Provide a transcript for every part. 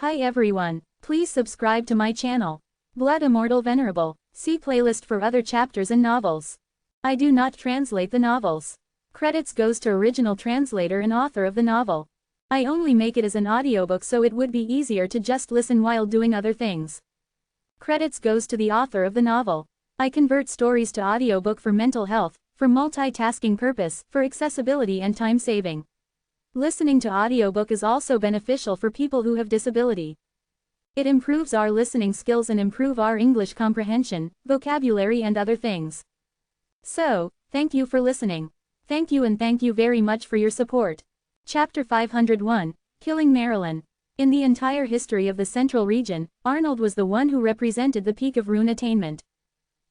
Hi everyone, please subscribe to my channel. Blood Immortal Venerable. See playlist for other chapters and novels. I do not translate the novels. Credits goes to original translator and author of the novel. I only make it as an audiobook so it would be easier to just listen while doing other things. Credits goes to the author of the novel. I convert stories to audiobook for mental health, for multitasking purpose, for accessibility and time saving. Listening to audiobook is also beneficial for people who have disability. It improves our listening skills and improve our English comprehension, vocabulary and other things. So, thank you for listening. Thank you and thank you very much for your support. Chapter 501, Killing Marilyn. In the entire history of the Central Region, Arnold was the one who represented the peak of rune attainment.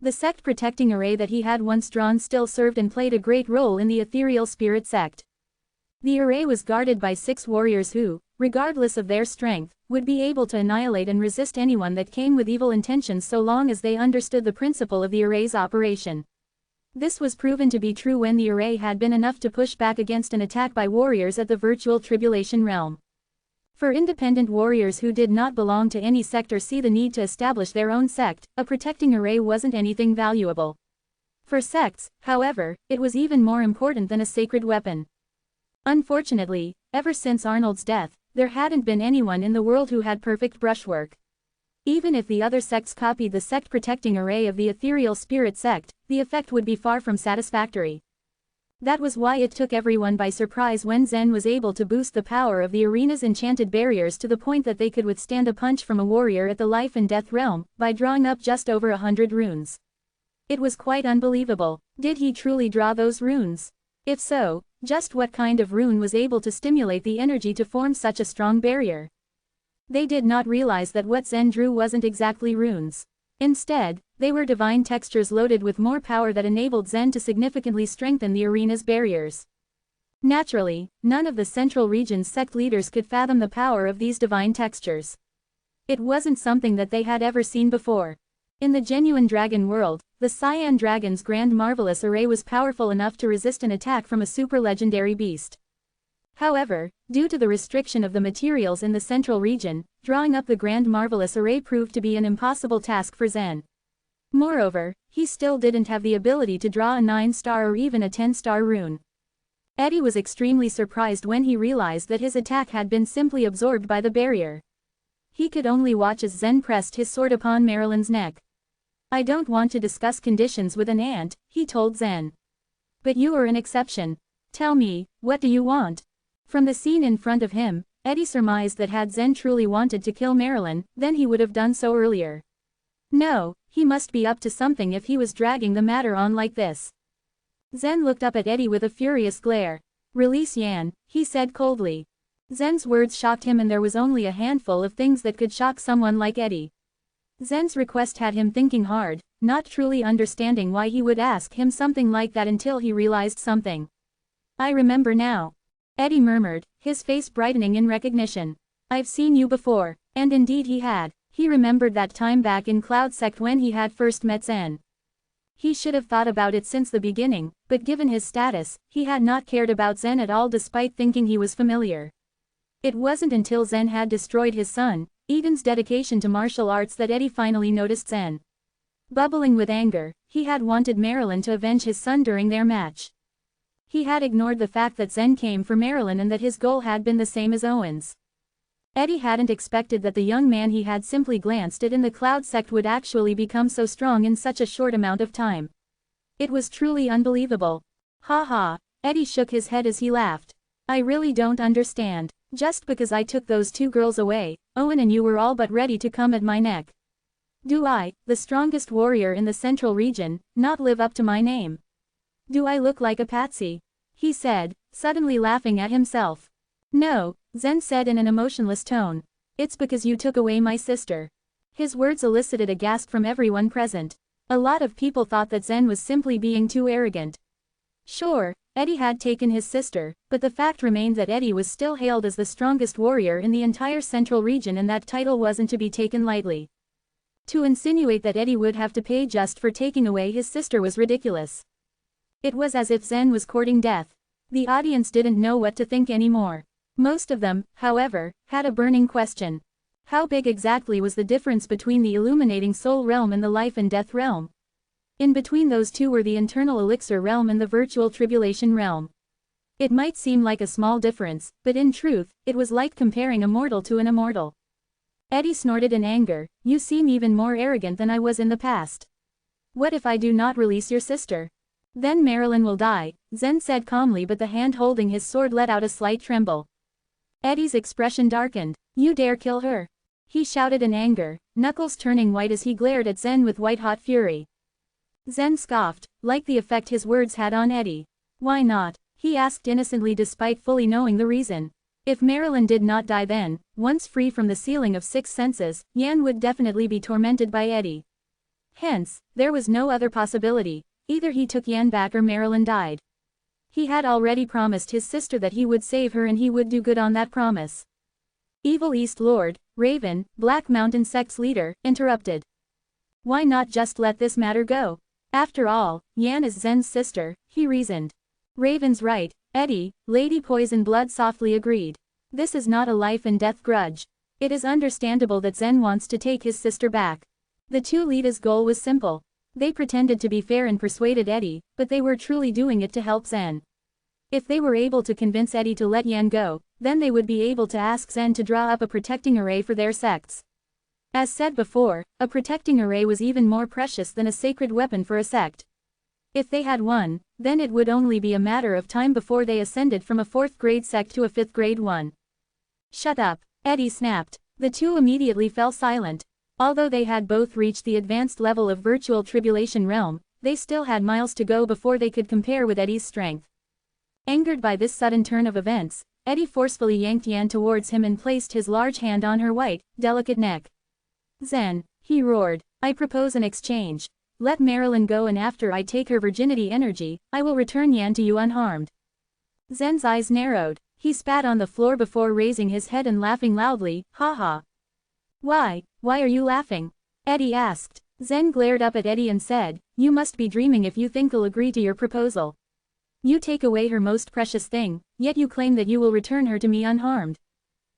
The sect protecting array that he had once drawn still served and played a great role in the ethereal spirit sect. The array was guarded by 6 warriors who, regardless of their strength, would be able to annihilate and resist anyone that came with evil intentions so long as they understood the principle of the array's operation. This was proven to be true when the array had been enough to push back against an attack by warriors at the virtual tribulation realm. For independent warriors who did not belong to any sect or see the need to establish their own sect, a protecting array wasn't anything valuable. For sects, however, it was even more important than a sacred weapon. Unfortunately, ever since Arnold's death, there hadn't been anyone in the world who had perfect brushwork. Even if the other sects copied the sect protecting array of the ethereal spirit sect, the effect would be far from satisfactory. That was why it took everyone by surprise when Zen was able to boost the power of the arena's enchanted barriers to the point that they could withstand a punch from a warrior at the life and death realm, by drawing up just over 100 runes. It was quite unbelievable. Did he truly draw those runes? If so, just what kind of rune was able to stimulate the energy to form such a strong barrier? They did not realize that what Zen drew wasn't exactly runes. Instead, they were divine textures loaded with more power that enabled Zen to significantly strengthen the arena's barriers. Naturally, none of the Central Region's sect leaders could fathom the power of these divine textures. It wasn't something that they had ever seen before. In the genuine dragon world, the Cyan Dragon's Grand Marvelous Array was powerful enough to resist an attack from a super-legendary beast. However, due to the restriction of the materials in the Central Region, drawing up the Grand Marvelous Array proved to be an impossible task for Zen. Moreover, he still didn't have the ability to draw a 9-star or even a 10-star rune. Eddie was extremely surprised when he realized that his attack had been simply absorbed by the barrier. He could only watch as Zen pressed his sword upon Marilyn's neck. "I don't want to discuss conditions with an ant," he told Zen. "But you are an exception. Tell me, what do you want?" From the scene in front of him, Eddie surmised that had Zen truly wanted to kill Marilyn, then he would have done so earlier. No, he must be up to something if he was dragging the matter on like this. Zen looked up at Eddie with a furious glare. "Release Yan," he said coldly. Zen's words shocked him, and there was only a handful of things that could shock someone like Eddie. Zen's request had him thinking hard, not truly understanding why he would ask him something like that until he realized something. "I remember now," Eddie murmured, his face brightening in recognition. "I've seen you before." And indeed he had. He remembered that time back in Cloud Sect when he had first met Zen. He should have thought about it since the beginning, but given his status, he had not cared about Zen at all despite thinking he was familiar. It wasn't until Zen had destroyed his son, Eden's dedication to martial arts, that Eddie finally noticed Zen. Bubbling with anger, he had wanted Marilyn to avenge his son during their match. He had ignored the fact that Zen came for Marilyn and that his goal had been the same as Owen's. Eddie hadn't expected that the young man he had simply glanced at in the Cloud Sect would actually become so strong in such a short amount of time. It was truly unbelievable. "Ha ha," Eddie shook his head as he laughed. "I really don't understand. Just because I took those 2 girls away, Owen and you were all but ready to come at my neck. Do I, the strongest warrior in the Central Region, not live up to my name? Do I look like a patsy?" he said, suddenly laughing at himself. "No," Zen said in an emotionless tone. "It's because you took away my sister." His words elicited a gasp from everyone present. A lot of people thought that Zen was simply being too arrogant. Sure, Eddie had taken his sister, but the fact remained that Eddie was still hailed as the strongest warrior in the entire Central Region, and that title wasn't to be taken lightly. To insinuate that Eddie would have to pay just for taking away his sister was ridiculous. It was as if Zen was courting death. The audience didn't know what to think anymore. Most of them, however, had a burning question. How big exactly was the difference between the illuminating soul realm and the life and death realm? In between those two were the internal elixir realm and the virtual tribulation realm. It might seem like a small difference, but in truth, it was like comparing a mortal to an immortal. Eddie snorted in anger, "You seem even more arrogant than I was in the past. What if I do not release your sister? Then Marilyn will die," Zen said calmly, but the hand holding his sword let out a slight tremble. Eddie's expression darkened. "You dare kill her?" he shouted in anger, knuckles turning white as he glared at Zen with white-hot fury. Zen scoffed, like the effect his words had on Eddie. "Why not?" he asked innocently despite fully knowing the reason. If Marilyn did not die then, once free from the sealing of 6 senses, Yan would definitely be tormented by Eddie. Hence, there was no other possibility, either he took Yan back or Marilyn died. He had already promised his sister that he would save her and he would do good on that promise. Evil East Lord, Raven, Black Mountain Sect's leader, interrupted. "Why not just let this matter go? After all, Yan is Zen's sister," he reasoned. "Raven's right, Eddie," Lady Poison Blood softly agreed. "This is not a life and death grudge. It is understandable that Zen wants to take his sister back." The two leaders' goal was simple. They pretended to be fair and persuaded Eddie, but they were truly doing it to help Zen. If they were able to convince Eddie to let Yan go, then they would be able to ask Zen to draw up a protecting array for their sects. As said before, a protecting array was even more precious than a sacred weapon for a sect. If they had one, then it would only be a matter of time before they ascended from a 4th grade sect to a 5th grade one. "Shut up," Eddie snapped. The two immediately fell silent. Although they had both reached the advanced level of virtual tribulation realm, they still had miles to go before they could compare with Eddie's strength. Angered by this sudden turn of events, Eddie forcefully yanked Yan towards him and placed his large hand on her white, delicate neck. "Zen," he roared, "I propose an exchange. Let Marilyn go and after I take her virginity energy, I will return Yan to you unharmed." Zen's eyes narrowed. He spat on the floor before raising his head and laughing loudly, "Ha ha." Why are you laughing?" Eddie asked. Zen glared up at Eddie and said, "You must be dreaming if you think I'll agree to your proposal. You take away her most precious thing, yet you claim that you will return her to me unharmed."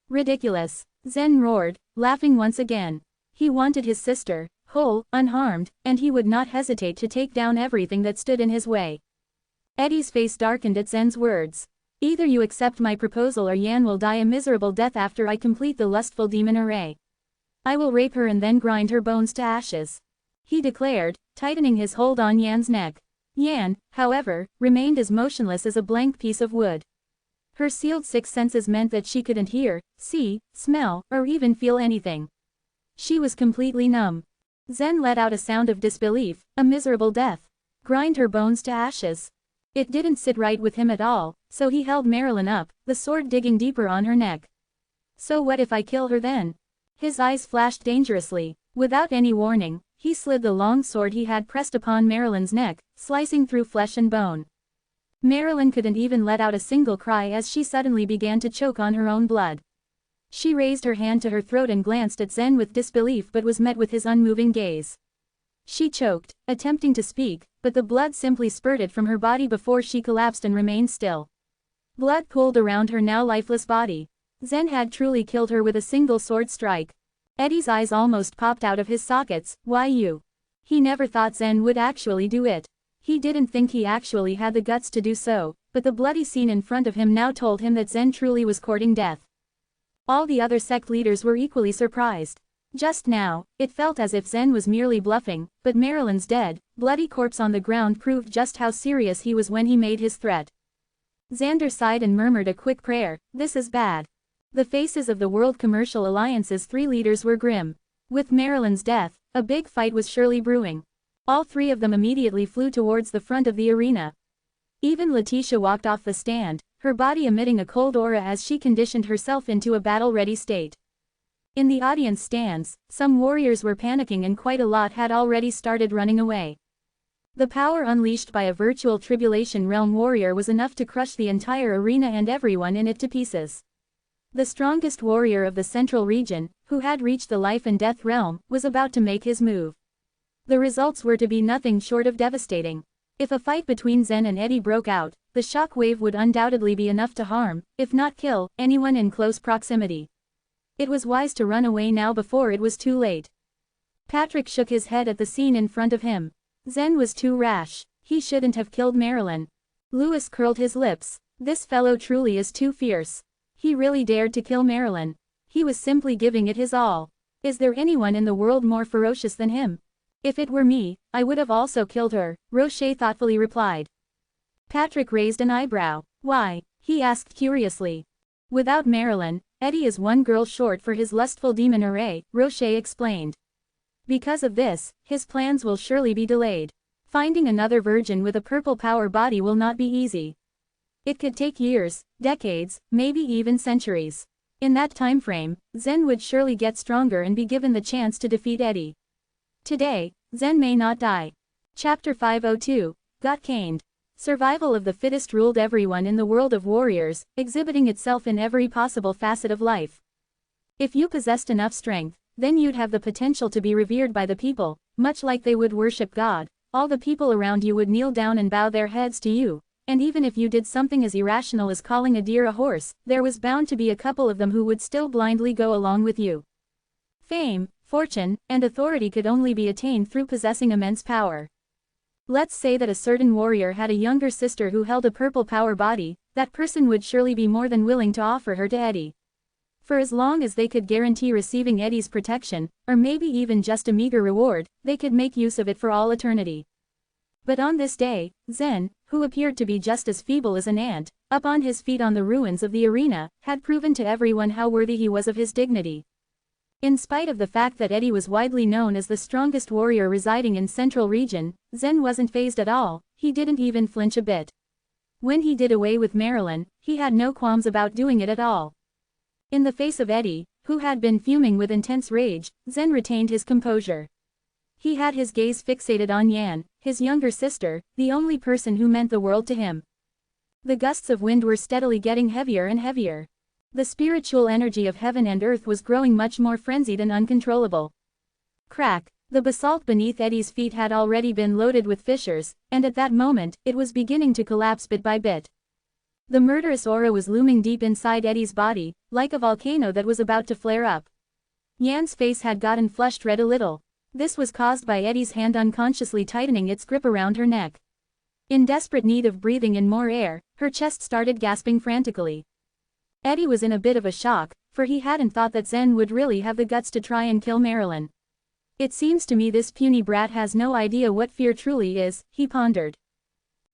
"Ridiculous," Zen roared, laughing once again. He wanted his sister, whole, unharmed, and he would not hesitate to take down everything that stood in his way. Eddie's face darkened at Zen's words. "Either you accept my proposal or Yan will die a miserable death after I complete the lustful demon array. I will rape her and then grind her bones to ashes," he declared, tightening his hold on Yan's neck. Yan, however, remained as motionless as a blank piece of wood. Her sealed 6 senses meant that she couldn't hear, see, smell, or even feel anything. She was completely numb. Zen let out a sound of disbelief. A miserable death. Grind her bones to ashes. It didn't sit right with him at all, so he held Marilyn up, the sword digging deeper on her neck. "So what if I kill her then?" His eyes flashed dangerously. Without any warning, he slid the long sword he had pressed upon Marilyn's neck, slicing through flesh and bone. Marilyn couldn't even let out a single cry as she suddenly began to choke on her own blood. She raised her hand to her throat and glanced at Zen with disbelief but was met with his unmoving gaze. She choked, attempting to speak, but the blood simply spurted from her body before she collapsed and remained still. Blood pooled around her now lifeless body. Zen had truly killed her with a single sword strike. Eddie's eyes almost popped out of his sockets. "Why you?" He never thought Zen would actually do it. He didn't think he actually had the guts to do so, but the bloody scene in front of him now told him that Zen truly was courting death. All the other sect leaders were equally surprised. Just now, it felt as if Zen was merely bluffing, but Marilyn's dead, bloody corpse on the ground proved just how serious he was when he made his threat. Xander sighed and murmured a quick prayer. "This is bad." The faces of the World Commercial Alliance's 3 leaders were grim. With Marilyn's death, a big fight was surely brewing. All 3 of them immediately flew towards the front of the arena. Even Letitia walked off the stand, her body emitting a cold aura as she conditioned herself into a battle-ready state. In the audience stands, some warriors were panicking and quite a lot had already started running away. The power unleashed by a virtual tribulation realm warrior was enough to crush the entire arena and everyone in it to pieces. The strongest warrior of the central region, who had reached the life and death realm, was about to make his move. The results were to be nothing short of devastating. If a fight between Zen and Eddie broke out, the shock wave would undoubtedly be enough to harm, if not kill, anyone in close proximity. It was wise to run away now before it was too late. Patrick shook his head at the scene in front of him. Zen was too rash. He shouldn't have killed Marilyn. Louis curled his lips. This fellow truly is too fierce. He really dared to kill Marilyn. He was simply giving it his all. Is there anyone in the world more ferocious than him? If it were me, I would have also killed her, Roche thoughtfully replied. Patrick raised an eyebrow. Why? He asked curiously. Without Marilyn, Eddie is one girl short for his lustful demon array, Roche explained. Because of this, his plans will surely be delayed. Finding another virgin with a purple power body will not be easy. It could take years, decades, maybe even centuries. In that time frame, Zen would surely get stronger and be given the chance to defeat Eddie. Today, Zen may not die. Chapter 502, Got Caned. Survival of the fittest ruled everyone in the world of warriors, exhibiting itself in every possible facet of life. If you possessed enough strength, then you'd have the potential to be revered by the people, much like they would worship God. All the people around you would kneel down and bow their heads to you, and even if you did something as irrational as calling a deer a horse, there was bound to be a couple of them who would still blindly go along with you. Fame, fortune, and authority could only be attained through possessing immense power. Let's say that a certain warrior had a younger sister who held a purple power body, that person would surely be more than willing to offer her to Eddie. For as long as they could guarantee receiving Eddie's protection, or maybe even just a meager reward, they could make use of it for all eternity. But on this day, Zen, who appeared to be just as feeble as an ant, up on his feet on the ruins of the arena, had proven to everyone how worthy he was of his dignity. In spite of the fact that Eddie was widely known as the strongest warrior residing in Central Region, Zen wasn't fazed at all. He didn't even flinch a bit. When he did away with Marilyn, he had no qualms about doing it at all. In the face of Eddie, who had been fuming with intense rage, Zen retained his composure. He had his gaze fixated on Yan, his younger sister, the only person who meant the world to him. The gusts of wind were steadily getting heavier and heavier. The spiritual energy of heaven and earth was growing much more frenzied and uncontrollable. Crack! The basalt beneath Eddie's feet had already been loaded with fissures, and at that moment, it was beginning to collapse bit by bit. The murderous aura was looming deep inside Eddie's body, like a volcano that was about to flare up. Yan's face had gotten flushed red a little. This was caused by Eddie's hand unconsciously tightening its grip around her neck. In desperate need of breathing in more air, her chest started gasping frantically. Eddie was in a bit of a shock, for he hadn't thought that Zen would really have the guts to try and kill Marilyn. It seems to me this puny brat has no idea what fear truly is, he pondered.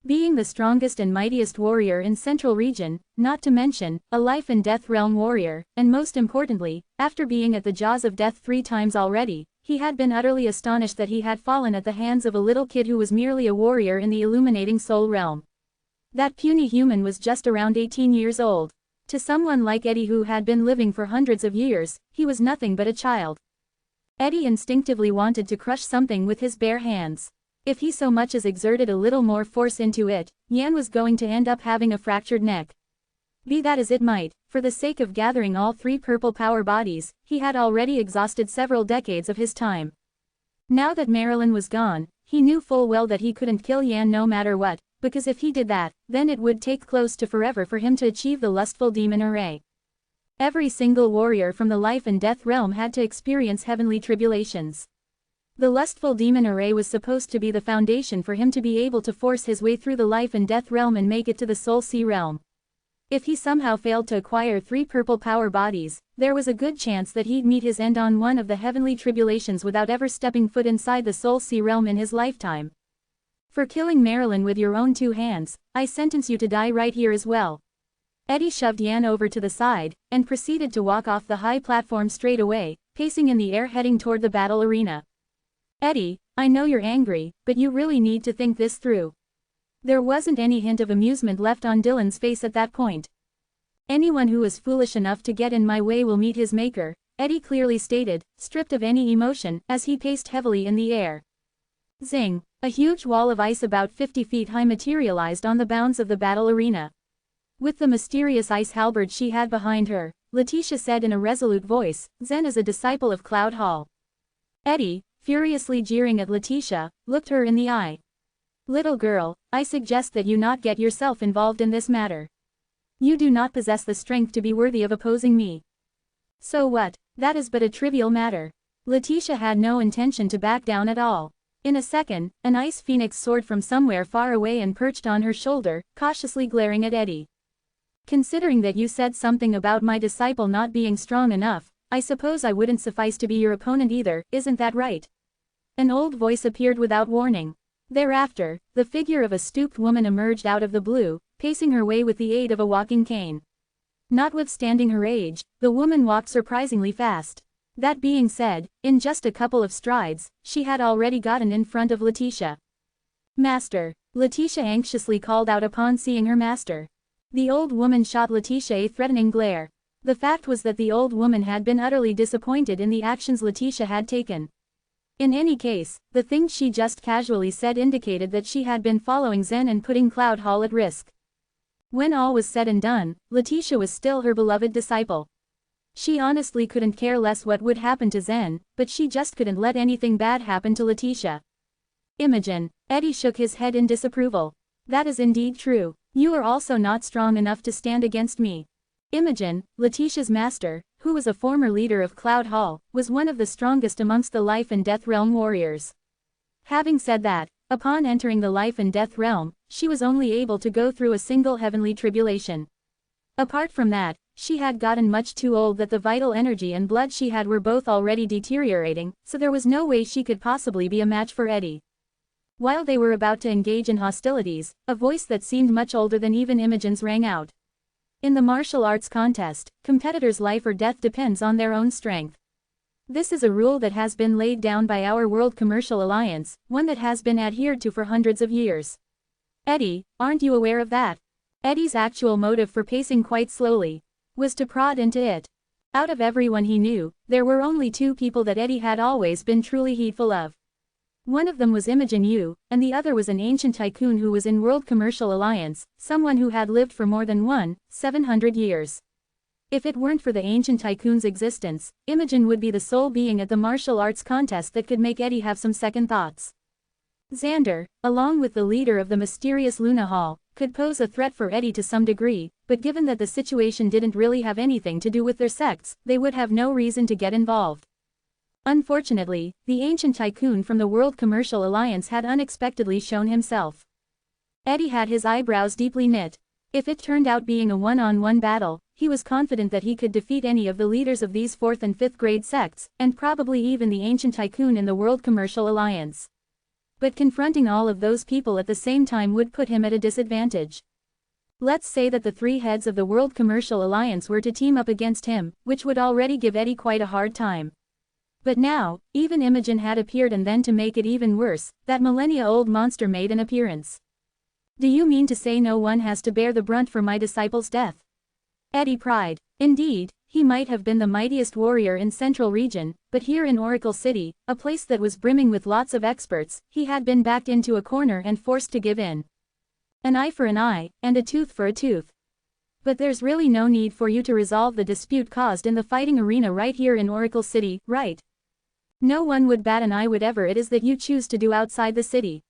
Being the strongest and mightiest warrior in Central Region, not to mention, a life and death realm warrior, and most importantly, after being at the jaws of death 3 times already, he had been utterly astonished that he had fallen at the hands of a little kid who was merely a warrior in the illuminating soul realm. That puny human was just around 18 years old. To someone like Eddie who had been living for hundreds of years, he was nothing but a child. Eddie instinctively wanted to crush something with his bare hands. If he so much as exerted a little more force into it, Yan was going to end up having a fractured neck. Be that as it might, for the sake of gathering all 3 purple power bodies, he had already exhausted several decades of his time. Now that Marilyn was gone, he knew full well that he couldn't kill Yan no matter what, because if he did that, then it would take close to forever for him to achieve the lustful demon array. Every single warrior from the life and death realm had to experience heavenly tribulations. The lustful demon array was supposed to be the foundation for him to be able to force his way through the life and death realm and make it to the soul sea realm. If he somehow failed to acquire 3 purple power bodies, there was a good chance that he'd meet his end on one of the heavenly tribulations without ever stepping foot inside the soul sea realm in his lifetime. For killing Marilyn with your own 2 hands, I sentence you to die right here as well. Eddie shoved Yan over to the side, and proceeded to walk off the high platform straight away, pacing in the air heading toward the battle arena. Eddie, I know you're angry, but you really need to think this through. There wasn't any hint of amusement left on Dylan's face at that point. Anyone who is foolish enough to get in my way will meet his maker, Eddie clearly stated, stripped of any emotion, as he paced heavily in the air. Zing! A huge wall of ice about 50 feet high materialized on the bounds of the battle arena. With the mysterious ice halberd she had behind her, Letitia said in a resolute voice, Zen is a disciple of Cloud Hall. Eddie, furiously jeering at Letitia, looked her in the eye. Little girl, I suggest that you not get yourself involved in this matter. You do not possess the strength to be worthy of opposing me. So what? That is but a trivial matter. Letitia had no intention to back down at all. In a second, an ice phoenix soared from somewhere far away and perched on her shoulder, cautiously glaring at Eddie. Considering that you said something about my disciple not being strong enough, I suppose I wouldn't suffice to be your opponent either, isn't that right? An old voice appeared without warning. Thereafter, the figure of a stooped woman emerged out of the blue, pacing her way with the aid of a walking cane. Notwithstanding her age, the woman walked surprisingly fast. That being said, in just a couple of strides, she had already gotten in front of Letitia. Master, Letitia anxiously called out upon seeing her master. The old woman shot Letitia a threatening glare. The fact was that the old woman had been utterly disappointed in the actions Letitia had taken. In any case, the things she just casually said indicated that she had been following Zen and putting Cloud Hall at risk. When all was said and done, Letitia was still her beloved disciple. She honestly couldn't care less what would happen to Zen, but she just couldn't let anything bad happen to Letitia. Imogen, Eddie shook his head in disapproval. That is indeed true. You are also not strong enough to stand against me. Imogen, Letitia's master, who was a former leader of Cloud Hall, was one of the strongest amongst the Life and Death Realm warriors. Having said that, upon entering the Life and Death Realm, she was only able to go through a single heavenly tribulation. Apart from that, she had gotten much too old that the vital energy and blood she had were both already deteriorating, so there was no way she could possibly be a match for Eddie. While they were about to engage in hostilities, a voice that seemed much older than even Imogen's rang out. In the martial arts contest, competitors' life or death depends on their own strength. This is a rule that has been laid down by our World Commercial Alliance, one that has been adhered to for hundreds of years. Eddie, aren't you aware of that? Eddie's actual motive for pacing quite slowly was to prod into it. Out of everyone he knew, there were only two people that Eddie had always been truly heedful of. One of them was Imogen Yu, and the other was an ancient tycoon who was in World Commercial Alliance, someone who had lived for more than 700 years. If it weren't for the ancient tycoon's existence, Imogen would be the sole being at the martial arts contest that could make Eddie have some second thoughts. Xander, along with the leader of the mysterious Luna Hall, could pose a threat for Eddie to some degree, but given that the situation didn't really have anything to do with their sects, they would have no reason to get involved. Unfortunately, the ancient tycoon from the World Commercial Alliance had unexpectedly shown himself. Eddie had his eyebrows deeply knit. If it turned out being a one-on-one battle, he was confident that he could defeat any of the leaders of these 4th and 5th grade sects, and probably even the ancient tycoon in the World Commercial Alliance. But confronting all of those people at the same time would put him at a disadvantage. Let's say that the 3 heads of the World Commercial Alliance were to team up against him, which would already give Eddie quite a hard time. But now, even Imogen had appeared, and then to make it even worse, that millennia-old monster made an appearance. Do you mean to say no one has to bear the brunt for my disciple's death? Eddie pried. Indeed, he might have been the mightiest warrior in Central Region, but here in Oracle City, a place that was brimming with lots of experts, he had been backed into a corner and forced to give in. An eye for an eye, and a tooth for a tooth. But there's really no need for you to resolve the dispute caused in the fighting arena right here in Oracle City, right? No one would bat an eye whatever it is that you choose to do outside the city.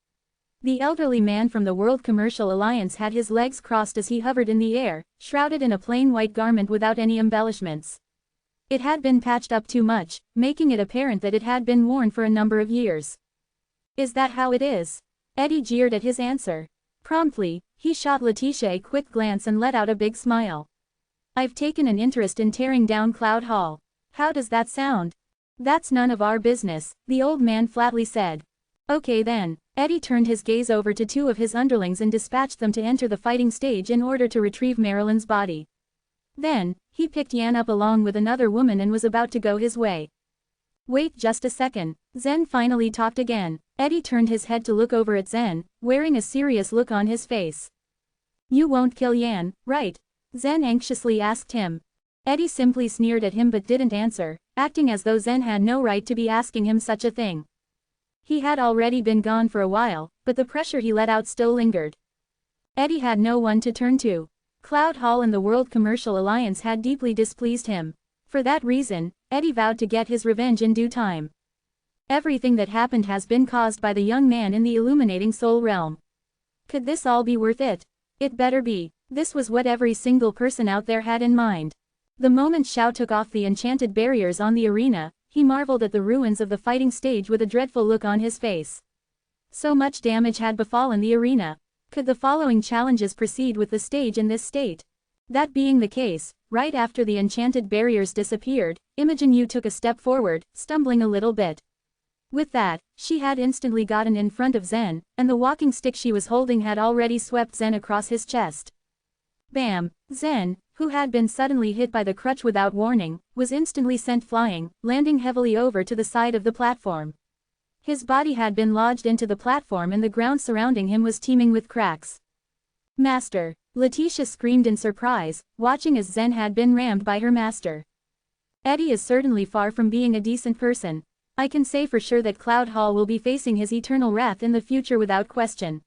The elderly man from the World Commercial Alliance had his legs crossed as he hovered in the air, shrouded in a plain white garment without any embellishments. It had been patched up too much, making it apparent that it had been worn for a number of years. Is that how it is? Eddie jeered at his answer. Promptly, he shot Letitia a quick glance and let out a big smile. I've taken an interest in tearing down Cloud Hall. How does that sound? That's none of our business, the old man flatly said. Okay then. Eddie turned his gaze over to 2 of his underlings and dispatched them to enter the fighting stage in order to retrieve Marilyn's body. Then, he picked Yan up along with another woman and was about to go his way. Wait just a second. Zen finally talked again. Eddie turned his head to look over at Zen, wearing a serious look on his face. You won't kill Yan, right? Zen anxiously asked him. Eddie simply sneered at him but didn't answer, acting as though Zen had no right to be asking him such a thing. He had already been gone for a while, but the pressure he let out still lingered. Eddie had no one to turn to. Cloud Hall and the World Commercial Alliance had deeply displeased him. For that reason, Eddie vowed to get his revenge in due time. Everything that happened has been caused by the young man in the illuminating soul realm. Could this all be worth it? It better be. This was what every single person out there had in mind. The moment Xiao took off the enchanted barriers on the arena, he marveled at the ruins of the fighting stage with a dreadful look on his face. So much damage had befallen the arena. Could the following challenges proceed with the stage in this state? That being the case, right after the enchanted barriers disappeared, Imogen Yu took a step forward, stumbling a little bit. With that, she had instantly gotten in front of Zen, and the walking stick she was holding had already swept Zen across his chest. Bam! Zen, who had been suddenly hit by the crutch without warning, was instantly sent flying, landing heavily over to the side of the platform. His body had been lodged into the platform and the ground surrounding him was teeming with cracks. Master! Letitia screamed in surprise, watching as Zen had been rammed by her master. Eddie is certainly far from being a decent person. I can say for sure that Cloud Hall will be facing his eternal wrath in the future without question.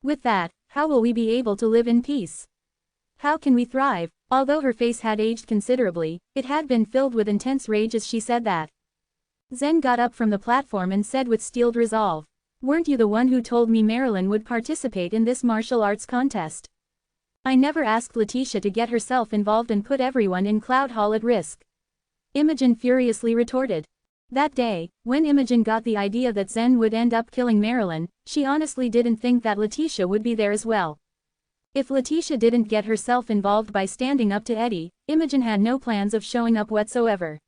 With that, how will we be able to live in peace? How can we thrive? Although her face had aged considerably, it had been filled with intense rage as she said that. Zen got up from the platform and said with steeled resolve, "Weren't you the one who told me Marilyn would participate in this martial arts contest? I never asked Letitia to get herself involved and put everyone in Cloud Hall at risk." Imogen furiously retorted. That day, when Imogen got the idea that Zen would end up killing Marilyn, she honestly didn't think that Letitia would be there as well. If Letitia didn't get herself involved by standing up to Eddie, Imogen had no plans of showing up whatsoever.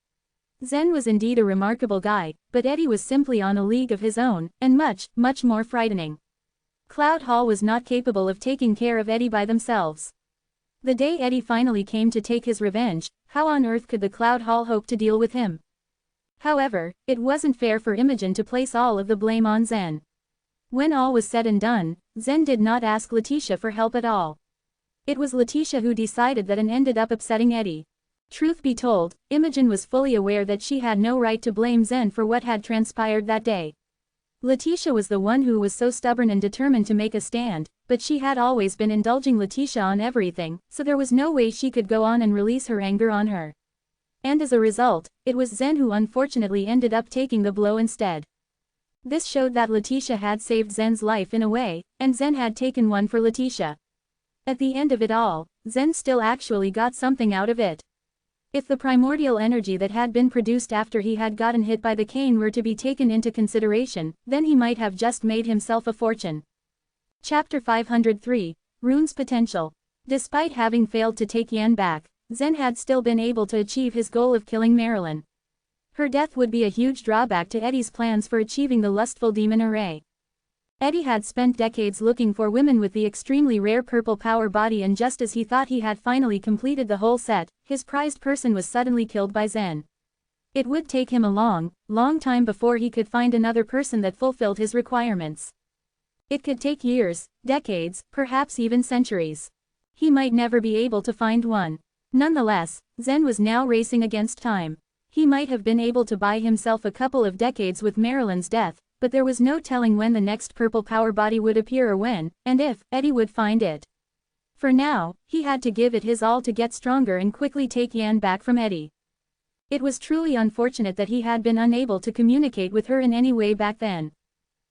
Zen was indeed a remarkable guy, but Eddie was simply on a league of his own, and much, much more frightening. Cloud Hall was not capable of taking care of Eddie by themselves. The day Eddie finally came to take his revenge, how on earth could the Cloud Hall hope to deal with him? However, it wasn't fair for Imogen to place all of the blame on Zen. When all was said and done, Zen did not ask Letitia for help at all. It was Letitia who decided that and ended up upsetting Eddie. Truth be told, Imogen was fully aware that she had no right to blame Zen for what had transpired that day. Letitia was the one who was so stubborn and determined to make a stand, but she had always been indulging Letitia on everything, so there was no way she could go on and release her anger on her. And as a result, it was Zen who unfortunately ended up taking the blow instead. This showed that Letitia had saved Zen's life in a way, and Zen had taken one for Letitia. At the end of it all, Zen still actually got something out of it. If the primordial energy that had been produced after he had gotten hit by the cane were to be taken into consideration, then he might have just made himself a fortune. Chapter 503, Rune's Potential. Despite having failed to take Yan back, Zen had still been able to achieve his goal of killing Marilyn. Her death would be a huge drawback to Eddie's plans for achieving the lustful demon array. Eddie had spent decades looking for women with the extremely rare purple power body, and just as he thought he had finally completed the whole set, his prized person was suddenly killed by Zen. It would take him a long, long time before he could find another person that fulfilled his requirements. It could take years, decades, perhaps even centuries. He might never be able to find one. Nonetheless, Zen was now racing against time. He might have been able to buy himself a couple of decades with Marilyn's death, but there was no telling when the next purple power body would appear or when, and if, Eddie would find it. For now, he had to give it his all to get stronger and quickly take Yan back from Eddie. It was truly unfortunate that he had been unable to communicate with her in any way back then.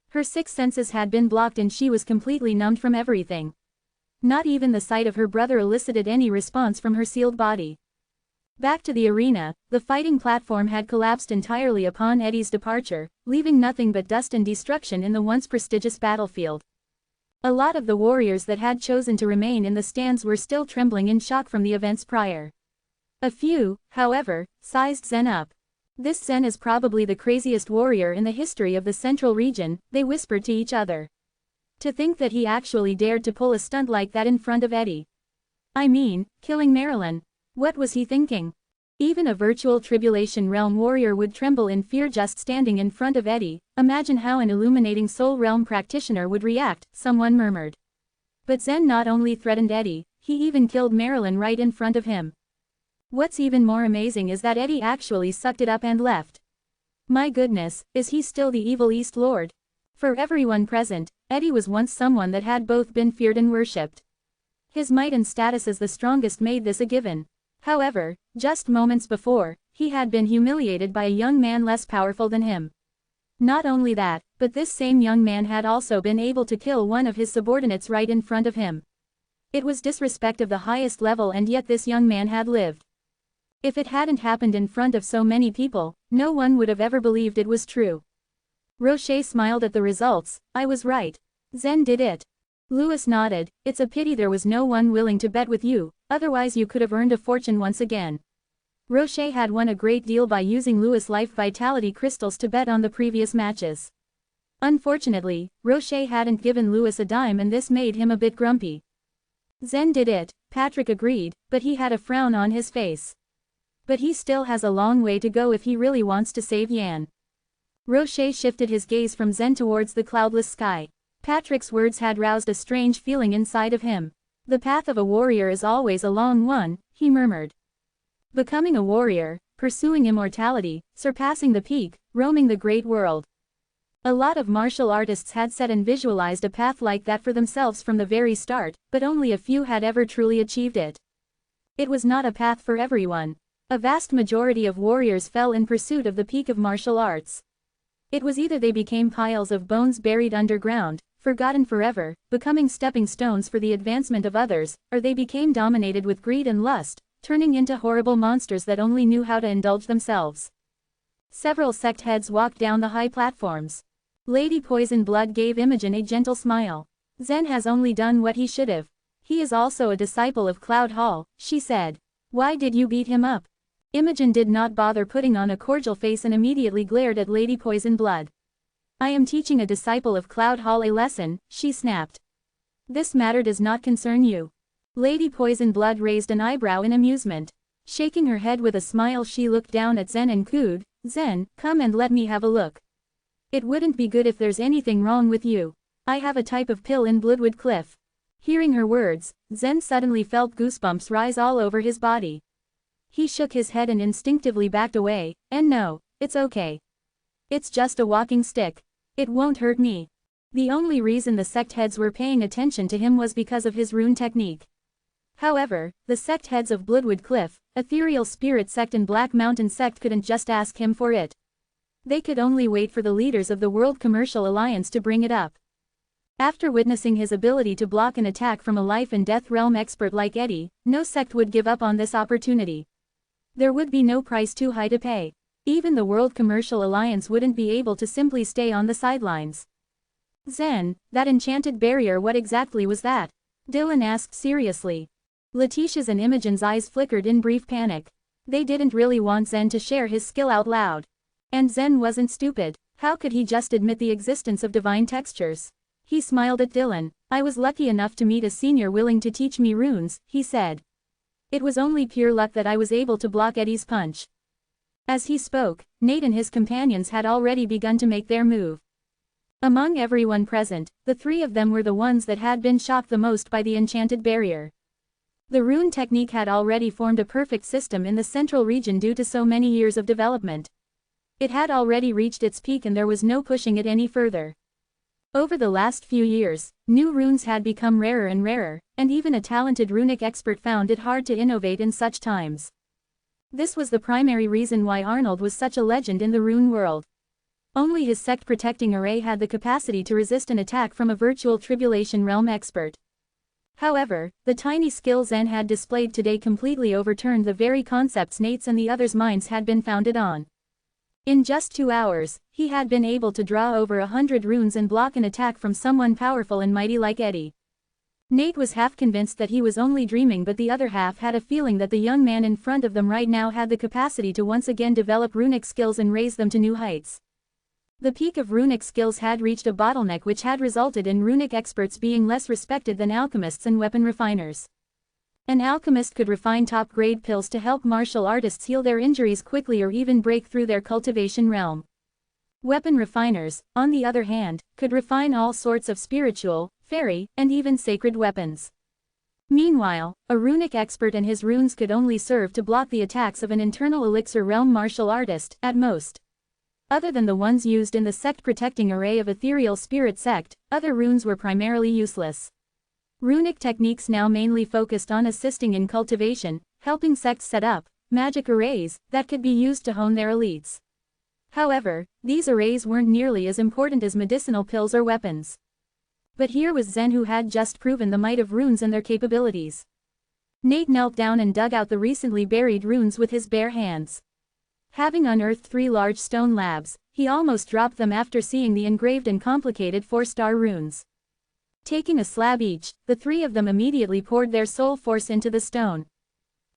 Her six senses had been blocked and she was completely numbed from everything. Not even the sight of her brother elicited any response from her sealed body. Back to the arena, the fighting platform had collapsed entirely upon Eddie's departure, leaving nothing but dust and destruction in the once prestigious battlefield. A lot of the warriors that had chosen to remain in the stands were still trembling in shock from the events prior. A few, however, sized Zen up. "This Zen is probably the craziest warrior in the history of the central region," they whispered to each other. To think that he actually dared to pull a stunt like that in front of Eddie. I mean, killing Marilyn. What was he thinking? Even a virtual Tribulation Realm warrior would tremble in fear just standing in front of Eddie. Imagine how an illuminating Soul Realm practitioner would react, someone murmured. But Zen not only threatened Eddie, he even killed Marilyn right in front of him. What's even more amazing is that Eddie actually sucked it up and left. My goodness, is he still the evil East Lord? For everyone present, Eddie was once someone that had both been feared and worshipped. His might and status as the strongest made this a given. However, just moments before, he had been humiliated by a young man less powerful than him. Not only that, but this same young man had also been able to kill one of his subordinates right in front of him. It was disrespect of the highest level, and yet this young man had lived. If it hadn't happened in front of so many people, no one would have ever believed it was true. Roche smiled at the results. I was right. Zen did it. Louis nodded. It's a pity there was no one willing to bet with you, otherwise you could have earned a fortune once again. Roche had won a great deal by using Louis' life vitality crystals to bet on the previous matches. Unfortunately, Roche hadn't given Louis a dime and this made him a bit grumpy. Zen did it, Patrick agreed, but he had a frown on his face. But he still has a long way to go if he really wants to save Yan. Roche shifted his gaze from Zen towards the cloudless sky. Patrick's words had roused a strange feeling inside of him. The path of a warrior is always a long one, he murmured. Becoming a warrior, pursuing immortality, surpassing the peak, roaming the great world. A lot of martial artists had set and visualized a path like that for themselves from the very start, but only a few had ever truly achieved it. It was not a path for everyone. A vast majority of warriors fell in pursuit of the peak of martial arts. It was either they became piles of bones buried underground, forgotten forever, becoming stepping stones for the advancement of others, or they became dominated with greed and lust, turning into horrible monsters that only knew how to indulge themselves. Several sect heads walked down the high platforms. Lady Poison Blood gave Imogen a gentle smile. Zen has only done what he should have. He is also a disciple of Cloud Hall, she said. Why did you beat him up? Imogen did not bother putting on a cordial face and immediately glared at Lady Poison Blood. I am teaching a disciple of Cloud Hall a lesson, she snapped. This matter does not concern you. Lady Poison Blood raised an eyebrow in amusement. Shaking her head with a smile she looked down at Zen and cooed, Zen, come and let me have a look. It wouldn't be good if there's anything wrong with you. I have a type of pill in Bloodwood Cliff. Hearing her words, Zen suddenly felt goosebumps rise all over his body. He shook his head and instinctively backed away, and no, it's okay. It's just a walking stick. It won't hurt me. The only reason the sect heads were paying attention to him was because of his rune technique. However, the sect heads of Bloodwood Cliff, Ethereal Spirit Sect and Black Mountain Sect couldn't just ask him for it. They could only wait for the leaders of the World Commercial Alliance to bring it up. After witnessing his ability to block an attack from a life and death realm expert like Eddie, no sect would give up on this opportunity. There would be no price too high to pay. Even the World Commercial Alliance wouldn't be able to simply stay on the sidelines. Zen, that enchanted barrier, what exactly was that? Dylan asked seriously. Letitia's and Imogen's eyes flickered in brief panic. They didn't really want Zen to share his skill out loud. And Zen wasn't stupid. How could he just admit the existence of divine textures? He smiled at Dylan. I was lucky enough to meet a senior willing to teach me runes, he said. It was only pure luck that I was able to block Eddie's punch. As he spoke, Nate and his companions had already begun to make their move. Among everyone present, the three of them were the ones that had been shocked the most by the enchanted barrier. The rune technique had already formed a perfect system in the central region due to so many years of development. It had already reached its peak and there was no pushing it any further. Over the last few years, new runes had become rarer and rarer, and even a talented runic expert found it hard to innovate in such times. This was the primary reason why Arnold was such a legend in the rune world. Only his sect-protecting array had the capacity to resist an attack from a virtual tribulation realm expert. However, the tiny skill Zen had displayed today completely overturned the very concepts Nate's and the others' minds had been founded on. In just 2 hours, he had been able to draw over 100 runes and block an attack from someone powerful and mighty like Eddie. Nate was half convinced that he was only dreaming, but the other half had a feeling that the young man in front of them right now had the capacity to once again develop runic skills and raise them to new heights. The peak of runic skills had reached a bottleneck which had resulted in runic experts being less respected than alchemists and weapon refiners. An alchemist could refine top-grade pills to help martial artists heal their injuries quickly or even break through their cultivation realm. Weapon refiners, on the other hand, could refine all sorts of spiritual, fairy, and even sacred weapons. Meanwhile, a runic expert and his runes could only serve to block the attacks of an internal elixir realm martial artist, at most. Other than the ones used in the sect-protecting array of Ethereal Spirit Sect, other runes were primarily useless. Runic techniques now mainly focused on assisting in cultivation, helping sects set up magic arrays that could be used to hone their elites. However, these arrays weren't nearly as important as medicinal pills or weapons. But here was Zen, who had just proven the might of runes and their capabilities. Nate knelt down and dug out the recently buried runes with his bare hands. Having unearthed 3 large stone slabs, he almost dropped them after seeing the engraved and complicated 4-star runes. Taking a slab each, the 3 of them immediately poured their soul force into the stone.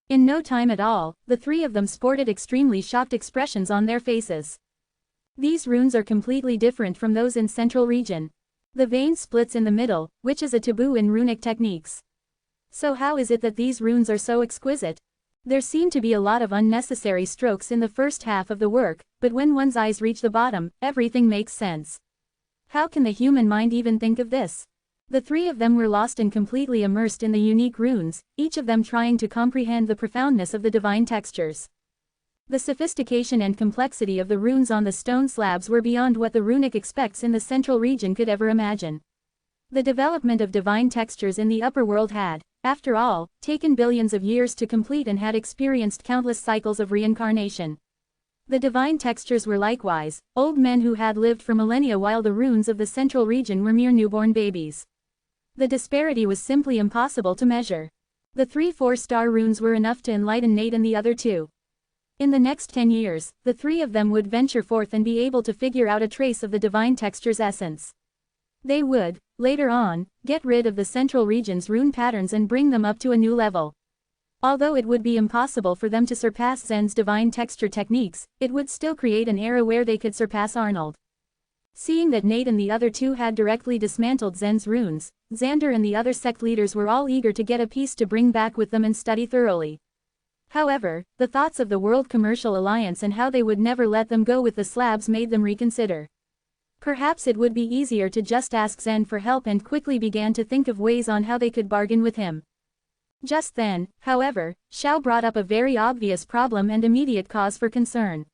In no time at all, the 3 of them sported extremely shocked expressions on their faces. These runes are completely different from those in Central Region. The vein splits in the middle, which is a taboo in runic techniques. So how is it that these runes are so exquisite? There seem to be a lot of unnecessary strokes in the first half of the work, but when one's eyes reach the bottom, everything makes sense. How can the human mind even think of this? The 3 of them were lost and completely immersed in the unique runes, each of them trying to comprehend the profoundness of the divine textures. The sophistication and complexity of the runes on the stone slabs were beyond what the runic expects in the Central Region could ever imagine. The development of divine textures in the upper world had, after all, taken billions of years to complete and had experienced countless cycles of reincarnation. The divine textures were likewise old men who had lived for millennia while the runes of the Central Region were mere newborn babies. The disparity was simply impossible to measure. The 3 4-star runes were enough to enlighten Nate and the other 2. In the next 10 years, the 3 of them would venture forth and be able to figure out a trace of the divine texture's essence. They would, later on, get rid of the Central Region's rune patterns and bring them up to a new level. Although it would be impossible for them to surpass Zen's divine texture techniques, it would still create an era where they could surpass Arnold. Seeing that Nate and the other 2 had directly dismantled Zen's runes, Xander and the other sect leaders were all eager to get a piece to bring back with them and study thoroughly. However, the thoughts of the World Commercial Alliance and how they would never let them go with the slabs made them reconsider. Perhaps it would be easier to just ask Zen for help, and quickly began to think of ways on how they could bargain with him. Just then, however, Xiao brought up a very obvious problem and immediate cause for concern.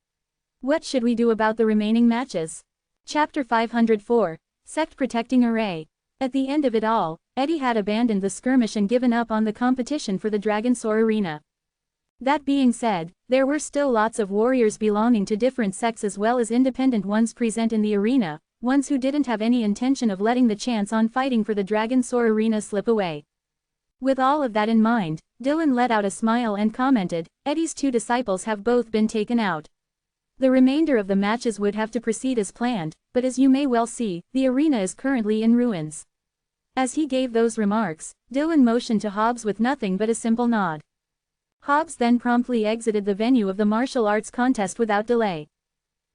What should we do about the remaining matches? Chapter 504, Sect Protecting Array. At the end of it all, Eddie had abandoned the skirmish and given up on the competition for the Dragon Soar Arena. That being said, there were still lots of warriors belonging to different sects as well as independent ones present in the arena, ones who didn't have any intention of letting the chance on fighting for the Dragon Soar Arena slip away. With all of that in mind, Dylan let out a smile and commented, Eddie's 2 disciples have both been taken out. The remainder of the matches would have to proceed as planned, but as you may well see, the arena is currently in ruins. As he gave those remarks, Dylan motioned to Hobbs with nothing but a simple nod. Hobbs then promptly exited the venue of the martial arts contest without delay.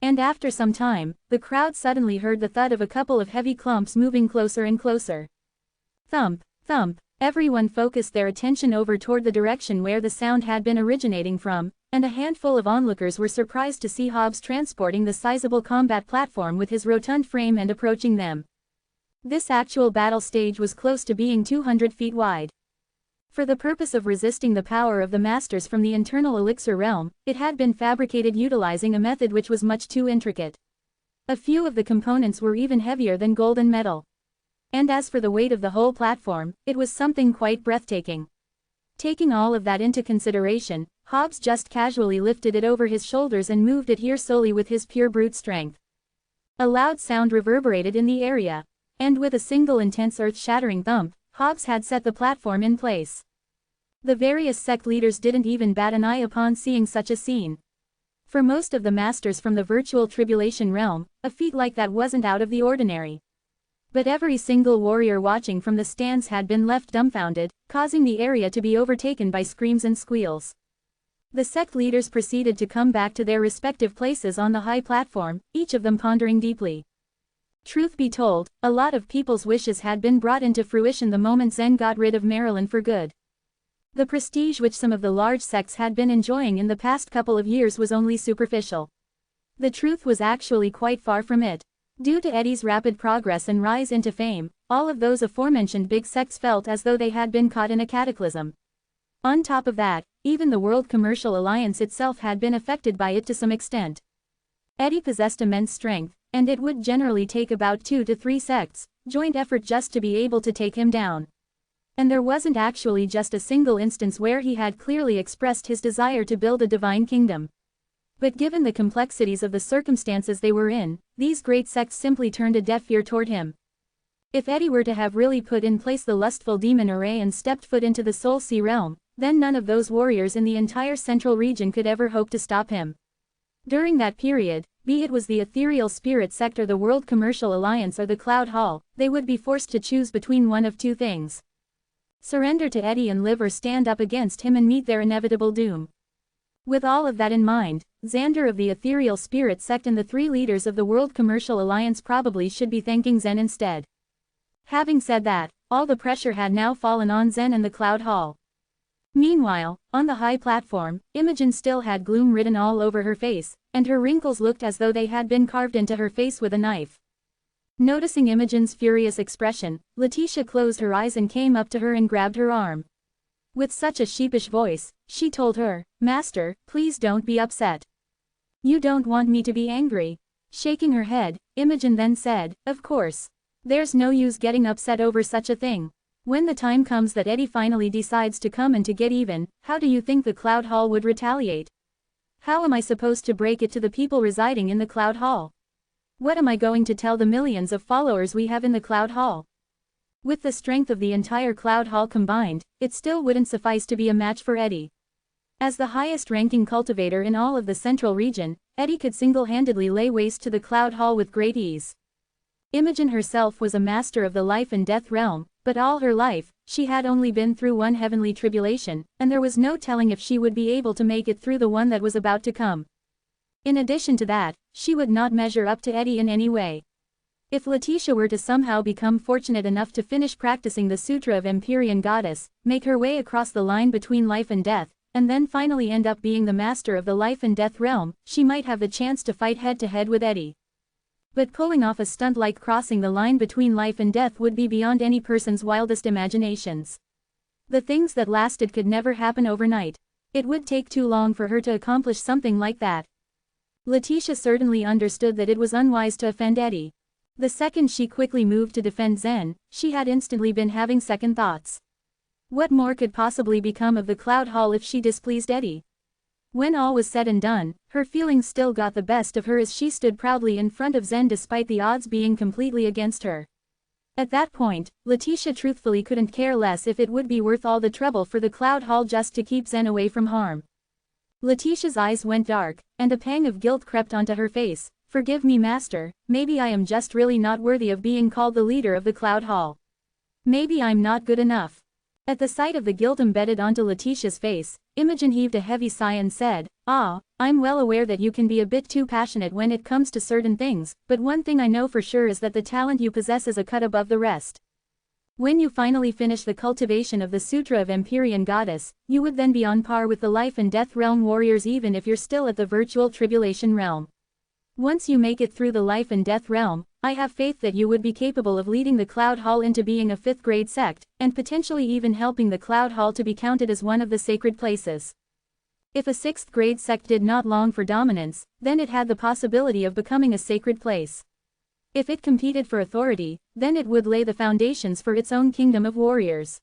And after some time, the crowd suddenly heard the thud of a couple of heavy clumps moving closer and closer. Thump, thump, everyone focused their attention over toward the direction where the sound had been originating from, and a handful of onlookers were surprised to see Hobbs transporting the sizable combat platform with his rotund frame and approaching them. This actual battle stage was close to being 200 feet wide. For the purpose of resisting the power of the masters from the internal elixir realm, it had been fabricated utilizing a method which was much too intricate. A few of the components were even heavier than gold and metal. And as for the weight of the whole platform, it was something quite breathtaking. Taking all of that into consideration, Hobbs just casually lifted it over his shoulders and moved it here solely with his pure brute strength. A loud sound reverberated in the area. And with a single intense earth-shattering thump, Hobbs had set the platform in place. The various sect leaders didn't even bat an eye upon seeing such a scene. For most of the masters from the virtual tribulation realm, a feat like that wasn't out of the ordinary. But every single warrior watching from the stands had been left dumbfounded, causing the area to be overtaken by screams and squeals. The sect leaders proceeded to come back to their respective places on the high platform, each of them pondering deeply. Truth be told, a lot of people's wishes had been brought into fruition the moment Zen got rid of Marilyn for good. The prestige which some of the large sects had been enjoying in the past couple of years was only superficial. The truth was actually quite far from it. Due to Eddie's rapid progress and rise into fame, all of those aforementioned big sects felt as though they had been caught in a cataclysm. On top of that, even the World Commercial Alliance itself had been affected by it to some extent. Eddie possessed immense strength, and it would generally take about 2 to 3 sects, joint effort just to be able to take him down. And there wasn't actually just a single instance where he had clearly expressed his desire to build a divine kingdom. But given the complexities of the circumstances they were in, these great sects simply turned a deaf ear toward him. If Eddie were to have really put in place the lustful demon array and stepped foot into the Soul Sea realm, then none of those warriors in the entire central region could ever hope to stop him. During that period, be it was the Ethereal Spirit Sect or the World Commercial Alliance or the Cloud Hall, they would be forced to choose between one of two things. Surrender to Eddie and live, or stand up against him and meet their inevitable doom. With all of that in mind, Xander of the Ethereal Spirit Sect and the three leaders of the World Commercial Alliance probably should be thanking Zen instead. Having said that, all the pressure had now fallen on Zen and the Cloud Hall. Meanwhile, on the high platform, Imogen still had gloom written all over her face, and her wrinkles looked as though they had been carved into her face with a knife. Noticing Imogen's furious expression, Letitia closed her eyes and came up to her and grabbed her arm. With such a sheepish voice, she told her, "Master, please don't be upset. You don't want me to be angry." Shaking her head, Imogen then said, "Of course. There's no use getting upset over such a thing. When the time comes that Eddie finally decides to come and to get even, how do you think the Cloud Hall would retaliate? How am I supposed to break it to the people residing in the Cloud Hall? What am I going to tell the millions of followers we have in the Cloud Hall? With the strength of the entire Cloud Hall combined, it still wouldn't suffice to be a match for Eddie. As the highest-ranking cultivator in all of the central region, Eddie could single-handedly lay waste to the Cloud Hall with great ease. Imogen herself was a master of the life and death realm, but all her life, she had only been through one heavenly tribulation, and there was no telling if she would be able to make it through the one that was about to come. In addition to that, she would not measure up to Eddie in any way. If Letitia were to somehow become fortunate enough to finish practicing the Sutra of Empyrean Goddess, make her way across the line between life and death, and then finally end up being the master of the life and death realm, she might have the chance to fight head-to-head with Eddie. But pulling off a stunt like crossing the line between life and death would be beyond any person's wildest imaginations. The things that lasted could never happen overnight. It would take too long for her to accomplish something like that. Letitia certainly understood that it was unwise to offend Eddie. The second she quickly moved to defend Zen, she had instantly been having second thoughts. What more could possibly become of the Cloud Hall if she displeased Eddie? When all was said and done, her feelings still got the best of her as she stood proudly in front of Zen despite the odds being completely against her. At that point, Letitia truthfully couldn't care less if it would be worth all the trouble for the Cloud Hall just to keep Zen away from harm. Letitia's eyes went dark, and a pang of guilt crept onto her face. "Forgive me, Master, maybe I am just really not worthy of being called the leader of the Cloud Hall. Maybe I'm not good enough." At the sight of the guilt embedded onto Letitia's face, Imogen heaved a heavy sigh and said, I'm well aware that you can be a bit too passionate when it comes to certain things, but one thing I know for sure is that the talent you possess is a cut above the rest. When you finally finish the cultivation of the Sutra of Empyrean Goddess, you would then be on par with the life and death realm warriors even if you're still at the virtual tribulation realm. Once you make it through the life and death realm, I have faith that you would be capable of leading the Cloud Hall into being a 5th-grade sect, and potentially even helping the Cloud Hall to be counted as one of the sacred places. If a 6th-grade sect did not long for dominance, then it had the possibility of becoming a sacred place. If it competed for authority, then it would lay the foundations for its own kingdom of warriors.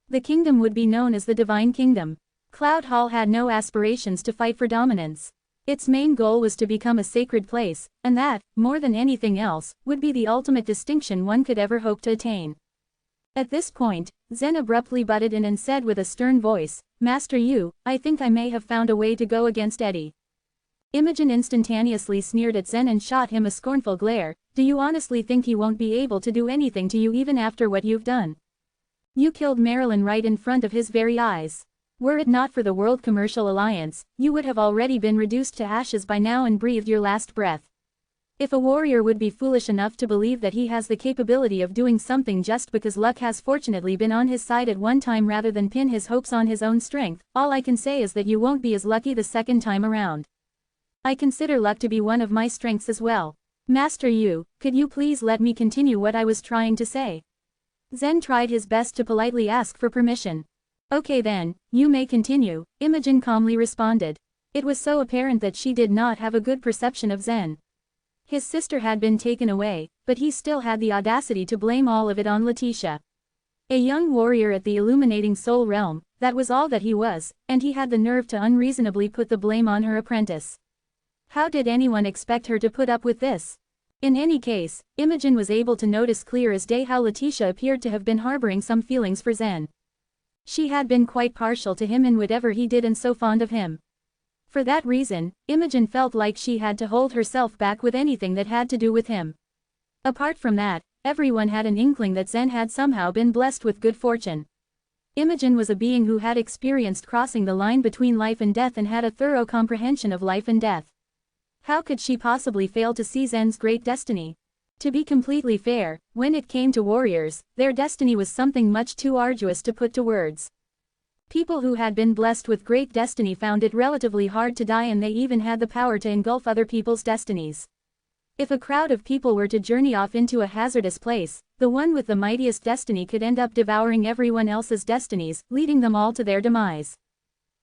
The kingdom would be known as the Divine Kingdom. Cloud Hall had no aspirations to fight for dominance. Its main goal was to become a sacred place, and that, more than anything else, would be the ultimate distinction one could ever hope to attain. At this point, Zen abruptly butted in and said with a stern voice, "Master Yu, I think I may have found a way to go against Eddie." Imogen instantaneously sneered at Zen and shot him a scornful glare. "Do you honestly think he won't be able to do anything to you even after what you've done? You killed Marilyn right in front of his very eyes. Were it not for the World Commercial Alliance, you would have already been reduced to ashes by now and breathed your last breath. If a warrior would be foolish enough to believe that he has the capability of doing something just because luck has fortunately been on his side at one time rather than pin his hopes on his own strength, all I can say is that you won't be as lucky the second time around. I consider luck to be one of my strengths as well. Master Yu, could you please let me continue what I was trying to say?" Zen tried his best to politely ask for permission. "Okay then, you may continue," Imogen calmly responded. It was so apparent that she did not have a good perception of Zen. His sister had been taken away, but he still had the audacity to blame all of it on Letitia. A young warrior at the illuminating soul realm, that was all that he was, and he had the nerve to unreasonably put the blame on her apprentice. How did anyone expect her to put up with this? In any case, Imogen was able to notice clear as day how Letitia appeared to have been harboring some feelings for Zen. She had been quite partial to him in whatever he did and so fond of him. For that reason, Imogen felt like she had to hold herself back with anything that had to do with him. Apart from that, everyone had an inkling that Zen had somehow been blessed with good fortune. Imogen was a being who had experienced crossing the line between life and death and had a thorough comprehension of life and death. How could she possibly fail to see Zen's great destiny? To be completely fair, when it came to warriors, their destiny was something much too arduous to put to words. People who had been blessed with great destiny found it relatively hard to die, and they even had the power to engulf other people's destinies. If a crowd of people were to journey off into a hazardous place, the one with the mightiest destiny could end up devouring everyone else's destinies, leading them all to their demise.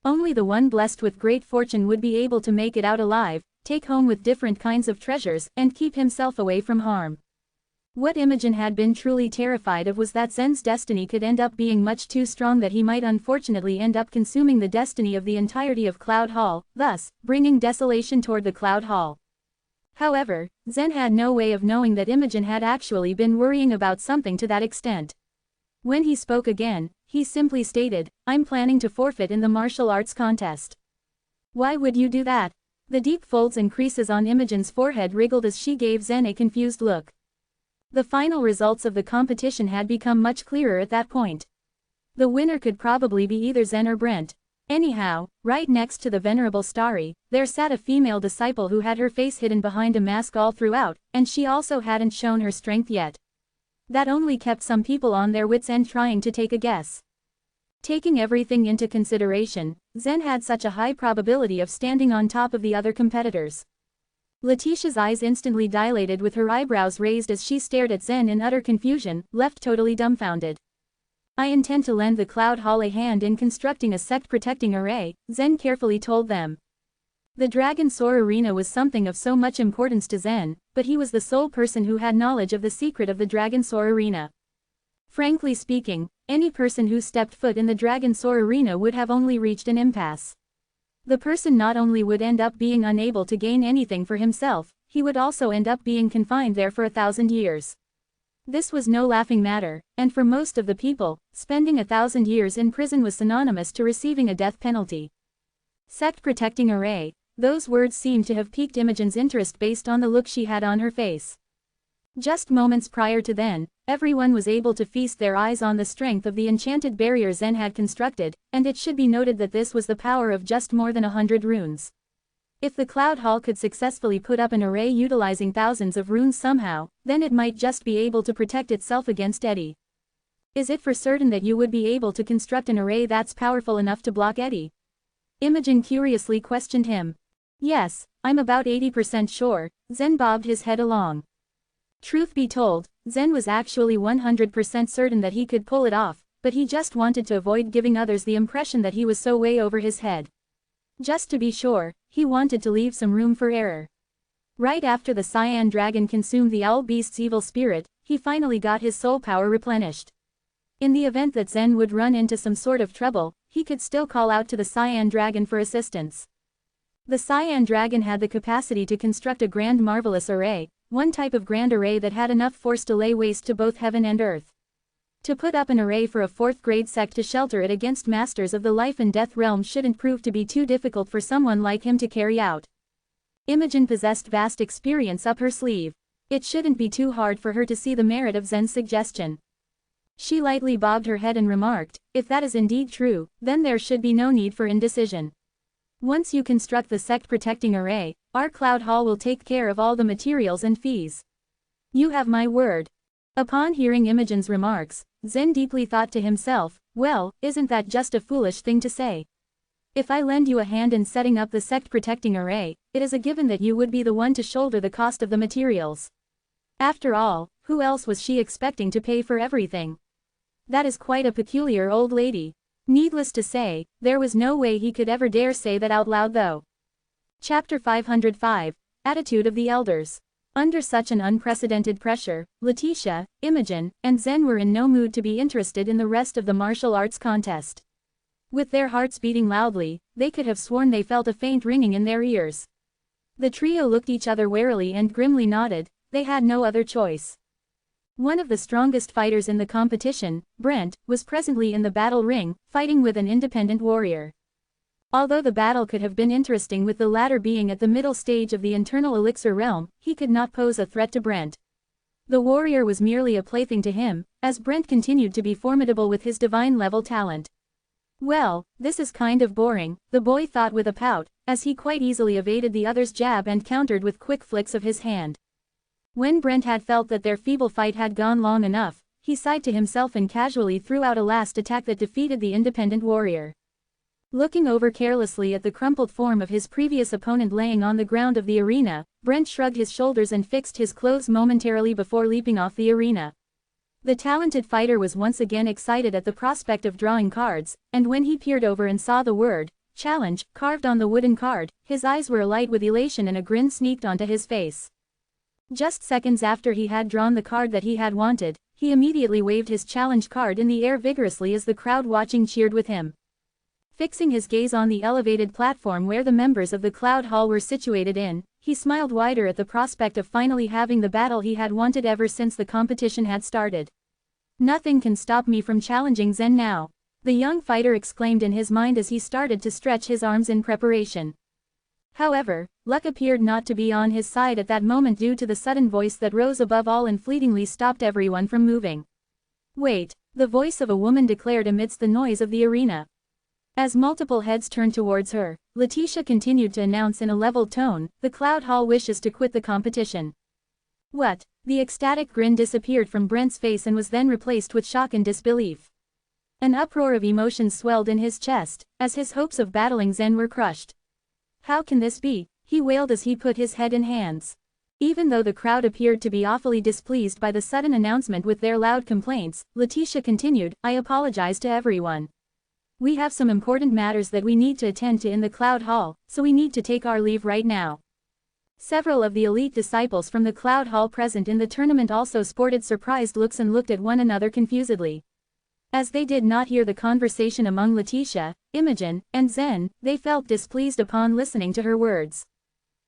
Only the one blessed with great fortune would be able to make it out alive, take home with different kinds of treasures, and keep himself away from harm. What Imogen had been truly terrified of was that Zen's destiny could end up being much too strong, that he might unfortunately end up consuming the destiny of the entirety of Cloud Hall, thus, bringing desolation toward the Cloud Hall. However, Zen had no way of knowing that Imogen had actually been worrying about something to that extent. When he spoke again, he simply stated, "I'm planning to forfeit in the martial arts contest." "Why would you do that?" The deep folds and creases on Imogen's forehead wriggled as she gave Zen a confused look. The final results of the competition had become much clearer at that point. The winner could probably be either Zen or Brent. Anyhow, right next to the Venerable Starry, there sat a female disciple who had her face hidden behind a mask all throughout, and she also hadn't shown her strength yet. That only kept some people on their wits' end trying to take a guess. Taking everything into consideration, Zen had such a high probability of standing on top of the other competitors. Letitia's eyes instantly dilated with her eyebrows raised as she stared at Zen in utter confusion, left totally dumbfounded. "I intend to lend the Cloud Hall a hand in constructing a sect-protecting array," Zen carefully told them. The Dragon Soar Arena was something of so much importance to Zen, but he was the sole person who had knowledge of the secret of the Dragon Soar Arena. Frankly speaking, any person who stepped foot in the Dragon Soar Arena would have only reached an impasse. The person not only would end up being unable to gain anything for himself, he would also end up being confined there for 1,000 years. This was no laughing matter, and for most of the people, spending 1,000 years in prison was synonymous to receiving a death penalty. Sect-protecting array, those words seemed to have piqued Imogen's interest based on the look she had on her face. Just moments prior to then, everyone was able to feast their eyes on the strength of the enchanted barrier Zen had constructed, and it should be noted that this was the power of just more than 100 runes. If the Cloud Hall could successfully put up an array utilizing thousands of runes somehow, then it might just be able to protect itself against Eddie. "Is it for certain that you would be able to construct an array that's powerful enough to block Eddie?" Imogen curiously questioned him. "Yes, I'm about 80% sure," Zen bobbed his head along. Truth be told, Zen was actually 100% certain that he could pull it off, but he just wanted to avoid giving others the impression that he was so way over his head. Just to be sure, he wanted to leave some room for error. Right after the Cyan Dragon consumed the Owl Beast's evil spirit, he finally got his soul power replenished. In the event that Zen would run into some sort of trouble, he could still call out to the Cyan Dragon for assistance. The Cyan Dragon had the capacity to construct a grand marvelous array, one type of grand array that had enough force to lay waste to both heaven and earth. To put up an array for a 4th grade sect to shelter it against masters of the life and death realm shouldn't prove to be too difficult for someone like him to carry out. Imogen possessed vast experience up her sleeve. It shouldn't be too hard for her to see the merit of Zen's suggestion. She lightly bobbed her head and remarked, "If that is indeed true, then there should be no need for indecision. Once you construct the sect-protecting array, our Cloud Hall will take care of all the materials and fees. You have my word." Upon hearing Imogen's remarks, Zen deeply thought to himself, "Well, isn't that just a foolish thing to say? If I lend you a hand in setting up the sect-protecting array, it is a given that you would be the one to shoulder the cost of the materials. After all, who else was she expecting to pay for everything? That is quite a peculiar old lady." Needless to say, there was no way he could ever dare say that out loud though. Chapter 505, Attitude of the Elders. Under such an unprecedented pressure, Letitia, Imogen, and Zen were in no mood to be interested in the rest of the martial arts contest. With their hearts beating loudly, they could have sworn they felt a faint ringing in their ears. The trio looked each other warily and grimly nodded. They had no other choice. One of the strongest fighters in the competition, Brent, was presently in the battle ring, fighting with an independent warrior. Although the battle could have been interesting with the latter being at the middle stage of the internal elixir realm, he could not pose a threat to Brent. The warrior was merely a plaything to him, as Brent continued to be formidable with his divine-level talent. Well, this is kind of boring, the boy thought with a pout, as he quite easily evaded the other's jab and countered with quick flicks of his hand. When Brent had felt that their feeble fight had gone long enough, he sighed to himself and casually threw out a last attack that defeated the independent warrior. Looking over carelessly at the crumpled form of his previous opponent laying on the ground of the arena, Brent shrugged his shoulders and fixed his clothes momentarily before leaping off the arena. The talented fighter was once again excited at the prospect of drawing cards, and when he peered over and saw the word, "Challenge," carved on the wooden card, his eyes were alight with elation and a grin sneaked onto his face. Just seconds after he had drawn the card that he had wanted, he immediately waved his challenge card in the air vigorously as the crowd watching cheered with him. Fixing his gaze on the elevated platform where the members of the Cloud Hall were situated in, he smiled wider at the prospect of finally having the battle he had wanted ever since the competition had started. "Nothing can stop me from challenging Zen now," the young fighter exclaimed in his mind as he started to stretch his arms in preparation. However, luck appeared not to be on his side at that moment due to the sudden voice that rose above all and fleetingly stopped everyone from moving. "Wait," the voice of a woman declared amidst the noise of the arena. As multiple heads turned towards her, Letitia continued to announce in a level tone, "The Cloud Hall wishes to quit the competition." "What?" The ecstatic grin disappeared from Brent's face and was then replaced with shock and disbelief. An uproar of emotions swelled in his chest, as his hopes of battling Zen were crushed. "How can this be?" he wailed as he put his head in hands. Even though the crowd appeared to be awfully displeased by the sudden announcement with their loud complaints, Letitia continued, "I apologize to everyone. We have some important matters that we need to attend to in the Cloud Hall, so we need to take our leave right now." Several of the elite disciples from the Cloud Hall present in the tournament also sported surprised looks and looked at one another confusedly. As they did not hear the conversation among Letitia, Imogen, and Zen, they felt displeased upon listening to her words.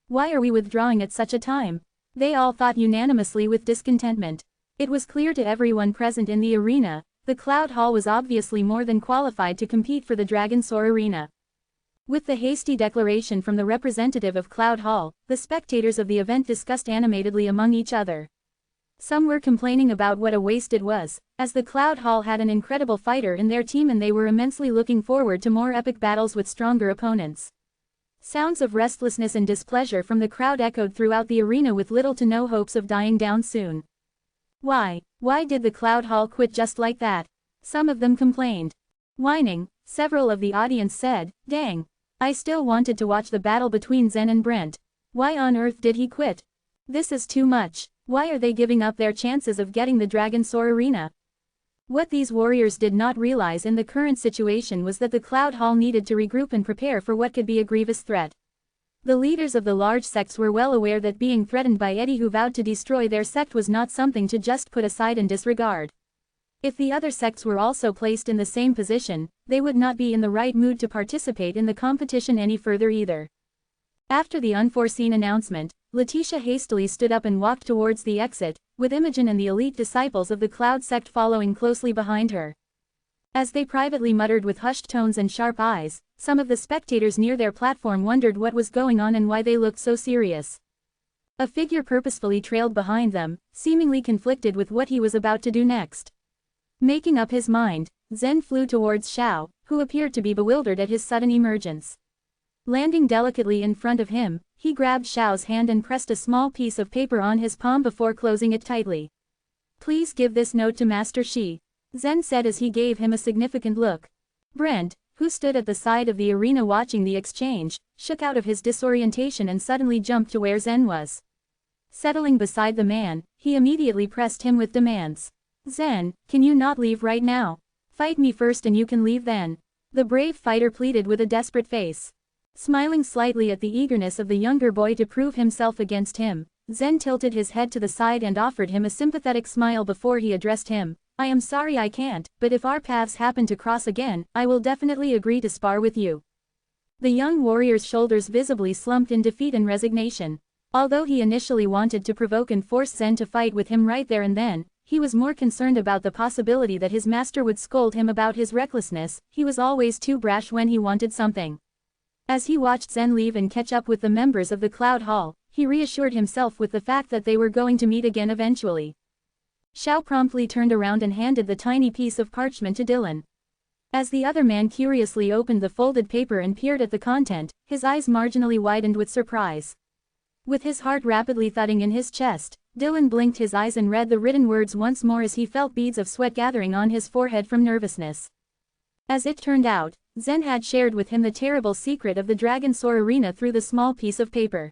"Why are we withdrawing at such a time?" They all thought unanimously with discontentment. It was clear to everyone present in the arena, the Cloud Hall was obviously more than qualified to compete for the Dragon Soar Arena. With the hasty declaration from the representative of Cloud Hall, the spectators of the event discussed animatedly among each other. Some were complaining about what a waste it was, as the Cloud Hall had an incredible fighter in their team and they were immensely looking forward to more epic battles with stronger opponents. Sounds of restlessness and displeasure from the crowd echoed throughout the arena with little to no hopes of dying down soon. Why did the Cloud Hall quit just like that? Some of them complained. Whining, several of the audience said, "Dang. I still wanted to watch the battle between Zen and Brent. Why on earth did he quit? This is too much. Why are they giving up their chances of getting the Dragon Soar Arena?" What these warriors did not realize in the current situation was that the Cloud Hall needed to regroup and prepare for what could be a grievous threat. The leaders of the large sects were well aware that being threatened by Eddie who vowed to destroy their sect was not something to just put aside and disregard. If the other sects were also placed in the same position, they would not be in the right mood to participate in the competition any further either. After the unforeseen announcement, Letitia hastily stood up and walked towards the exit, with Imogen and the elite disciples of the Cloud sect following closely behind her. As they privately muttered with hushed tones and sharp eyes, some of the spectators near their platform wondered what was going on and why they looked so serious. A figure purposefully trailed behind them, seemingly conflicted with what he was about to do next. Making up his mind, Zen flew towards Xiao, who appeared to be bewildered at his sudden emergence. Landing delicately in front of him, he grabbed Xiao's hand and pressed a small piece of paper on his palm before closing it tightly. "Please give this note to Master Shi," Zen said as he gave him a significant look. Brent, who stood at the side of the arena watching the exchange, shook out of his disorientation and suddenly jumped to where Zen was. Settling beside the man, he immediately pressed him with demands. "Zen, can you not leave right now? Fight me first and you can leave then," the brave fighter pleaded with a desperate face. Smiling slightly at the eagerness of the younger boy to prove himself against him, Zen tilted his head to the side and offered him a sympathetic smile before he addressed him. "I am sorry I can't, but if our paths happen to cross again, I will definitely agree to spar with you." The young warrior's shoulders visibly slumped in defeat and resignation. Although he initially wanted to provoke and force Zen to fight with him right there and then, he was more concerned about the possibility that his master would scold him about his recklessness. He was always too brash when he wanted something. As he watched Zen leave and catch up with the members of the Cloud Hall, he reassured himself with the fact that they were going to meet again eventually. Xiao promptly turned around and handed the tiny piece of parchment to Dylan. As the other man curiously opened the folded paper and peered at the content, his eyes marginally widened with surprise. With his heart rapidly thudding in his chest, Dylan blinked his eyes and read the written words once more as he felt beads of sweat gathering on his forehead from nervousness. As it turned out, Zen had shared with him the terrible secret of the Dragon Soar Arena through the small piece of paper.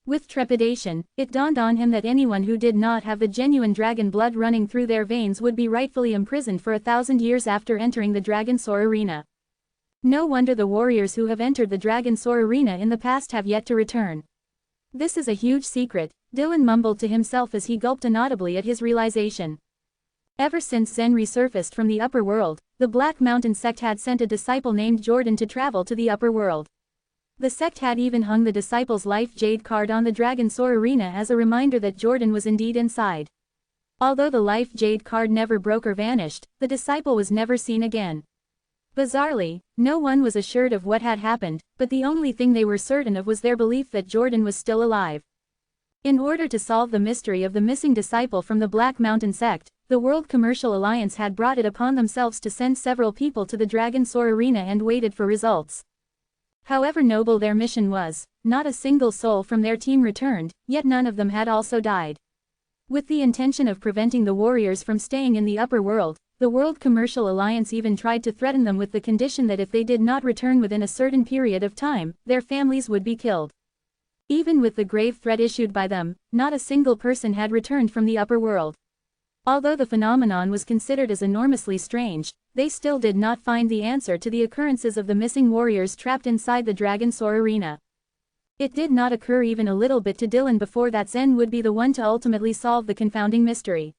With trepidation, it dawned on him that anyone who did not have the genuine dragon blood running through their veins would be rightfully imprisoned for 1,000 years after entering the Dragon Soar Arena. No wonder the warriors who have entered the Dragon Soar Arena in the past have yet to return. This is a huge secret, Dylan mumbled to himself as he gulped inaudibly at his realization. Ever since Zen resurfaced from the upper world, the Black Mountain sect had sent a disciple named Jordan to travel to the upper world. The sect had even hung the disciple's life jade card on the Dragon Soar Arena as a reminder that Jordan was indeed inside. Although the life jade card never broke or vanished, the disciple was never seen again. Bizarrely, no one was assured of what had happened, but the only thing they were certain of was their belief that Jordan was still alive. In order to solve the mystery of the missing disciple from the Black Mountain sect, the World Commercial Alliance had brought it upon themselves to send several people to the Dragon Soar Arena and waited for results. However noble their mission was, not a single soul from their team returned, yet none of them had also died. With the intention of preventing the warriors from staying in the upper world, the World Commercial Alliance even tried to threaten them with the condition that if they did not return within a certain period of time, their families would be killed. Even with the grave threat issued by them, not a single person had returned from the upper world. Although the phenomenon was considered as enormously strange, they still did not find the answer to the occurrences of the missing warriors trapped inside the Dragon Soar Arena. It did not occur even a little bit to Dylan before that Zen would be the one to ultimately solve the confounding mystery.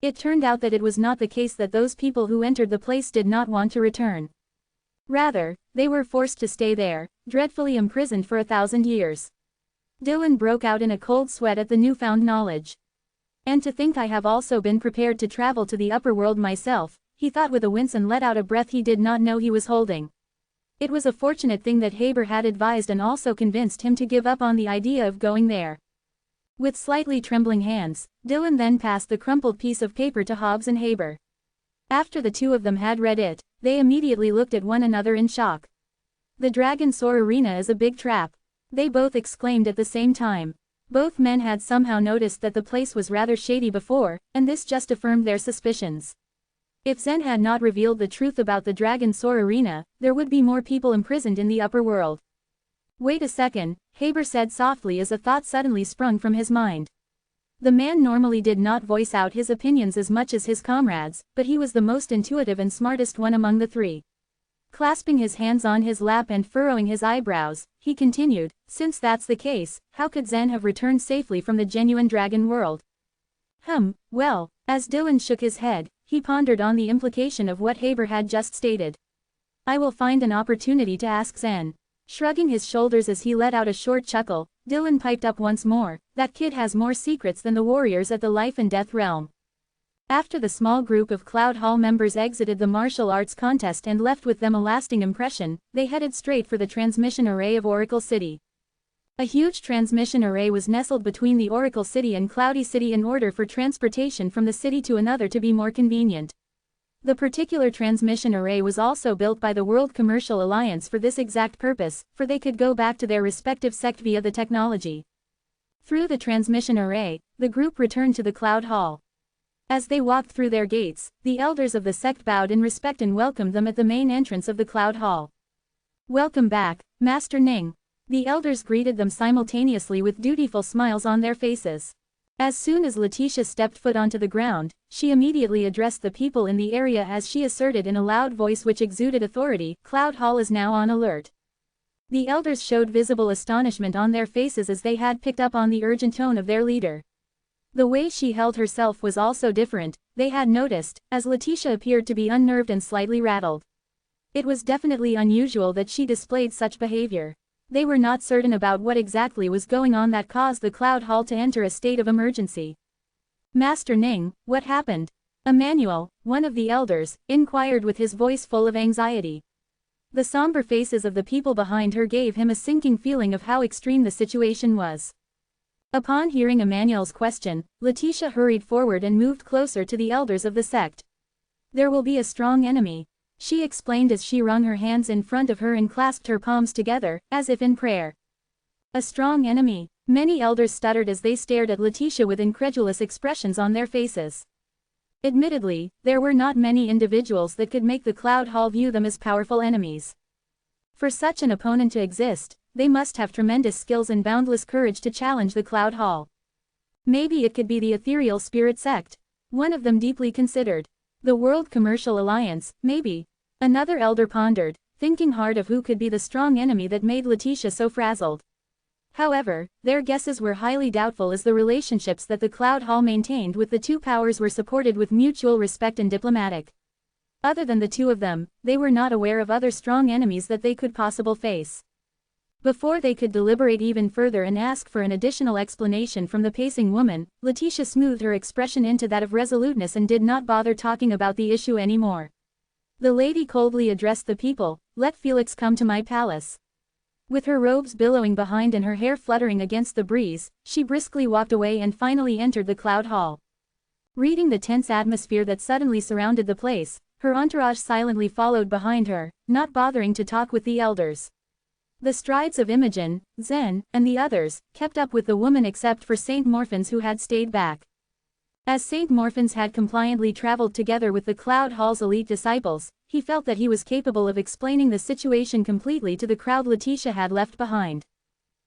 It turned out that it was not the case that those people who entered the place did not want to return. Rather, they were forced to stay there, dreadfully imprisoned for 1,000 years. Dylan broke out in a cold sweat at the newfound knowledge. And to think I have also been prepared to travel to the upper world myself, he thought with a wince and let out a breath he did not know he was holding. It was a fortunate thing that Haber had advised and also convinced him to give up on the idea of going there. With slightly trembling hands, Dylan then passed the crumpled piece of paper to Hobbs and Haber. After the two of them had read it, they immediately looked at one another in shock. The Dragon Soar Arena is a big trap, they both exclaimed at the same time. Both men had somehow noticed that the place was rather shady before, and this just affirmed their suspicions. If Zen had not revealed the truth about the Dragon Soar Arena, there would be more people imprisoned in the upper world. Wait a second, Haber said softly as a thought suddenly sprung from his mind. The man normally did not voice out his opinions as much as his comrades, but he was the most intuitive and smartest one among the three. Clasping his hands on his lap and furrowing his eyebrows, he continued, since that's the case, how could Zen have returned safely from the genuine dragon world? Well, as Dylan shook his head, he pondered on the implication of what Haber had just stated. I will find an opportunity to ask Zen. Shrugging his shoulders as he let out a short chuckle, Dylan piped up once more, that kid has more secrets than the warriors at the life and death realm. After the small group of Cloud Hall members exited the martial arts contest and left with them a lasting impression, they headed straight for the transmission array of Oracle City. A huge transmission array was nestled between the Oracle City and Cloudy City in order for transportation from the city to another to be more convenient. The particular transmission array was also built by the World Commercial Alliance for this exact purpose, for they could go back to their respective sect via the technology. Through the transmission array, the group returned to the Cloud Hall. As they walked through their gates, the elders of the sect bowed in respect and welcomed them at the main entrance of the Cloud Hall. Welcome back, Master Ning. The elders greeted them simultaneously with dutiful smiles on their faces. As soon as Letitia stepped foot onto the ground, she immediately addressed the people in the area as she asserted in a loud voice which exuded authority, Cloud Hall is now on alert. The elders showed visible astonishment on their faces as they had picked up on the urgent tone of their leader. The way she held herself was also different, they had noticed, as Letitia appeared to be unnerved and slightly rattled. It was definitely unusual that she displayed such behavior. They were not certain about what exactly was going on that caused the Cloud Hall to enter a state of emergency. Master Ning, what happened? Emmanuel, one of the elders, inquired with his voice full of anxiety. The somber faces of the people behind her gave him a sinking feeling of how extreme the situation was. Upon hearing Emmanuel's question, Letitia hurried forward and moved closer to the elders of the sect. There will be a strong enemy, she explained as she wrung her hands in front of her and clasped her palms together, as if in prayer. A strong enemy. Many elders stuttered as they stared at Letitia with incredulous expressions on their faces. Admittedly, there were not many individuals that could make the Cloud Hall view them as powerful enemies. For such an opponent to exist, they must have tremendous skills and boundless courage to challenge the Cloud Hall. Maybe it could be the Ethereal Spirit Sect. One of them deeply considered. The World Commercial Alliance, maybe. Another elder pondered, thinking hard of who could be the strong enemy that made Letitia so frazzled. However, their guesses were highly doubtful as the relationships that the Cloud Hall maintained with the two powers were supported with mutual respect and diplomatic. Other than the two of them, they were not aware of other strong enemies that they could possibly face. Before they could deliberate even further and ask for an additional explanation from the pacing woman, Letitia smoothed her expression into that of resoluteness and did not bother talking about the issue anymore. The lady coldly addressed the people, "Let Felix come to my palace." With her robes billowing behind and her hair fluttering against the breeze, she briskly walked away and finally entered the Cloud Hall. Reading the tense atmosphere that suddenly surrounded the place, her entourage silently followed behind her, not bothering to talk with the elders. The strides of Imogen, Zen, and the others kept up with the woman except for Saint Morphans who had stayed back. As Saint Morphans had compliantly traveled together with the Cloud Hall's elite disciples, he felt that he was capable of explaining the situation completely to the crowd Letitia had left behind.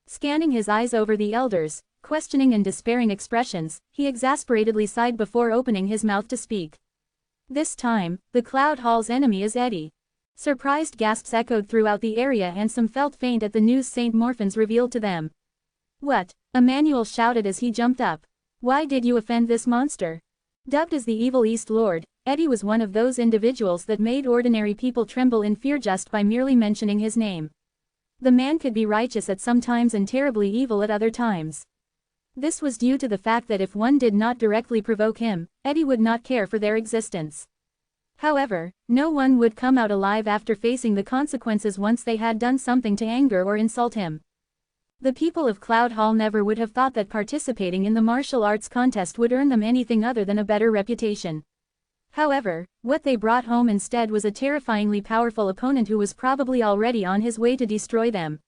Scanning his eyes over the elders, questioning and despairing expressions, he exasperatedly sighed before opening his mouth to speak. This time, the Cloud Hall's enemy is Eddie. Surprised gasps echoed throughout the area and some felt faint at the news Saint Morphans revealed to them. "What?" Emmanuel shouted as he jumped up. "Why did you offend this monster?" Dubbed as the Evil East Lord, Eddie was one of those individuals that made ordinary people tremble in fear just by merely mentioning his name. The man could be righteous at some times and terribly evil at other times. This was due to the fact that if one did not directly provoke him, Eddie would not care for their existence. However, no one would come out alive after facing the consequences once they had done something to anger or insult him. The people of Cloud Hall never would have thought that participating in the martial arts contest would earn them anything other than a better reputation. However, what they brought home instead was a terrifyingly powerful opponent who was probably already on his way to destroy them.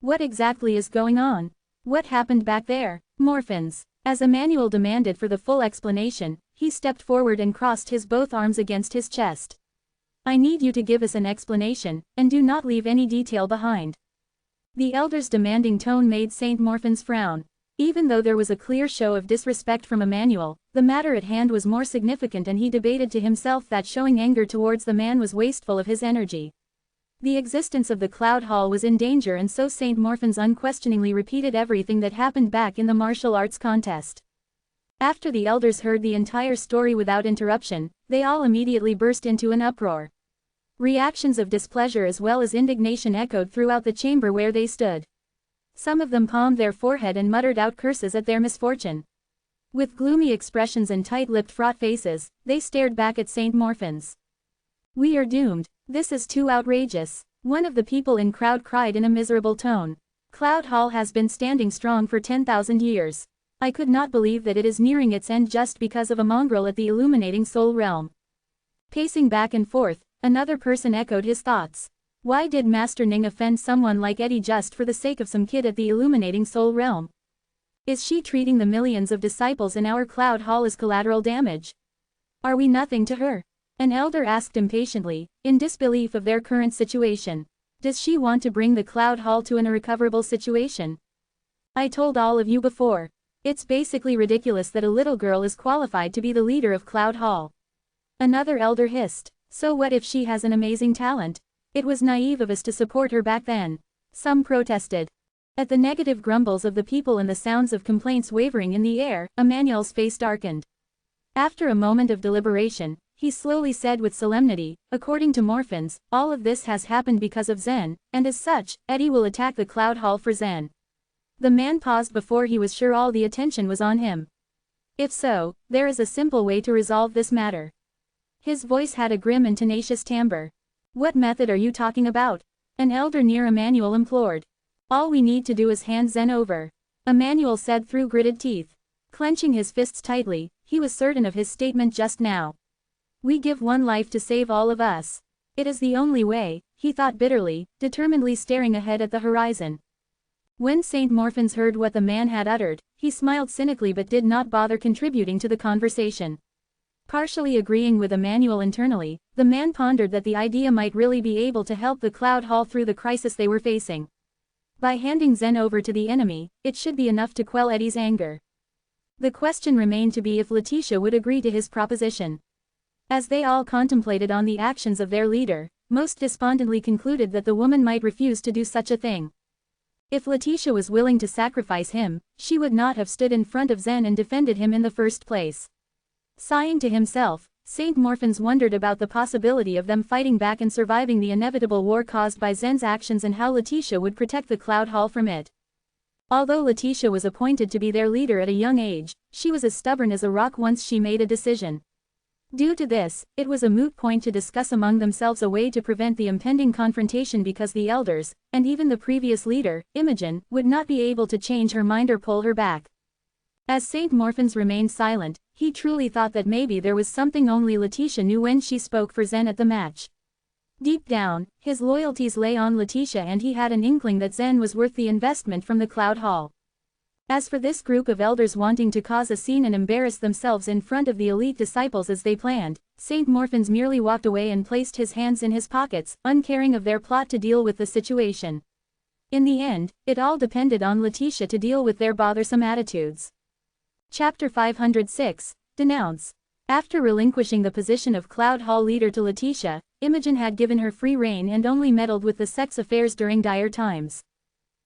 What exactly is going on? What happened back there? Morphans. As Emmanuel demanded for the full explanation, he stepped forward and crossed his both arms against his chest. "I need you to give us an explanation, and do not leave any detail behind." The elder's demanding tone made Saint Morphans frown. Even though there was a clear show of disrespect from Emmanuel, the matter at hand was more significant and he debated to himself that showing anger towards the man was wasteful of his energy. The existence of the Cloud Hall was in danger and so Saint Morphans unquestioningly repeated everything that happened back in the martial arts contest. After the elders heard the entire story without interruption, they all immediately burst into an uproar. Reactions of displeasure as well as indignation echoed throughout the chamber where they stood. Some of them palmed their forehead and muttered out curses at their misfortune. With gloomy expressions and tight-lipped fraught faces, they stared back at Saint Morphans. "We are doomed. This is too outrageous," one of the people in crowd cried in a miserable tone. "Cloud Hall has been standing strong for 10,000 years. I could not believe that it is nearing its end just because of a mongrel at the illuminating soul realm." Pacing back and forth, another person echoed his thoughts. Why did Master Ning offend someone like Eddie just for the sake of some kid at the illuminating soul realm? Is she treating the millions of disciples in our Cloud Hall as collateral damage? Are we nothing to her? An elder asked impatiently, in disbelief of their current situation. Does she want to bring the Cloud Hall to an irrecoverable situation? I told all of you before. It's basically ridiculous that a little girl is qualified to be the leader of Cloud Hall. Another elder hissed. So what if she has an amazing talent? It was naive of us to support her back then. Some protested. At the negative grumbles of the people and the sounds of complaints wavering in the air, Emmanuel's face darkened. After a moment of deliberation, he slowly said with solemnity, "According to Morphans, all of this has happened because of Zen, and as such, Eddie will attack the Cloud Hall for Zen." The man paused before he was sure all the attention was on him. If so, there is a simple way to resolve this matter. His voice had a grim and tenacious timbre. What method are you talking about? An elder near Emmanuel implored. All we need to do is hand Zen over, Emmanuel said through gritted teeth. Clenching his fists tightly, he was certain of his statement just now. We give one life to save all of us. It is the only way, he thought bitterly, determinedly staring ahead at the horizon. When St. Morphans heard what the man had uttered, he smiled cynically but did not bother contributing to the conversation. Partially agreeing with Emmanuel internally, the man pondered that the idea might really be able to help the Cloud Hall through the crisis they were facing. By handing Zen over to the enemy, it should be enough to quell Eddie's anger. The question remained to be if Letitia would agree to his proposition. As they all contemplated on the actions of their leader, most despondently concluded that the woman might refuse to do such a thing. If Letitia was willing to sacrifice him, she would not have stood in front of Zen and defended him in the first place. Sighing to himself, St. Morphans wondered about the possibility of them fighting back and surviving the inevitable war caused by Zen's actions and how Letitia would protect the Cloud Hall from it. Although Letitia was appointed to be their leader at a young age, she was as stubborn as a rock once she made a decision. Due to this, it was a moot point to discuss among themselves a way to prevent the impending confrontation because the elders, and even the previous leader, Imogen, would not be able to change her mind or pull her back. As St. Morphans remained silent, he truly thought that maybe there was something only Letitia knew when she spoke for Zen at the match. Deep down, his loyalties lay on Letitia and he had an inkling that Zen was worth the investment from the Cloud Hall. As for this group of elders wanting to cause a scene and embarrass themselves in front of the elite disciples as they planned, St. Morphans merely walked away and placed his hands in his pockets, uncaring of their plot to deal with the situation. In the end, it all depended on Letitia to deal with their bothersome attitudes. Chapter 506, Denounce. After relinquishing the position of Cloud Hall leader to Letitia, Imogen had given her free rein and only meddled with the sect's affairs during dire times.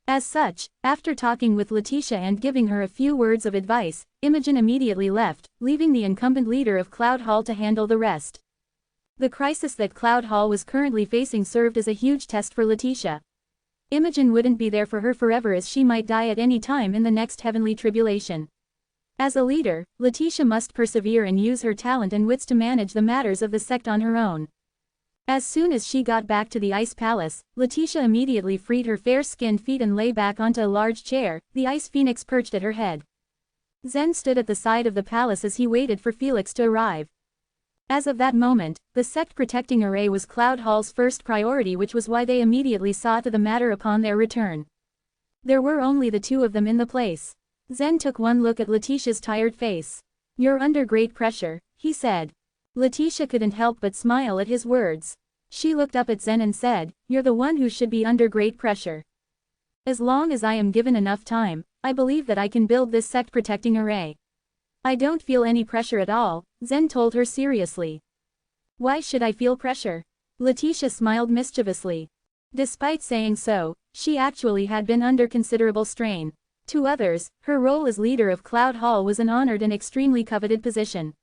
As such, after talking with Letitia and giving her a few words of advice, Imogen immediately left, leaving the incumbent leader of Cloud Hall to handle the rest. The crisis that Cloud Hall was currently facing served as a huge test for Letitia. Imogen wouldn't be there for her forever as she might die at any time in the next heavenly tribulation. As a leader, Letitia must persevere and use her talent and wits to manage the matters of the sect on her own. As soon as she got back to the Ice Palace, Letitia immediately freed her fair-skinned feet and lay back onto a large chair, the Ice Phoenix perched at her head. Zen stood at the side of the palace as he waited for Felix to arrive. As of that moment, the sect-protecting array was Cloud Hall's first priority, which was why they immediately saw to the matter upon their return. There were only the two of them in the place. Zen took one look at Letitia's tired face. "You're under great pressure," he said. Letitia couldn't help but smile at his words. She looked up at Zen and said, "You're the one who should be under great pressure. As long as I am given enough time, I believe that I can build this sect-protecting array." "I don't feel any pressure at all," Zen told her seriously. "Why should I feel pressure?" Letitia smiled mischievously. Despite saying so, she actually had been under considerable strain. To others, her role as leader of Cloud Hall was an honored and extremely coveted position.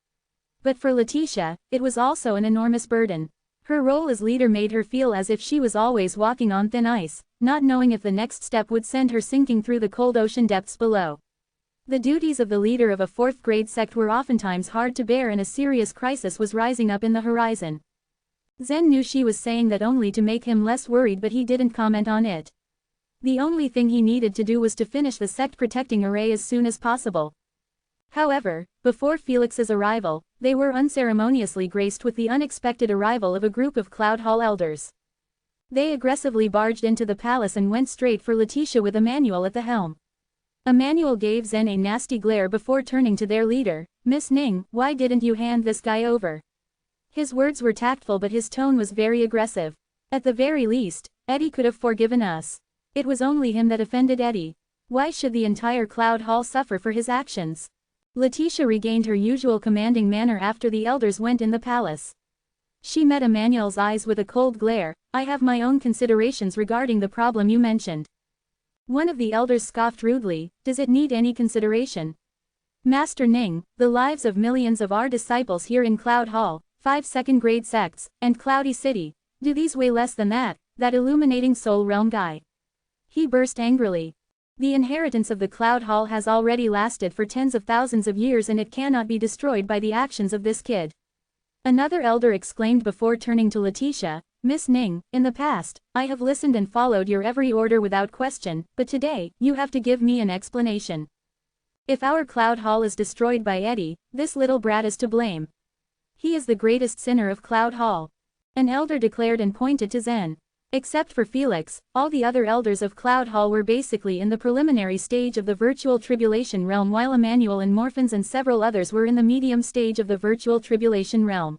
But for Letitia, it was also an enormous burden. Her role as leader made her feel as if she was always walking on thin ice, not knowing if the next step would send her sinking through the cold ocean depths below. The duties of the leader of a fourth-grade sect were oftentimes hard to bear and a serious crisis was rising up in the horizon. Zen knew she was saying that only to make him less worried, but he didn't comment on it. The only thing he needed to do was to finish the sect-protecting array as soon as possible. However, before Felix's arrival, they were unceremoniously graced with the unexpected arrival of a group of Cloud Hall elders. They aggressively barged into the palace and went straight for Letitia with Emmanuel at the helm. Emmanuel gave Zen a nasty glare before turning to their leader. "Miss Ning, why didn't you hand this guy over?" His words were tactful but his tone was very aggressive. "At the very least, Eddie could have forgiven us. It was only him that offended Eddie. Why should the entire Cloud Hall suffer for his actions?" Letitia regained her usual commanding manner after the elders went in the palace. She met Emmanuel's eyes with a cold glare. "I have my own considerations regarding the problem you mentioned." One of the elders scoffed rudely. "Does it need any consideration?" "Master Ning, the lives of millions of our disciples here in Cloud Hall, 5 second-grade sects, and Cloudy City, do these weigh less than that illuminating soul realm guy?" He burst angrily. The inheritance of the Cloud Hall has already lasted for tens of thousands of years and it cannot be destroyed by the actions of this kid. Another elder exclaimed before turning to Letitia, Miss Ning, in the past, I have listened and followed your every order without question, but today, you have to give me an explanation. If our Cloud Hall is destroyed by Eddie, this little brat is to blame. He is the greatest sinner of Cloud Hall. An elder declared and pointed to Zen. Except for Felix, all the other elders of Cloud Hall were basically in the preliminary stage of the virtual tribulation realm while Emmanuel and Morphins and several others were in the medium stage of the virtual tribulation realm.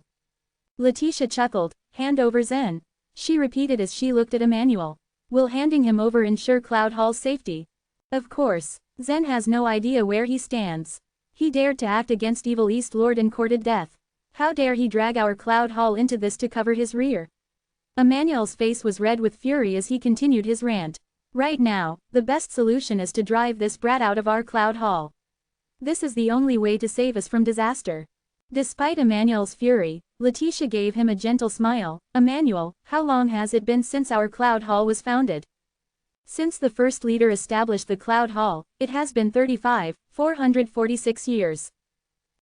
Letitia chuckled, hand over Zen. She repeated as she looked at Emmanuel. Will handing him over ensure Cloud Hall's safety? Of course, Zen has no idea where he stands. He dared to act against Evil East Lord and courted death. How dare he drag our Cloud Hall into this to cover his rear? Emmanuel's face was red with fury as he continued his rant. Right now, the best solution is to drive this brat out of our Cloud Hall. This is the only way to save us from disaster. Despite Emmanuel's fury, Letitia gave him a gentle smile. Emmanuel, how long has it been since our Cloud Hall was founded? Since the first leader established the Cloud Hall, it has been 446 years.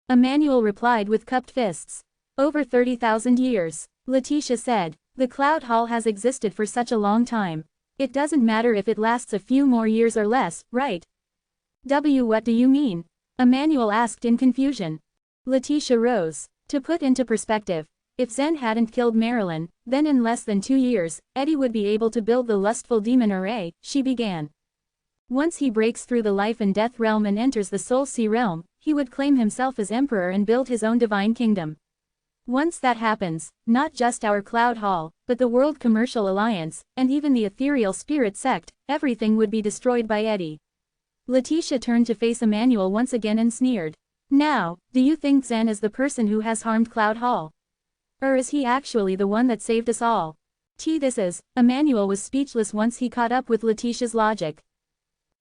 Emmanuel replied with cupped fists. Over 30,000 years. Letitia said. The Cloud Hall has existed for such a long time. It doesn't matter if it lasts a few more years or less, right? What do you mean? Emmanuel asked in confusion. Letitia rose. To put into perspective, if Zen hadn't killed Marilyn, then in less than 2 years, Eddie would be able to build the lustful demon array, she began. Once he breaks through the life and death realm and enters the soul sea realm, he would claim himself as emperor and build his own divine kingdom. Once that happens, not just our Cloud Hall, but the World Commercial Alliance, and even the Ethereal Spirit Sect, everything would be destroyed by Eddie. Letitia turned to face Emmanuel once again and sneered. Now, do you think Zen is the person who has harmed Cloud Hall? Or is he actually the one that saved us all? Emmanuel was speechless once he caught up with Letitia's logic.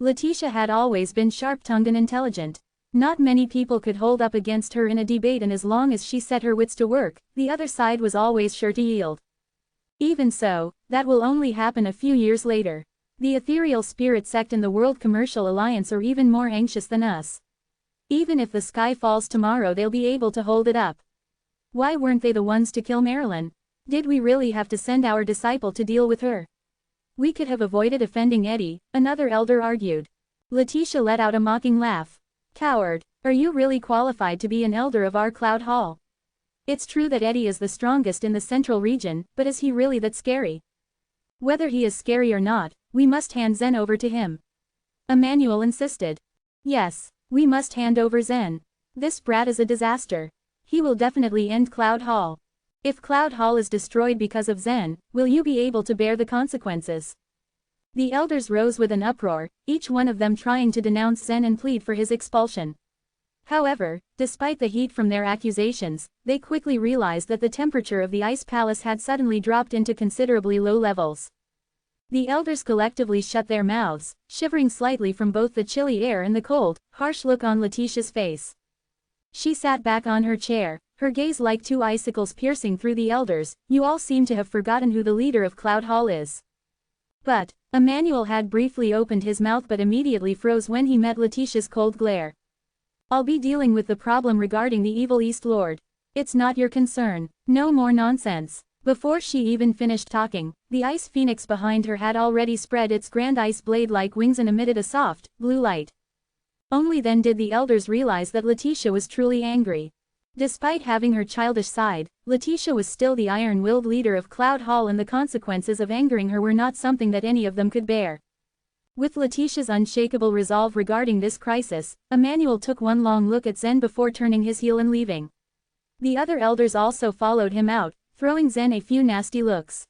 Letitia had always been sharp-tongued and intelligent. Not many people could hold up against her in a debate, and as long as she set her wits to work, the other side was always sure to yield. Even so, that will only happen a few years later. The Ethereal Spirit Sect and the World Commercial Alliance are even more anxious than us. Even if the sky falls tomorrow, they'll be able to hold it up. Why weren't they the ones to kill Marilyn? Did we really have to send our disciple to deal with her? We could have avoided offending Eddie, another elder argued. Letitia let out a mocking laugh. Coward, are you really qualified to be an elder of our Cloud Hall? It's true that Eddie is the strongest in the central region, but is he really that scary? Whether he is scary or not, we must hand Zen over to him. Emmanuel insisted. Yes, we must hand over Zen. This brat is a disaster. He will definitely end Cloud Hall. If Cloud Hall is destroyed because of Zen, will you be able to bear the consequences? The elders rose with an uproar, each one of them trying to denounce Zen and plead for his expulsion. However, despite the heat from their accusations, they quickly realized that the temperature of the ice palace had suddenly dropped into considerably low levels. The elders collectively shut their mouths, shivering slightly from both the chilly air and the cold, harsh look on Letitia's face. She sat back on her chair, her gaze like two icicles piercing through the elders. You all seem to have forgotten who the leader of Cloud Hall is. But, Emmanuel had briefly opened his mouth but immediately froze when he met Letitia's cold glare. I'll be dealing with the problem regarding the Evil East Lord. It's not your concern. No more nonsense. Before she even finished talking, the ice phoenix behind her had already spread its grand ice blade-like wings and emitted a soft, blue light. Only then did the elders realize that Letitia was truly angry. Despite having her childish side, Letitia was still the iron-willed leader of Cloud Hall, and the consequences of angering her were not something that any of them could bear. With Letitia's unshakable resolve regarding this crisis, Emmanuel took one long look at Zen before turning his heel and leaving. The other elders also followed him out, throwing Zen a few nasty looks.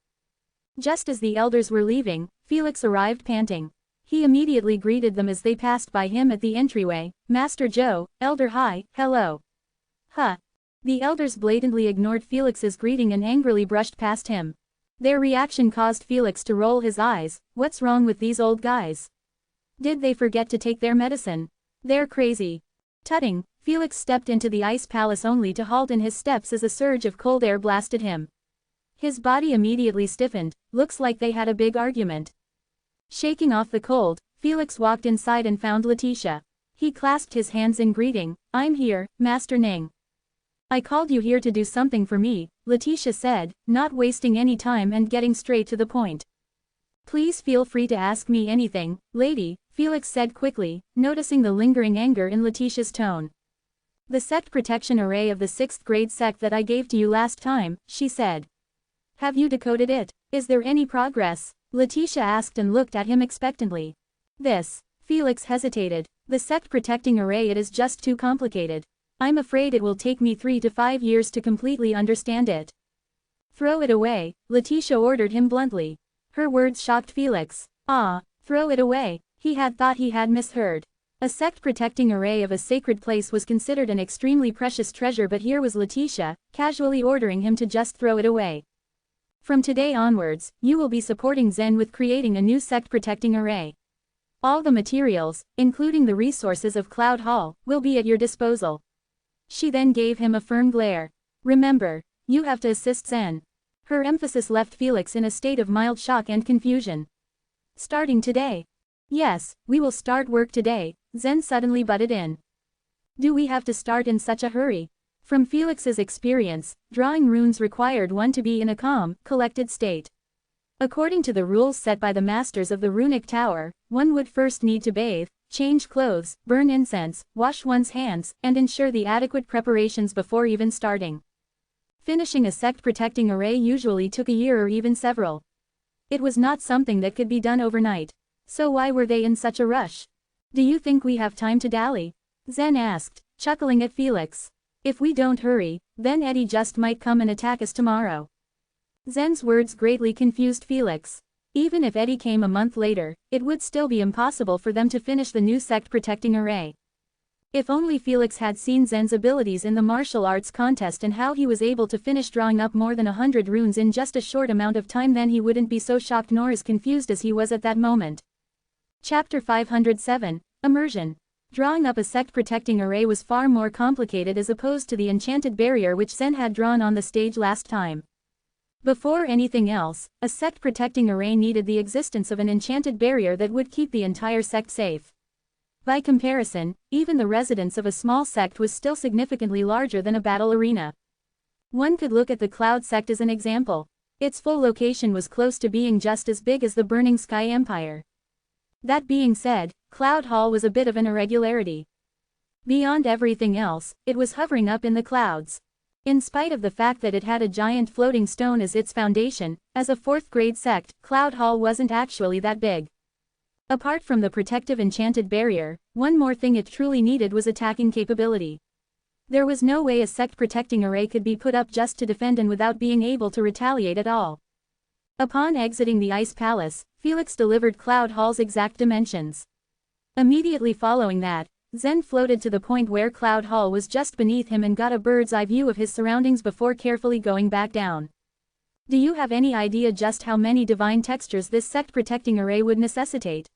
Just as the elders were leaving, Felix arrived panting. He immediately greeted them as they passed by him at the entryway. Master Joe, Elder Hi, hello. Huh. The elders blatantly ignored Felix's greeting and angrily brushed past him. Their reaction caused Felix to roll his eyes. What's wrong with these old guys? Did they forget to take their medicine? They're crazy. Tutting, Felix stepped into the ice palace only to halt in his steps as a surge of cold air blasted him. His body immediately stiffened. Looks like they had a big argument. Shaking off the cold, Felix walked inside and found Letitia. He clasped his hands in greeting. "I'm here, Master Ning." "I called you here to do something for me," Letitia said, not wasting any time and getting straight to the point. "Please feel free to ask me anything, lady," Felix said quickly, noticing the lingering anger in Letitia's tone. "The sect protection array of the 6th grade sect that I gave to you last time," she said. "Have you decoded it? Is there any progress?" Letitia asked and looked at him expectantly. "This." Felix hesitated. "The sect protecting array, it is just too complicated. I'm afraid it will take me 3 to 5 years to completely understand it." "Throw it away," Letitia ordered him bluntly. Her words shocked Felix. Throw it away. He had thought he had misheard. A sect protecting array of a sacred place was considered an extremely precious treasure, but here was Letitia, casually ordering him to just throw it away. "From today onwards, you will be supporting Zen with creating a new sect protecting array. All the materials, including the resources of Cloud Hall, will be at your disposal." She then gave him a firm glare. "Remember, you have to assist Zen." Her emphasis left Felix in a state of mild shock and confusion. "Starting today?" "Yes, we will start work today," Zen suddenly butted in. "Do we have to start in such a hurry?" From Felix's experience, drawing runes required one to be in a calm, collected state. According to the rules set by the masters of the runic tower, one would first need to bathe, change clothes, burn incense, wash one's hands, and ensure the adequate preparations before even starting. Finishing a sect-protecting array usually took a year or even several. It was not something that could be done overnight. So why were they in such a rush? "Do you think we have time to dally?" Zen asked, chuckling at Felix. "If we don't hurry, then Eddie just might come and attack us tomorrow." Zen's words greatly confused Felix. Even if Eddie came a month later, it would still be impossible for them to finish the new sect-protecting array. If only Felix had seen Zen's abilities in the martial arts contest and how he was able to finish drawing up more than 100 runes in just a short amount of time, then he wouldn't be so shocked nor as confused as he was at that moment. Chapter 507, Immersion. Drawing up a sect-protecting array was far more complicated as opposed to the enchanted barrier which Zen had drawn on the stage last time. Before anything else, a sect-protecting array needed the existence of an enchanted barrier that would keep the entire sect safe. By comparison, even the residence of a small sect was still significantly larger than a battle arena. One could look at the Cloud sect as an example. Its full location was close to being just as big as the Burning Sky Empire. That being said, Cloud Hall was a bit of an irregularity. Beyond everything else, it was hovering up in the clouds. In spite of the fact that it had a giant floating stone as its foundation, as a 4th grade sect, Cloud Hall wasn't actually that big. Apart from the protective enchanted barrier, one more thing it truly needed was attacking capability. There was no way a sect-protecting array could be put up just to defend and without being able to retaliate at all. Upon exiting the Ice Palace, Felix delivered Cloud Hall's exact dimensions. Immediately following that, Zen floated to the point where Cloud Hall was just beneath him and got a bird's-eye view of his surroundings before carefully going back down. "Do you have any idea just how many divine textures this sect-protecting array would necessitate?"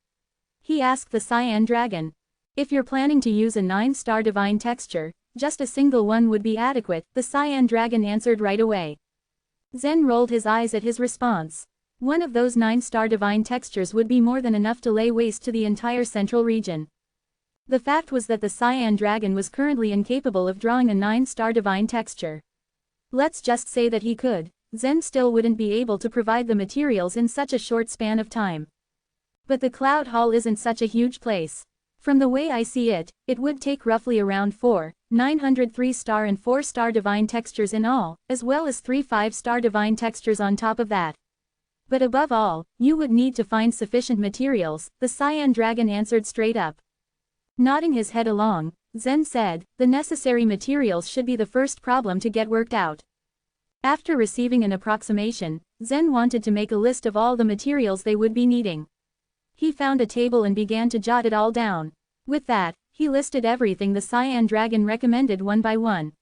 he asked the Cyan Dragon. "If you're planning to use a 9-star divine texture, just a single one would be adequate," the Cyan Dragon answered right away. Zen rolled his eyes at his response. One of those 9-star divine textures would be more than enough to lay waste to the entire central region. The fact was that the Cyan Dragon was currently incapable of drawing a 9-star divine texture. Let's just say that he could, Zen still wouldn't be able to provide the materials in such a short span of time. But the Cloud Hall isn't such a huge place. From the way I see it, it would take roughly around 4,900 3-star and 4-star divine textures in all, as well as 3 5-star divine textures on top of that. But above all, you would need to find sufficient materials, the Cyan Dragon answered straight up. Nodding his head along, Zen said, the necessary materials should be the first problem to get worked out. After receiving an approximation, Zen wanted to make a list of all the materials they would be needing. He found a table and began to jot it all down. With that, he listed everything the Cyan Dragon recommended one by one.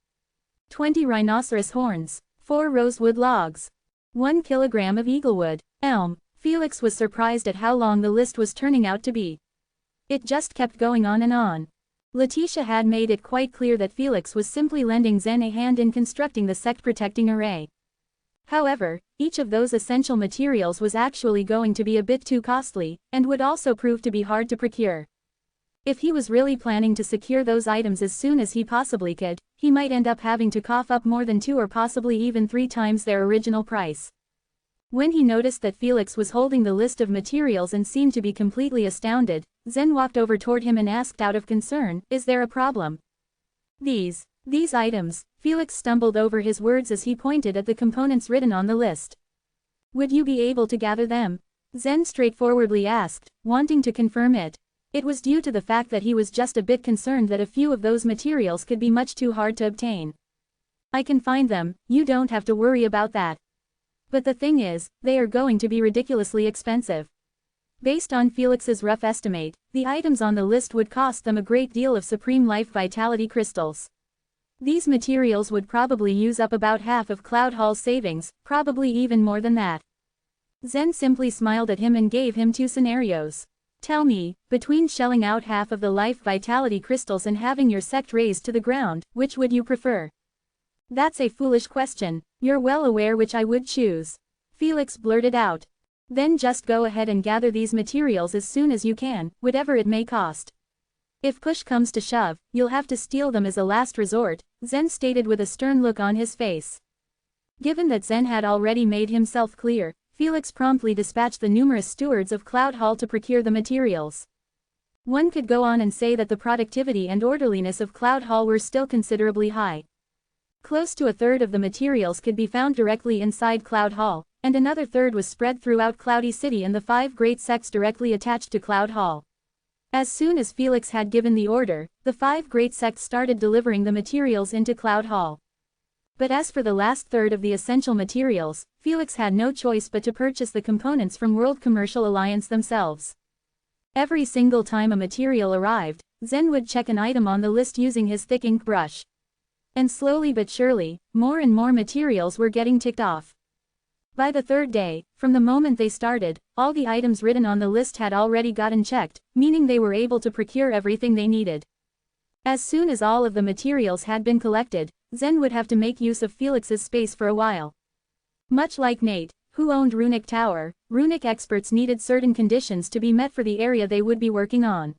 20 rhinoceros horns, 4 rosewood logs, 1 kilogram of eaglewood, elm. Felix was surprised at how long the list was turning out to be. It just kept going on and on. Letitia had made it quite clear that Felix was simply lending Zen a hand in constructing the sect-protecting array. However, each of those essential materials was actually going to be a bit too costly, and would also prove to be hard to procure. If he was really planning to secure those items as soon as he possibly could, he might end up having to cough up more than 2 or possibly even 3 times their original price. When he noticed that Felix was holding the list of materials and seemed to be completely astounded, Zen walked over toward him and asked out of concern, "Is there a problem?" These items, Felix stumbled over his words as he pointed at the components written on the list. "Would you be able to gather them?" Zen straightforwardly asked, wanting to confirm it. It was due to the fact that he was just a bit concerned that a few of those materials could be much too hard to obtain. "I can find them, you don't have to worry about that. But the thing is, they are going to be ridiculously expensive." Based on Felix's rough estimate, the items on the list would cost them a great deal of Supreme Life Vitality crystals. These materials would probably use up about half of Cloud Hall's savings, probably even more than that. Zen simply smiled at him and gave him 2 scenarios. "Tell me, between shelling out half of the Life Vitality crystals and having your sect razed to the ground, which would you prefer?" "That's a foolish question. You're well aware which I would choose," Felix blurted out. "Then just go ahead and gather these materials as soon as you can, whatever it may cost. If push comes to shove, you'll have to steal them as a last resort," Zen stated with a stern look on his face. Given that Zen had already made himself clear, Felix promptly dispatched the numerous stewards of Cloud Hall to procure the materials. One could go on and say that the productivity and orderliness of Cloud Hall were still considerably high. Close to a third of the materials could be found directly inside Cloud Hall, and another third was spread throughout Cloudy City and the 5 great sects directly attached to Cloud Hall. As soon as Felix had given the order, the 5 great sects started delivering the materials into Cloud Hall. But as for the last third of the essential materials, Felix had no choice but to purchase the components from World Commercial Alliance themselves. Every single time a material arrived, Zen would check an item on the list using his thick ink brush. And slowly but surely, more and more materials were getting ticked off. By the 3rd day, from the moment they started, all the items written on the list had already gotten checked, meaning they were able to procure everything they needed. As soon as all of the materials had been collected, Zen would have to make use of Felix's space for a while. Much like Nate, who owned Runic Tower, runic experts needed certain conditions to be met for the area they would be working on.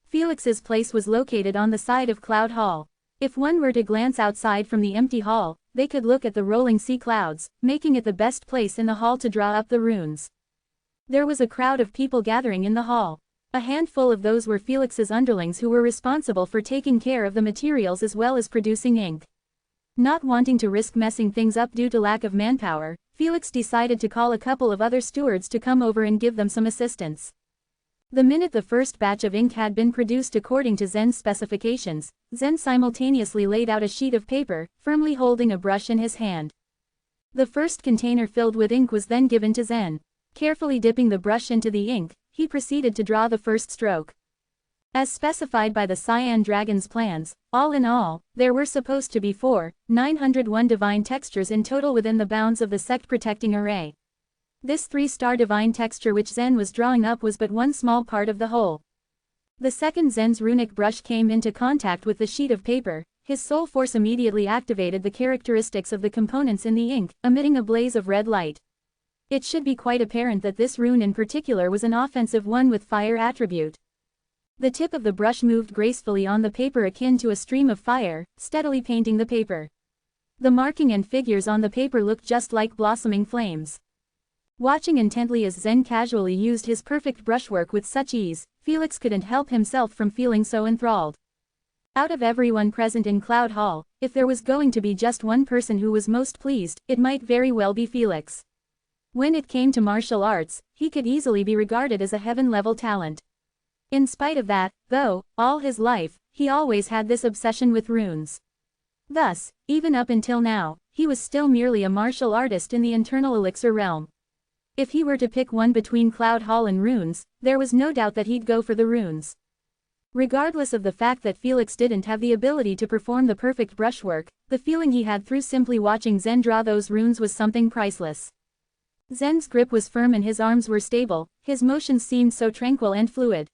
Felix's place was located on the side of Cloud Hall. If one were to glance outside from the empty hall, they could look at the rolling sea clouds, making it the best place in the hall to draw up the runes. There was a crowd of people gathering in the hall. A handful of those were Felix's underlings who were responsible for taking care of the materials as well as producing ink. Not wanting to risk messing things up due to lack of manpower, Felix decided to call a couple of other stewards to come over and give them some assistance. The minute the first batch of ink had been produced according to Zen's specifications, Zen simultaneously laid out a sheet of paper, firmly holding a brush in his hand. The first container filled with ink was then given to Zen. Carefully dipping the brush into the ink, he proceeded to draw the first stroke. As specified by the Cyan Dragon's plans, all in all, there were supposed to be 901 divine textures in total within the bounds of the sect-protecting array. This 3-star divine texture which Zen was drawing up was but one small part of the whole. The second Zen's runic brush came into contact with the sheet of paper, his soul force immediately activated the characteristics of the components in the ink, emitting a blaze of red light. It should be quite apparent that this rune in particular was an offensive one with fire attribute. The tip of the brush moved gracefully on the paper akin to a stream of fire, steadily painting the paper. The marking and figures on the paper looked just like blossoming flames. Watching intently as Zen casually used his perfect brushwork with such ease, Felix couldn't help himself from feeling so enthralled. Out of everyone present in Cloud Hall, if there was going to be just one person who was most pleased, it might very well be Felix. When it came to martial arts, he could easily be regarded as a heaven-level talent. In spite of that, though, all his life, he always had this obsession with runes. Thus, even up until now, he was still merely a martial artist in the internal elixir realm. If he were to pick one between Cloud Hall and runes, there was no doubt that he'd go for the runes. Regardless of the fact that Felix didn't have the ability to perform the perfect brushwork, the feeling he had through simply watching Zen draw those runes was something priceless. Zen's grip was firm and his arms were stable, his motions seemed so tranquil and fluid.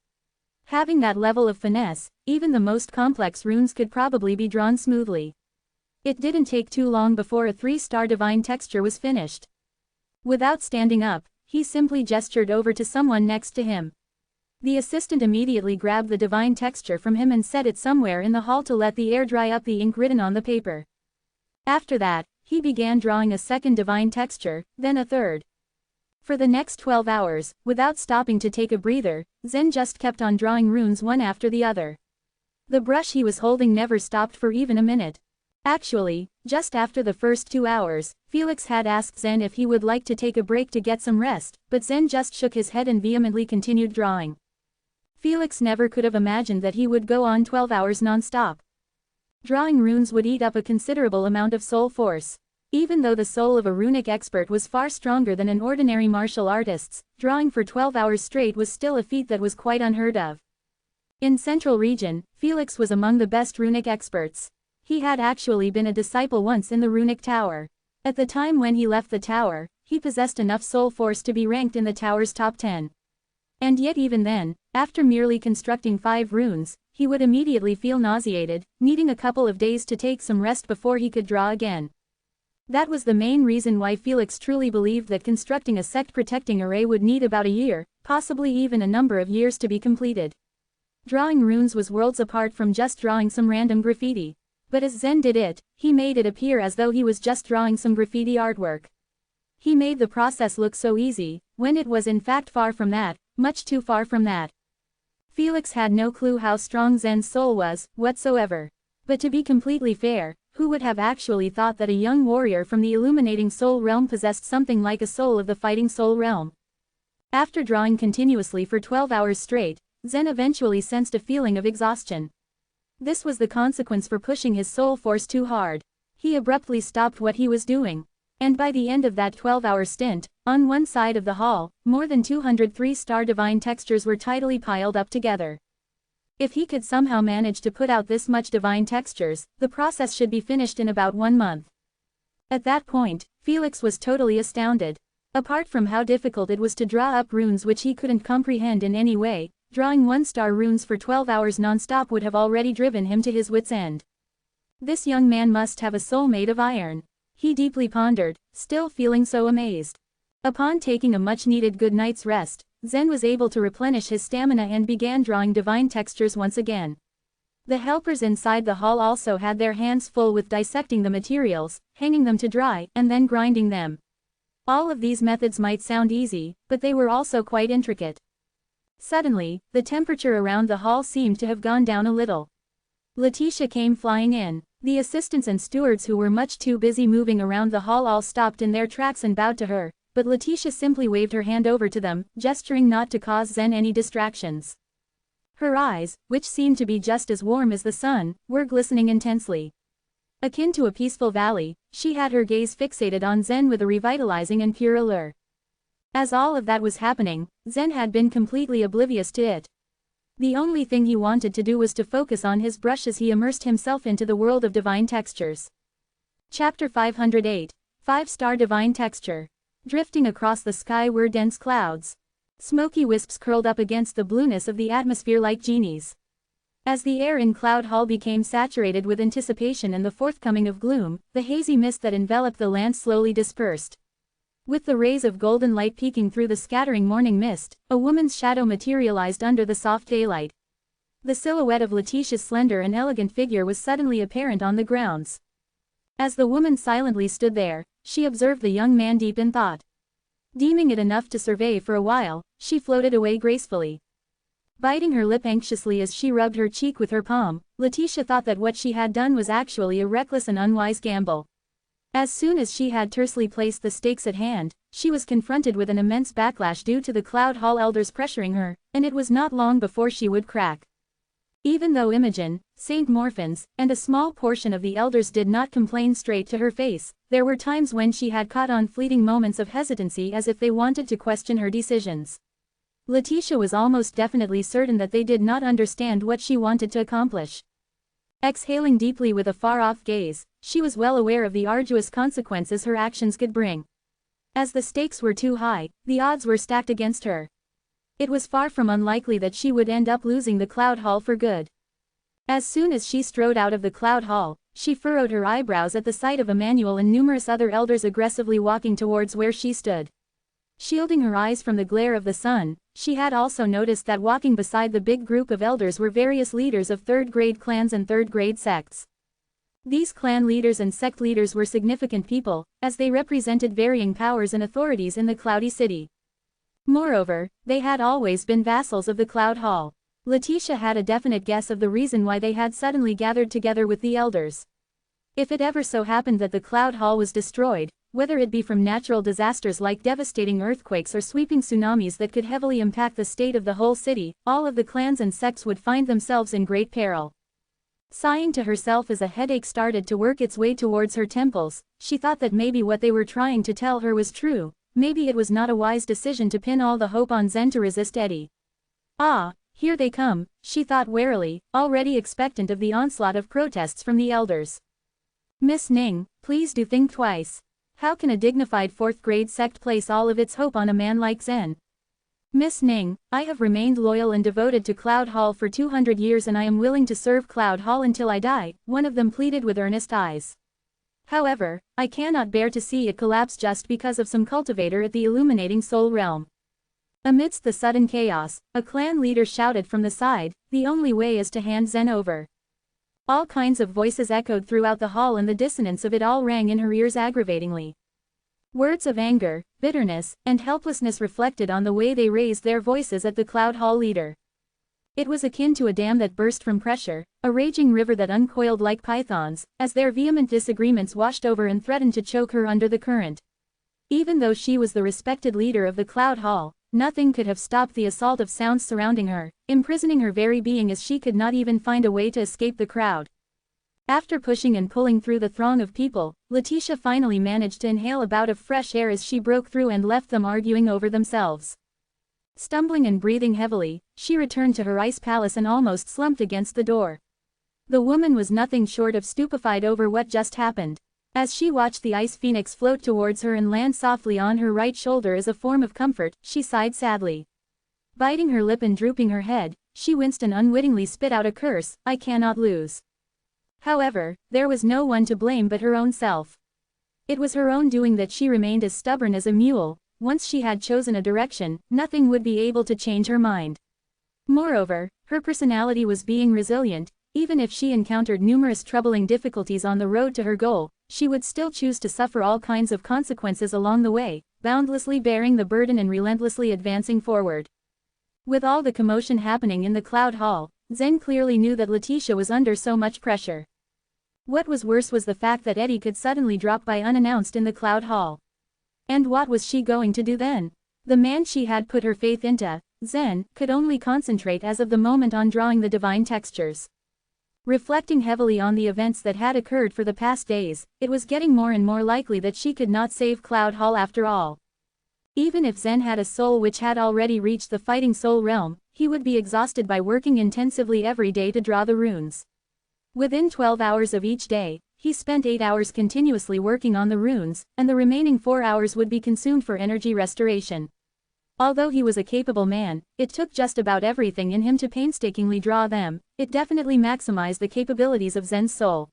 Having that level of finesse, even the most complex runes could probably be drawn smoothly. It didn't take too long before a 3-star divine texture was finished. Without standing up, he simply gestured over to someone next to him. The assistant immediately grabbed the divine texture from him and set it somewhere in the hall to let the air dry up the ink written on the paper. After that, he began drawing a second divine texture, then a third. For the next 12 hours, without stopping to take a breather, Zen just kept on drawing runes one after the other. The brush he was holding never stopped for even a minute. Actually, just after the first 2 hours, Felix had asked Zen if he would like to take a break to get some rest, but Zen just shook his head and vehemently continued drawing. Felix never could have imagined that he would go on 12 hours non-stop. Drawing runes would eat up a considerable amount of soul force. Even though the soul of a runic expert was far stronger than an ordinary martial artist's, drawing for 12 hours straight was still a feat that was quite unheard of. In Central Region, Felix was among the best runic experts. He had actually been a disciple once in the runic tower. At the time when he left the tower, he possessed enough soul force to be ranked in the tower's top 10. And yet even then, after merely constructing 5 runes, he would immediately feel nauseated, needing a couple of days to take some rest before he could draw again. That was the main reason why Felix truly believed that constructing a sect-protecting array would need about a year, possibly even a number of years to be completed. Drawing runes was worlds apart from just drawing some random graffiti. But as Zen did it, he made it appear as though he was just drawing some graffiti artwork. He made the process look so easy, when it was in fact far from that, much too far from that. Felix had no clue how strong Zen's soul was, whatsoever. But to be completely fair, who would have actually thought that a young warrior from the illuminating soul realm possessed something like a soul of the fighting soul realm? After drawing continuously for 12 hours straight, Zen eventually sensed a feeling of exhaustion. This was the consequence for pushing his soul force too hard. He abruptly stopped what he was doing. And by the end of that 12-hour stint, on one side of the hall, more than 200 3-star divine textures were tidily piled up together. If he could somehow manage to put out this much divine textures, the process should be finished in about 1 month. At that point, Felix was totally astounded. Apart from how difficult it was to draw up runes which he couldn't comprehend in any way, drawing 1-star runes for 12 hours non-stop would have already driven him to his wits' end. This young man must have a soul made of iron. He deeply pondered, still feeling so amazed. Upon taking a much-needed good night's rest, Zen was able to replenish his stamina and began drawing divine textures once again. The helpers inside the hall also had their hands full with dissecting the materials, hanging them to dry, and then grinding them. All of these methods might sound easy, but they were also quite intricate. Suddenly, the temperature around the hall seemed to have gone down a little. Letitia came flying in. The assistants and stewards who were much too busy moving around the hall all stopped in their tracks and bowed to her, but Letitia simply waved her hand over to them, gesturing not to cause Zen any distractions. Her eyes, which seemed to be just as warm as the sun, were glistening intensely. Akin to a peaceful valley, she had her gaze fixated on Zen with a revitalizing and pure allure. As all of that was happening, Zen had been completely oblivious to it. The only thing he wanted to do was to focus on his brush as he immersed himself into the world of divine textures. Chapter 508. 5-star divine texture. Drifting across the sky were dense clouds. Smoky wisps curled up against the blueness of the atmosphere like genies. As the air in Cloud Hall became saturated with anticipation and the forthcoming of gloom, the hazy mist that enveloped the land slowly dispersed. With the rays of golden light peeking through the scattering morning mist, a woman's shadow materialized under the soft daylight. The silhouette of Letitia's slender and elegant figure was suddenly apparent on the grounds. As the woman silently stood there, she observed the young man deep in thought. Deeming it enough to survey for a while, she floated away gracefully. Biting her lip anxiously as she rubbed her cheek with her palm, Letitia thought that what she had done was actually a reckless and unwise gamble. As soon as she had tersely placed the stakes at hand, she was confronted with an immense backlash due to the Cloud Hall elders pressuring her, and it was not long before she would crack. Even though Imogen, Saint Morphans, and a small portion of the elders did not complain straight to her face, there were times when she had caught on fleeting moments of hesitancy as if they wanted to question her decisions. Letitia was almost definitely certain that they did not understand what she wanted to accomplish. Exhaling deeply with a far-off gaze, she was well aware of the arduous consequences her actions could bring. As the stakes were too high, the odds were stacked against her. It was far from unlikely that she would end up losing the Cloud Hall for good. As soon as she strode out of the Cloud Hall, She furrowed her eyebrows at the sight of Emmanuel and numerous other elders aggressively walking towards where she stood. Shielding her eyes from the glare of the sun, she had also noticed that walking beside the big group of elders were various leaders of third-grade clans and third-grade sects. These clan leaders and sect leaders were significant people, as they represented varying powers and authorities in the Cloudy City. Moreover, they had always been vassals of the Cloud Hall. Letitia had a definite guess of the reason why they had suddenly gathered together with the elders. If it ever so happened that the Cloud Hall was destroyed, whether it be from natural disasters like devastating earthquakes or sweeping tsunamis that could heavily impact the state of the whole city, all of the clans and sects would find themselves in great peril. Sighing to herself as a headache started to work its way towards her temples, she thought that maybe what they were trying to tell her was true, maybe it was not a wise decision to pin all the hope on Zen to resist Eddie. Ah, here they come, she thought warily, already expectant of the onslaught of protests from the elders. Miss Ning, please do think twice. How can a dignified fourth-grade sect place all of its hope on a man like Zen? Miss Ning, I have remained loyal and devoted to Cloud Hall for 200 years and I am willing to serve Cloud Hall until I die, one of them pleaded with earnest eyes. However, I cannot bear to see it collapse just because of some cultivator at the illuminating soul realm. Amidst the sudden chaos, a clan leader shouted from the side, the only way is to hand Zen over. All kinds of voices echoed throughout the hall and the dissonance of it all rang in her ears aggravatingly. Words of anger, bitterness, and helplessness reflected on the way they raised their voices at the Cloud Hall leader. It was akin to a dam that burst from pressure, a raging river that uncoiled like pythons, as their vehement disagreements washed over and threatened to choke her under the current. Even though she was the respected leader of the Cloud Hall, nothing could have stopped the assault of sounds surrounding her, imprisoning her very being as she could not even find a way to escape the crowd. After pushing and pulling through the throng of people, Letitia finally managed to inhale a bout of fresh air as she broke through and left them arguing over themselves. Stumbling and breathing heavily, she returned to her ice palace and almost slumped against the door. The woman was nothing short of stupefied over what just happened. As she watched the ice phoenix float towards her and land softly on her right shoulder as a form of comfort, she sighed sadly. Biting her lip and drooping her head, she winced and unwittingly spit out a curse, I cannot lose. However, there was no one to blame but her own self. It was her own doing that she remained as stubborn as a mule. Once she had chosen a direction, nothing would be able to change her mind. Moreover, her personality was being resilient. Even if she encountered numerous troubling difficulties on the road to her goal, she would still choose to suffer all kinds of consequences along the way, boundlessly bearing the burden and relentlessly advancing forward. With all the commotion happening in the Cloud Hall, Zen clearly knew that Letitia was under so much pressure. What was worse was the fact that Eddie could suddenly drop by unannounced in the Cloud Hall. And what was she going to do then? The man she had put her faith into, Zen, could only concentrate as of the moment on drawing the divine textures. Reflecting heavily on the events that had occurred for the past days, it was getting more and more likely that she could not save Cloud Hall after all. Even if Zen had a soul which had already reached the fighting soul realm, he would be exhausted by working intensively every day to draw the runes. Within 12 hours of each day, he spent 8 hours continuously working on the runes, and the remaining 4 hours would be consumed for energy restoration. Although he was a capable man, it took just about everything in him to painstakingly draw them. It definitely maximized the capabilities of Zen's soul.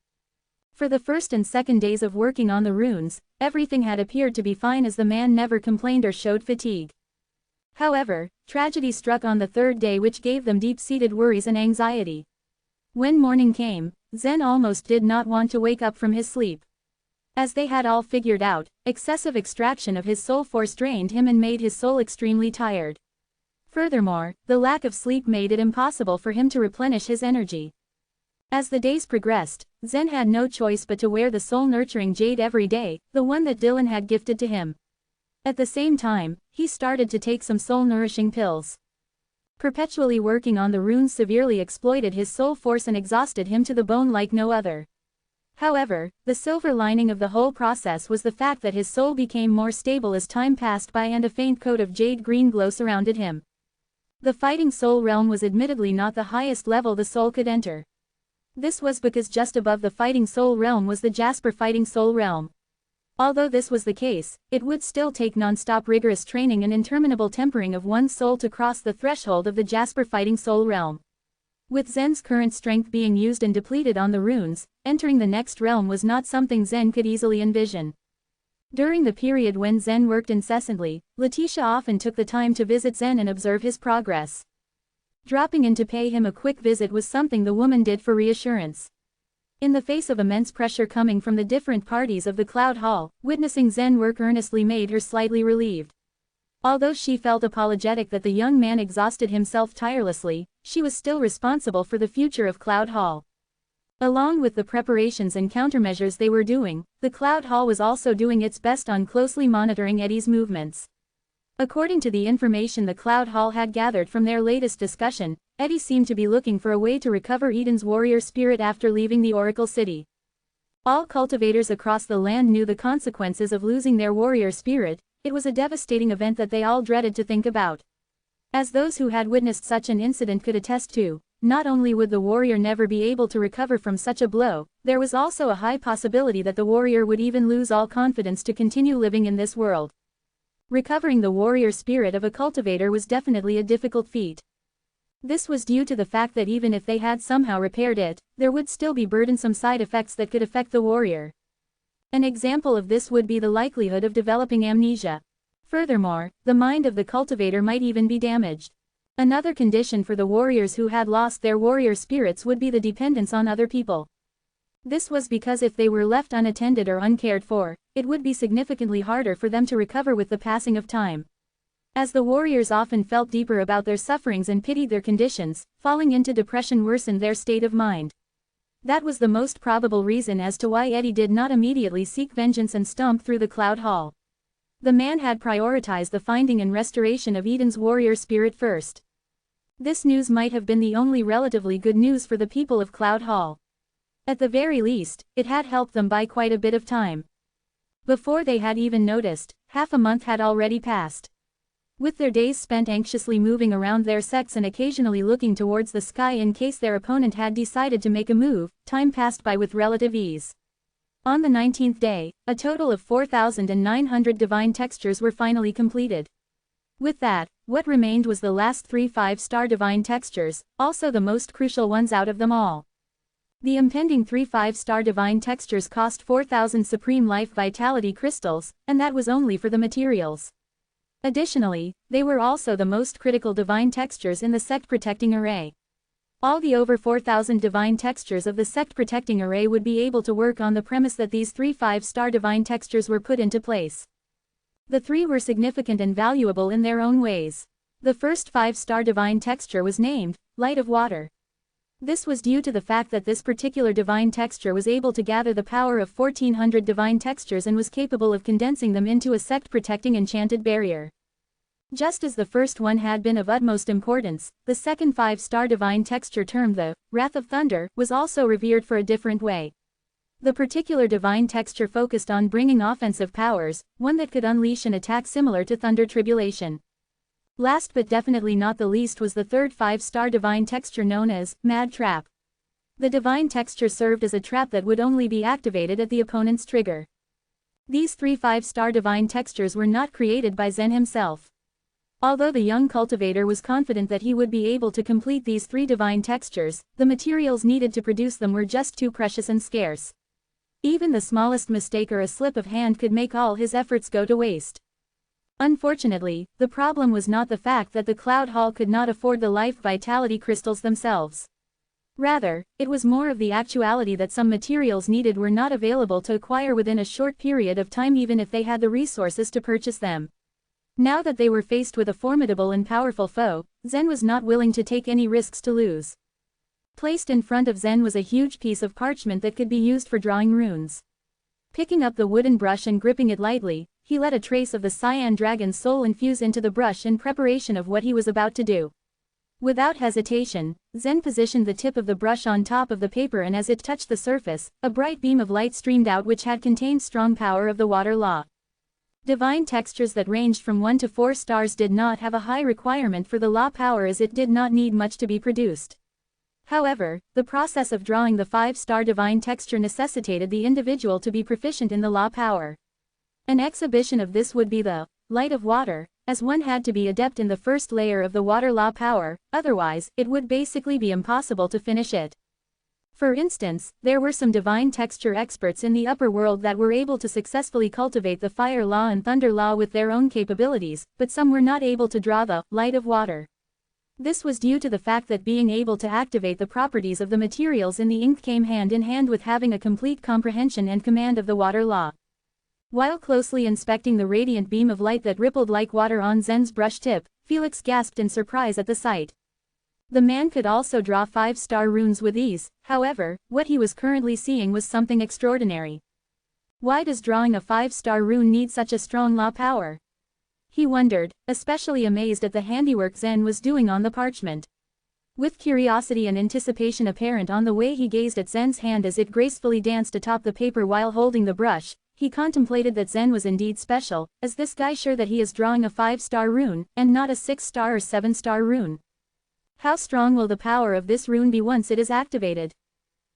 For the first and second days of working on the runes, everything had appeared to be fine as the man never complained or showed fatigue. However, tragedy struck on the third day which gave them deep-seated worries and anxiety. When morning came, Zen almost did not want to wake up from his sleep. As they had all figured out, excessive extraction of his soul force drained him and made his soul extremely tired. Furthermore, the lack of sleep made it impossible for him to replenish his energy. As the days progressed, Zen had no choice but to wear the soul-nurturing jade every day, the one that Dylan had gifted to him. At the same time, he started to take some soul-nourishing pills. Perpetually working on the runes severely exploited his soul force and exhausted him to the bone like no other. However, the silver lining of the whole process was the fact that his soul became more stable as time passed by and a faint coat of jade green glow surrounded him. The fighting soul realm was admittedly not the highest level the soul could enter. This was because just above the fighting soul realm was the Jasper fighting soul realm. Although this was the case, it would still take non-stop rigorous training and interminable tempering of one's soul to cross the threshold of the Jasper fighting soul realm. With Zen's current strength being used and depleted on the runes, entering the next realm was not something Zen could easily envision. During the period when Zen worked incessantly, Letitia often took the time to visit Zen and observe his progress. Dropping in to pay him a quick visit was something the woman did for reassurance. In the face of immense pressure coming from the different parties of the Cloud Hall, witnessing Zen work earnestly made her slightly relieved. Although she felt apologetic that the young man exhausted himself tirelessly, she was still responsible for the future of Cloud Hall. Along with the preparations and countermeasures they were doing, the Cloud Hall was also doing its best on closely monitoring Eddie's movements. According to the information the Cloud Hall had gathered from their latest discussion, Eddie seemed to be looking for a way to recover Eden's warrior spirit after leaving the Oracle City. All cultivators across the land knew the consequences of losing their warrior spirit. It was a devastating event that they all dreaded to think about. As those who had witnessed such an incident could attest to, not only would the warrior never be able to recover from such a blow, there was also a high possibility that the warrior would even lose all confidence to continue living in this world. Recovering the warrior spirit of a cultivator was definitely a difficult feat. This was due to the fact that even if they had somehow repaired it, there would still be burdensome side effects that could affect the warrior. An example of this would be the likelihood of developing amnesia. Furthermore, the mind of the cultivator might even be damaged. Another condition for the warriors who had lost their warrior spirits would be the dependence on other people. This was because if they were left unattended or uncared for, it would be significantly harder for them to recover with the passing of time. As the warriors often felt deeper about their sufferings and pitied their conditions, falling into depression worsened their state of mind. That was the most probable reason as to why Eddie did not immediately seek vengeance and stomp through the Cloud Hall. The man had prioritized the finding and restoration of Eden's warrior spirit first. This news might have been the only relatively good news for the people of Cloud Hall. At the very least, it had helped them by quite a bit of time. Before they had even noticed, half a month had already passed. With their days spent anxiously moving around their sects and occasionally looking towards the sky in case their opponent had decided to make a move, time passed by with relative ease. On the 19th day, a total of 4,900 divine textures were finally completed. With that, what remained was the last 3 5-star divine textures, also the most crucial ones out of them all. The impending 3 5-star divine textures cost 4,000 supreme life vitality crystals, and that was only for the materials. Additionally, they were also the most critical divine textures in the sect protecting array. All the over 4,000 divine textures of the sect protecting array would be able to work on the premise that these 3 5-star divine textures were put into place. The 3 were significant and valuable in their own ways. The first 5-star divine texture was named Light of Water. This was due to the fact that this particular divine texture was able to gather the power of 1,400 divine textures and was capable of condensing them into a sect-protecting enchanted barrier. Just as the first one had been of utmost importance, the second 5-star divine texture termed the Wrath of Thunder was also revered for a different way. The particular divine texture focused on bringing offensive powers, one that could unleash an attack similar to Thunder Tribulation. Last but definitely not the least was the third 5-star divine texture known as Mad Trap. The divine texture served as a trap that would only be activated at the opponent's trigger. These 3 5-star divine textures were not created by Zen himself. Although the young cultivator was confident that he would be able to complete these 3 divine textures, the materials needed to produce them were just too precious and scarce. Even the smallest mistake or a slip of hand could make all his efforts go to waste. Unfortunately, the problem was not the fact that the Cloud Hall could not afford the life vitality crystals themselves. Rather, it was more of the actuality that some materials needed were not available to acquire within a short period of time even if they had the resources to purchase them. Now that they were faced with a formidable and powerful foe, Zen was not willing to take any risks to lose. Placed in front of Zen was a huge piece of parchment that could be used for drawing runes. Picking up the wooden brush and gripping it lightly, he let a trace of the cyan dragon's soul infuse into the brush in preparation of what he was about to do. Without hesitation, Zen positioned the tip of the brush on top of the paper, and as it touched the surface, a bright beam of light streamed out which had contained strong power of the water law. Divine textures that ranged from 1 to 4 stars did not have a high requirement for the law power as it did not need much to be produced. However, the process of drawing the 5-star divine texture necessitated the individual to be proficient in the law power. An exhibition of this would be the Light of Water, as one had to be adept in the first layer of the water law power, otherwise, it would basically be impossible to finish it. For instance, there were some divine texture experts in the upper world that were able to successfully cultivate the fire law and thunder law with their own capabilities, but some were not able to draw the light of water. This was due to the fact that being able to activate the properties of the materials in the ink came hand in hand with having a complete comprehension and command of the water law. While closely inspecting the radiant beam of light that rippled like water on Zen's brush tip, Felix gasped in surprise at the sight. The man could also draw 5-star runes with ease, however, what he was currently seeing was something extraordinary. Why does drawing a 5-star rune need such a strong law power? He wondered, especially amazed at the handiwork Zen was doing on the parchment. With curiosity and anticipation apparent on the way he gazed at Zen's hand as it gracefully danced atop the paper while holding the brush, he contemplated that Zen was indeed special. Is this guy sure that he is drawing a 5-star rune, and not a 6-star or 7-star rune? How strong will the power of this rune be once it is activated?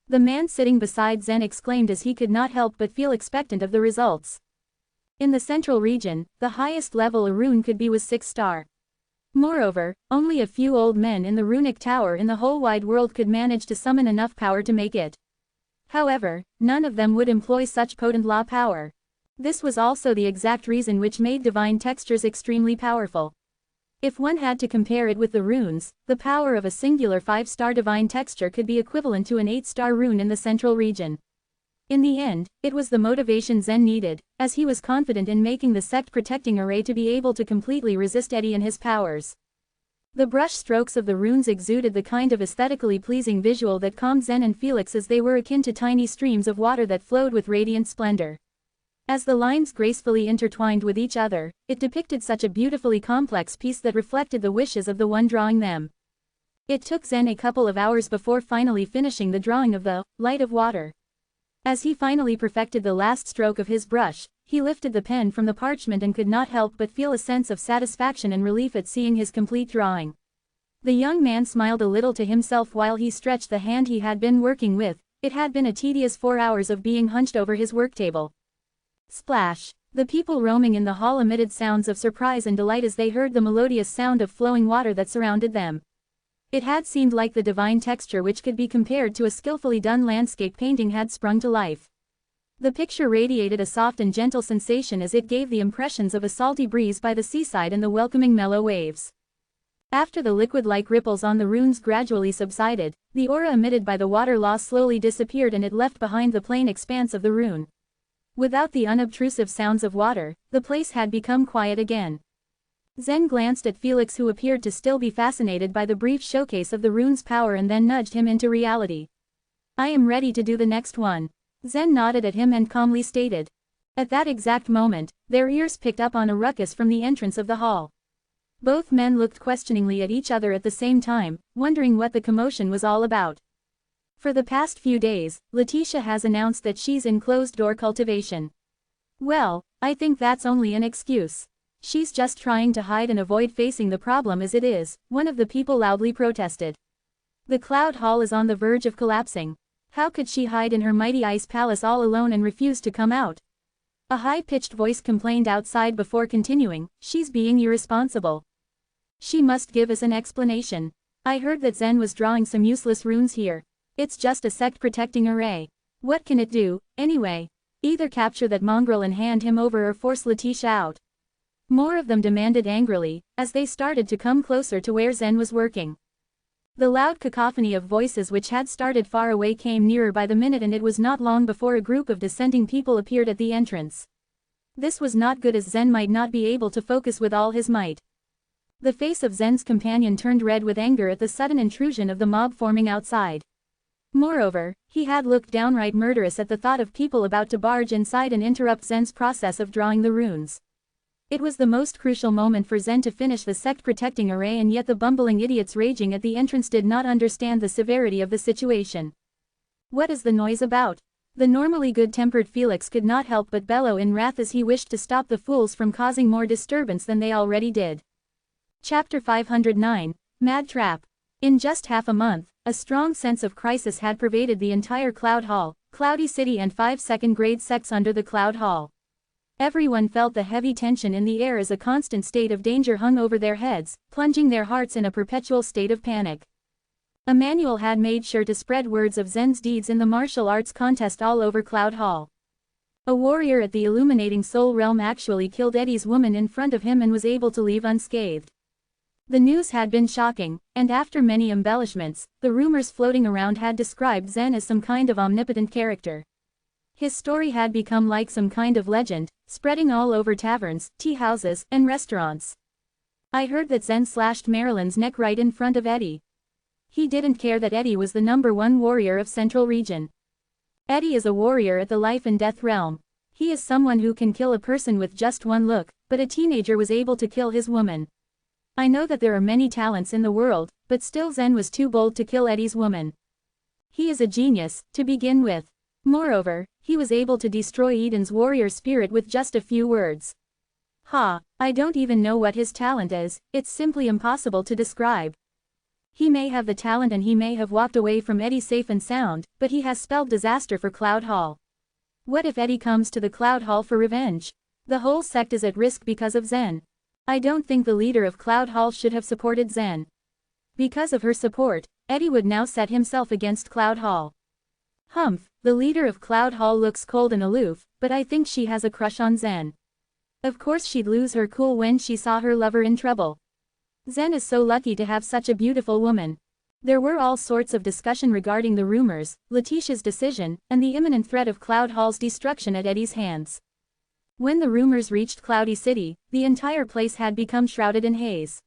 The man sitting beside Zen exclaimed as he could not help but feel expectant of the results. In the central region, the highest level a rune could be was 6-star. Moreover, only a few old men in the runic tower in the whole wide world could manage to summon enough power to make it. However, none of them would employ such potent law power. This was also the exact reason which made divine textures extremely powerful. If one had to compare it with the runes, the power of a singular 5-star divine texture could be equivalent to an 8-star rune in the central region. In the end, it was the motivation Zen needed, as he was confident in making the sect-protecting array to be able to completely resist Eddie and his powers. The brush strokes of the runes exuded the kind of aesthetically pleasing visual that calmed Zen and Felix as they were akin to tiny streams of water that flowed with radiant splendor. As the lines gracefully intertwined with each other, it depicted such a beautifully complex piece that reflected the wishes of the one drawing them. It took Zen a couple of hours before finally finishing the drawing of the light of water. As he finally perfected the last stroke of his brush, he lifted the pen from the parchment and could not help but feel a sense of satisfaction and relief at seeing his complete drawing. The young man smiled a little to himself while he stretched the hand he had been working with. It had been a tedious 4 hours of being hunched over his worktable. Splash! The people roaming in the hall emitted sounds of surprise and delight as they heard the melodious sound of flowing water that surrounded them. It had seemed like the divine texture which could be compared to a skillfully done landscape painting had sprung to life. The picture radiated a soft and gentle sensation as it gave the impressions of a salty breeze by the seaside and the welcoming mellow waves. After the liquid-like ripples on the runes gradually subsided, the aura emitted by the water law slowly disappeared and it left behind the plain expanse of the rune. Without the unobtrusive sounds of water, the place had become quiet again. Zen glanced at Felix, who appeared to still be fascinated by the brief showcase of the rune's power, and then nudged him into reality. "I am ready to do the next one." Zen nodded at him and calmly stated. At that exact moment, their ears picked up on a ruckus from the entrance of the hall. Both men looked questioningly at each other at the same time, wondering what the commotion was all about. For the past few days, Letitia has announced that she's in closed-door cultivation. Well, I think that's only an excuse. She's just trying to hide and avoid facing the problem as it is, one of the people loudly protested. The Cloud Hall is on the verge of collapsing. How could she hide in her mighty ice palace all alone and refuse to come out? A high-pitched voice complained outside before continuing, "She's being irresponsible. She must give us an explanation. I heard that Zen was drawing some useless runes here. It's just a sect-protecting array. What can it do, anyway? Either capture that mongrel and hand him over or force Letitia out." More of them demanded angrily, as they started to come closer to where Zen was working. The loud cacophony of voices which had started far away came nearer by the minute, and it was not long before a group of dissenting people appeared at the entrance. This was not good, as Zen might not be able to focus with all his might. The face of Zen's companion turned red with anger at the sudden intrusion of the mob forming outside. Moreover, he had looked downright murderous at the thought of people about to barge inside and interrupt Zen's process of drawing the runes. It was the most crucial moment for Zen to finish the sect-protecting array, and yet the bumbling idiots raging at the entrance did not understand the severity of the situation. "What is the noise about?" The normally good-tempered Felix could not help but bellow in wrath as he wished to stop the fools from causing more disturbance than they already did. Chapter 509, Mad Trap. In just half a month, a strong sense of crisis had pervaded the entire Cloud Hall, Cloudy City, and 5 second-grade sects under the Cloud Hall. Everyone felt the heavy tension in the air as a constant state of danger hung over their heads, plunging their hearts in a perpetual state of panic. Emmanuel had made sure to spread words of Zen's deeds in the martial arts contest all over Cloud Hall. A warrior at the Illuminating Soul Realm actually killed Eddie's woman in front of him and was able to leave unscathed. The news had been shocking, and after many embellishments, the rumors floating around had described Zen as some kind of omnipotent character. His story had become like some kind of legend, spreading all over taverns, tea houses, and restaurants. I heard that Zen slashed Marilyn's neck right in front of Eddie. He didn't care that Eddie was the #1 warrior of Central Region. Eddie is a warrior at the life and death realm. He is someone who can kill a person with just one look, but a teenager was able to kill his woman. I know that there are many talents in the world, but still Zen was too bold to kill Eddie's woman. He is a genius, to begin with. Moreover, he was able to destroy Eden's warrior spirit with just a few words. I don't even know what his talent is, it's simply impossible to describe. He may have the talent and he may have walked away from Eddie safe and sound, but he has spelled disaster for Cloud Hall. What if Eddie comes to the Cloud Hall for revenge? The whole sect is at risk because of Zen. I don't think the leader of Cloud Hall should have supported Zen. Because of her support, Eddie would now set himself against Cloud Hall. Humph, the leader of Cloud Hall looks cold and aloof, but I think she has a crush on Zen. Of course she'd lose her cool when she saw her lover in trouble. Zen is so lucky to have such a beautiful woman. There were all sorts of discussion regarding the rumors, Letitia's decision, and the imminent threat of Cloud Hall's destruction at Eddie's hands. When the rumors reached Cloudy City, the entire place had become shrouded in haze.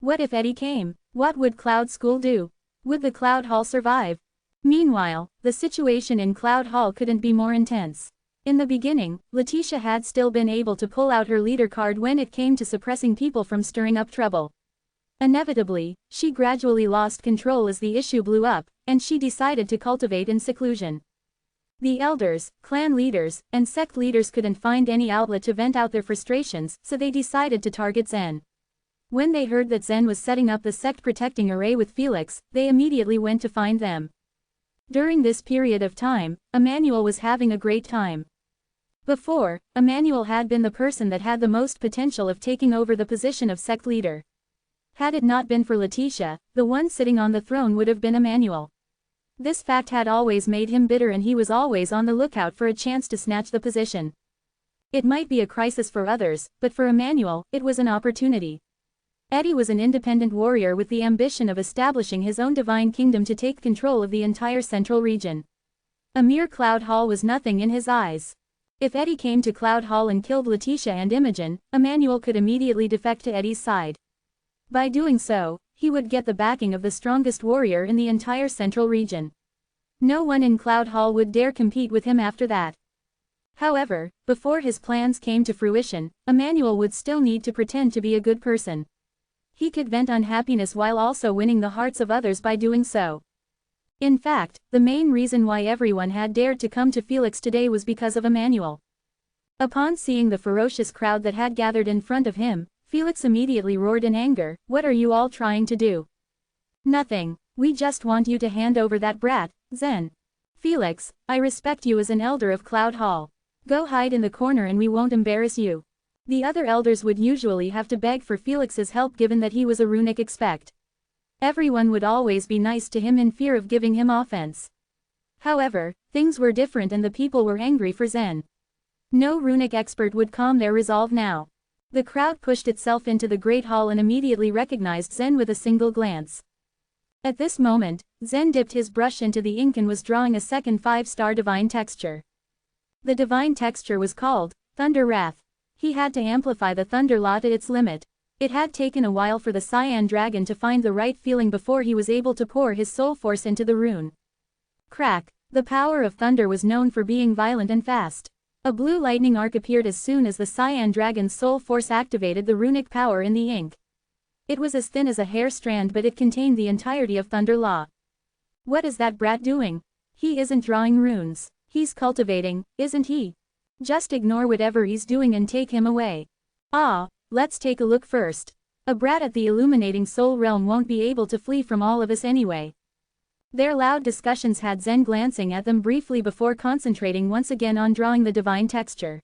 What if Eddie came? What would Cloud School do? Would the Cloud Hall survive? Meanwhile, the situation in Cloud Hall couldn't be more intense. In the beginning, Letitia had still been able to pull out her leader card when it came to suppressing people from stirring up trouble. Inevitably, she gradually lost control as the issue blew up, and she decided to cultivate in seclusion. The elders, clan leaders, and sect leaders couldn't find any outlet to vent out their frustrations, so they decided to target Zen. When they heard that Zen was setting up the sect-protecting array with Felix, they immediately went to find them. During this period of time, Emmanuel was having a great time. Before, Emmanuel had been the person that had the most potential of taking over the position of sect leader. Had it not been for Letitia, the one sitting on the throne would have been Emmanuel. This fact had always made him bitter and he was always on the lookout for a chance to snatch the position. It might be a crisis for others, but for Emmanuel, it was an opportunity. Eddie was an independent warrior with the ambition of establishing his own divine kingdom to take control of the entire central region. A mere Cloud Hall was nothing in his eyes. If Eddie came to Cloud Hall and killed Letitia and Imogen, Emmanuel could immediately defect to Eddie's side. By doing so, he would get the backing of the strongest warrior in the entire central region. No one in Cloud Hall would dare compete with him after that. However, before his plans came to fruition, Emmanuel would still need to pretend to be a good person. He could vent unhappiness while also winning the hearts of others by doing so. In fact, the main reason why everyone had dared to come to Felix today was because of Emmanuel. Upon seeing the ferocious crowd that had gathered in front of him, Felix immediately roared in anger, "What are you all trying to do?" "Nothing. We just want you to hand over that brat, Zen." "Felix, I respect you as an elder of Cloud Hall. Go hide in the corner and we won't embarrass you." The other elders would usually have to beg for Felix's help given that he was a runic expert. Everyone would always be nice to him in fear of giving him offense. However, things were different and the people were angry for Zen. No runic expert would calm their resolve now. The crowd pushed itself into the Great Hall and immediately recognized Zen with a single glance. At this moment, Zen dipped his brush into the ink and was drawing a second 5-star divine texture. The divine texture was called Thunder Wrath. He had to amplify the thunder law to its limit. It had taken a while for the cyan dragon to find the right feeling before he was able to pour his soul force into the rune. Crack! The power of thunder was known for being violent and fast. A blue lightning arc appeared as soon as the cyan dragon's soul force activated the runic power in the ink. It was as thin as a hair strand but it contained the entirety of thunder law. What is that brat doing? He isn't drawing runes. He's cultivating, isn't he? Just ignore whatever he's doing and take him away. Let's take a look first. A brat at the Illuminating Soul Realm won't be able to flee from all of us anyway. Their loud discussions had Zen glancing at them briefly before concentrating once again on drawing the divine texture.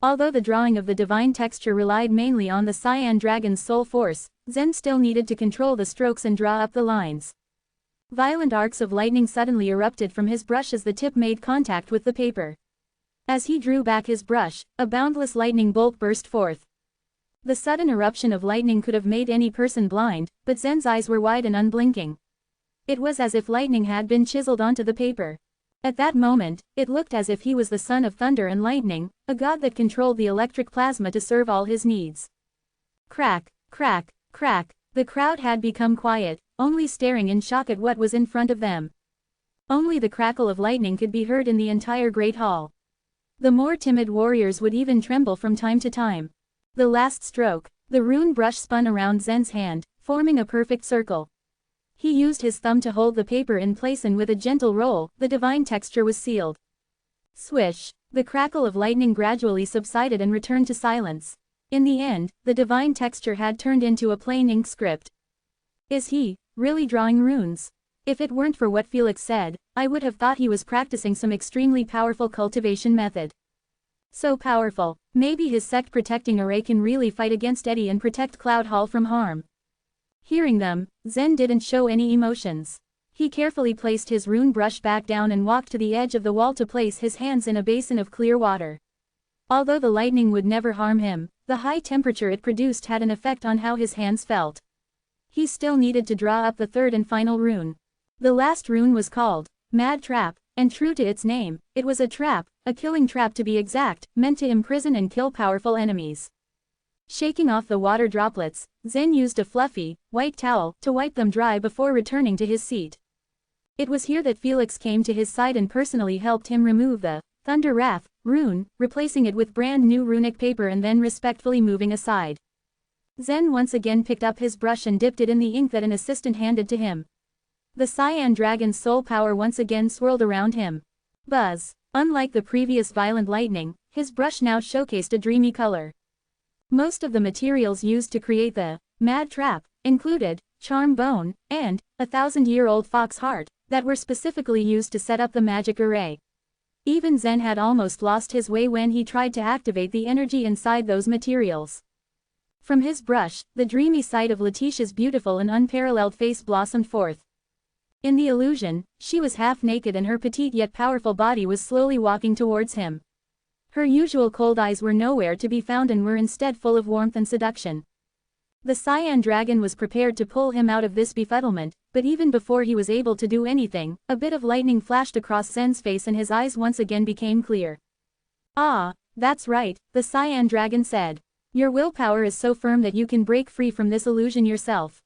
Although the drawing of the divine texture relied mainly on the cyan dragon's soul force, Zen still needed to control the strokes and draw up the lines. Violent arcs of lightning suddenly erupted from his brush as the tip made contact with the paper. As he drew back his brush, a boundless lightning bolt burst forth. The sudden eruption of lightning could have made any person blind, but Zen's eyes were wide and unblinking. It was as if lightning had been chiseled onto the paper. At that moment, it looked as if he was the son of thunder and lightning, a god that controlled the electric plasma to serve all his needs. Crack, crack, crack, the crowd had become quiet, only staring in shock at what was in front of them. Only the crackle of lightning could be heard in the entire great hall. The more timid warriors would even tremble from time to time. The last stroke, the rune brush spun around Zen's hand, forming a perfect circle. He used his thumb to hold the paper in place and with a gentle roll, the divine texture was sealed. Swish! The crackle of lightning gradually subsided and returned to silence. In the end, the divine texture had turned into a plain ink script. Is he really drawing runes? If it weren't for what Felix said, I would have thought he was practicing some extremely powerful cultivation method. So powerful, maybe his sect protecting array can really fight against Eddie and protect Cloud Hall from harm. Hearing them, Zen didn't show any emotions. He carefully placed his rune brush back down and walked to the edge of the wall to place his hands in a basin of clear water. Although the lightning would never harm him, the high temperature it produced had an effect on how his hands felt. He still needed to draw up the third and final rune. The last rune was called Mad Trap, and true to its name, it was a trap, a killing trap to be exact, meant to imprison and kill powerful enemies. Shaking off the water droplets, Zen used a fluffy, white towel to wipe them dry before returning to his seat. It was here that Felix came to his side and personally helped him remove the Thunder Wrath rune, replacing it with brand new runic paper and then respectfully moving aside. Zen once again picked up his brush and dipped it in the ink that an assistant handed to him. The cyan dragon's soul power once again swirled around him. Buzz! Unlike the previous violent lightning, his brush now showcased a dreamy color. Most of the materials used to create the Mad Trap included charm bone and 1,000-year-old fox heart that were specifically used to set up the magic array. Even Zen had almost lost his way when he tried to activate the energy inside those materials. From his brush, the dreamy sight of Letitia's beautiful and unparalleled face blossomed forth. In the illusion, she was half naked and her petite yet powerful body was slowly walking towards him. Her usual cold eyes were nowhere to be found and were instead full of warmth and seduction. The cyan dragon was prepared to pull him out of this befuddlement, but even before he was able to do anything, a bit of lightning flashed across Zen's face and his eyes once again became clear. Ah, that's right, the cyan dragon said. Your willpower is so firm that you can break free from this illusion yourself.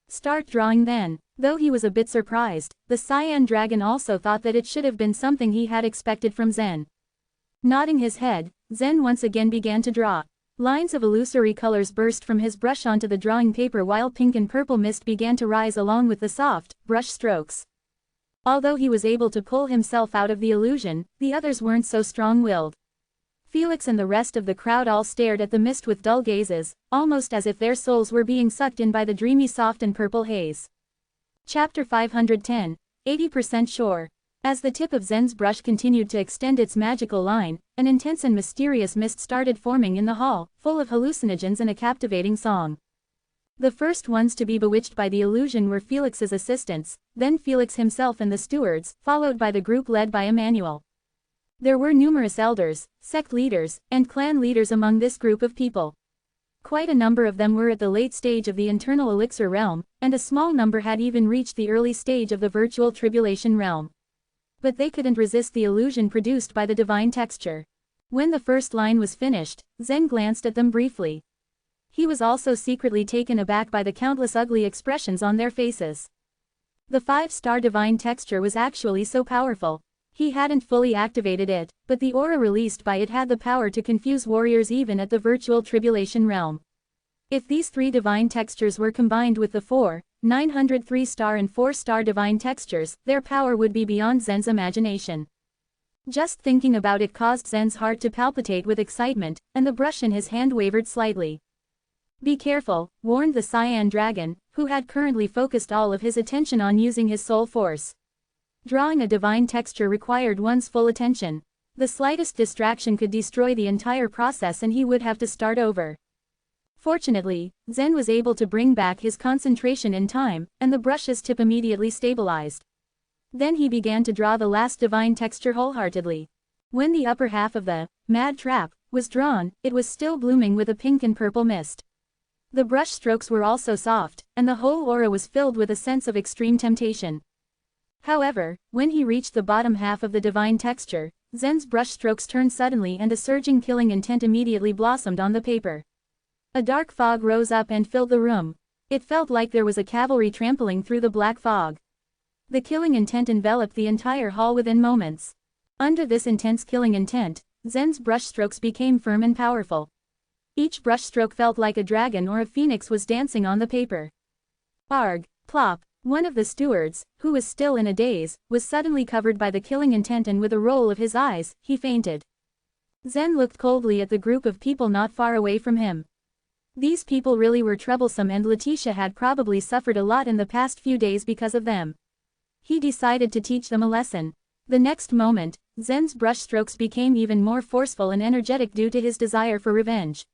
Start drawing then. Though he was a bit surprised, the cyan dragon also thought that it should have been something he had expected from Zen. Nodding his head, Zen once again began to draw. Lines of illusory colors burst from his brush onto the drawing paper while pink and purple mist began to rise along with the soft, brush strokes. Although he was able to pull himself out of the illusion, the others weren't so strong-willed. Felix and the rest of the crowd all stared at the mist with dull gazes, almost as if their souls were being sucked in by the dreamy soft and purple haze. Chapter 510, 80% Sure. As the tip of Zen's brush continued to extend its magical line, an intense and mysterious mist started forming in the hall, full of hallucinogens and a captivating song. The first ones to be bewitched by the illusion were Felix's assistants, then Felix himself and the stewards, followed by the group led by Emmanuel. There were numerous elders, sect leaders, and clan leaders among this group of people. Quite a number of them were at the late stage of the internal elixir realm, and a small number had even reached the early stage of the virtual tribulation realm. But they couldn't resist the illusion produced by the divine texture. When the first line was finished, Zen glanced at them briefly. He was also secretly taken aback by the countless ugly expressions on their faces. The 5-star divine texture was actually so powerful. He hadn't fully activated it, but the aura released by it had the power to confuse warriors even at the virtual tribulation realm. If these 3 divine textures were combined with the 903-star and 4-star divine textures, their power would be beyond Zen's imagination. Just thinking about it caused Zen's heart to palpitate with excitement, and the brush in his hand wavered slightly. Be careful, warned the cyan dragon, who had currently focused all of his attention on using his soul force. Drawing a divine texture required one's full attention. The slightest distraction could destroy the entire process and he would have to start over. Fortunately, Zen was able to bring back his concentration in time, and the brush's tip immediately stabilized. Then he began to draw the last divine texture wholeheartedly. When the upper half of the mad trap was drawn, it was still blooming with a pink and purple mist. The brush strokes were also soft, and the whole aura was filled with a sense of extreme temptation. However, when he reached the bottom half of the divine texture, Zen's brush strokes turned suddenly and a surging killing intent immediately blossomed on the paper. A dark fog rose up and filled the room. It felt like there was a cavalry trampling through the black fog. The killing intent enveloped the entire hall within moments. Under this intense killing intent, Zen's brushstrokes became firm and powerful. Each brushstroke felt like a dragon or a phoenix was dancing on the paper. Arg, plop, one of the stewards, who was still in a daze, was suddenly covered by the killing intent and with a roll of his eyes, he fainted. Zen looked coldly at the group of people not far away from him. These people really were troublesome and Letitia had probably suffered a lot in the past few days because of them. He decided to teach them a lesson. The next moment, Zen's brushstrokes became even more forceful and energetic due to his desire for revenge.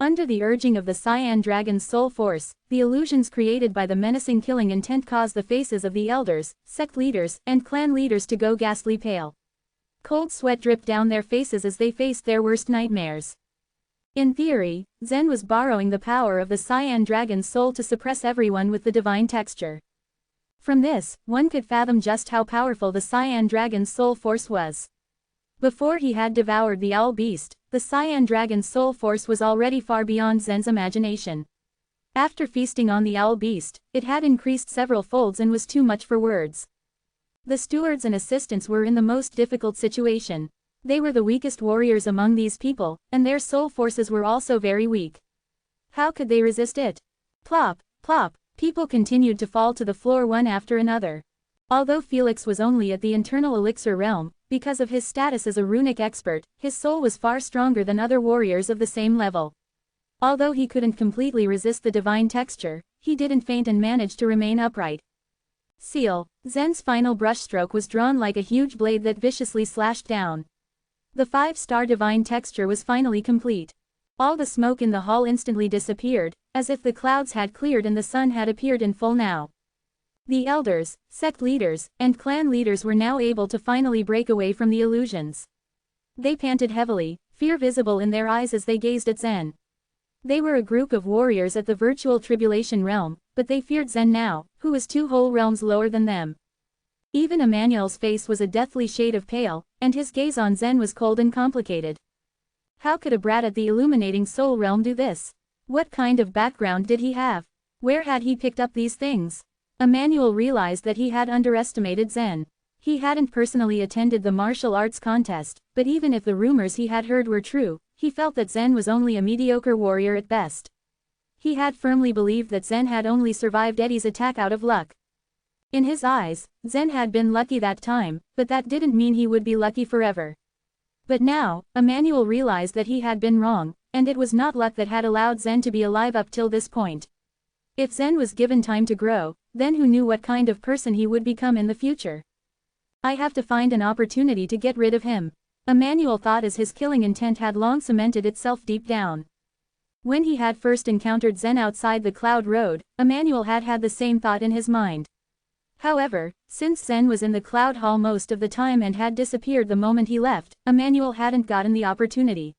Under the urging of the cyan dragon's soul force, the illusions created by the menacing killing intent caused the faces of the elders, sect leaders, and clan leaders to go ghastly pale. Cold sweat dripped down their faces as they faced their worst nightmares. In theory, Zen was borrowing the power of the cyan dragon's soul to suppress everyone with the divine texture. From this, one could fathom just how powerful the cyan dragon's soul force was. Before he had devoured the owl beast, the cyan dragon's soul force was already far beyond Zen's imagination. After feasting on the owl beast, it had increased several folds and was too much for words. The stewards and assistants were in the most difficult situation. They were the weakest warriors among these people, and their soul forces were also very weak. How could they resist it? Plop, plop, people continued to fall to the floor one after another. Although Felix was only at the internal elixir realm, because of his status as a runic expert, his soul was far stronger than other warriors of the same level. Although he couldn't completely resist the divine texture, he didn't faint and managed to remain upright. Seal. Zen's final brushstroke was drawn like a huge blade that viciously slashed down. The 5-star divine texture was finally complete. All the smoke in the hall instantly disappeared, as if the clouds had cleared and the sun had appeared in full now. The elders, sect leaders, and clan leaders were now able to finally break away from the illusions. They panted heavily, fear visible in their eyes as they gazed at Zen. They were a group of warriors at the virtual tribulation realm, but they feared Zen now, who was 2 whole realms lower than them. Even Emmanuel's face was a deathly shade of pale, and his gaze on Zen was cold and complicated. How could a brat at the illuminating soul realm do this? What kind of background did he have? Where had he picked up these things? Emmanuel realized that he had underestimated Zen. He hadn't personally attended the martial arts contest, but even if the rumors he had heard were true, he felt that Zen was only a mediocre warrior at best. He had firmly believed that Zen had only survived Eddie's attack out of luck. In his eyes, Zen had been lucky that time, but that didn't mean he would be lucky forever. But now, Emmanuel realized that he had been wrong, and it was not luck that had allowed Zen to be alive up till this point. If Zen was given time to grow, then who knew what kind of person he would become in the future? I have to find an opportunity to get rid of him, Emmanuel thought as his killing intent had long cemented itself deep down. When he had first encountered Zen outside the Cloud Road, Emmanuel had had the same thought in his mind. However, since Zen was in the Cloud Hall most of the time and had disappeared the moment he left, Emmanuel hadn't gotten the opportunity.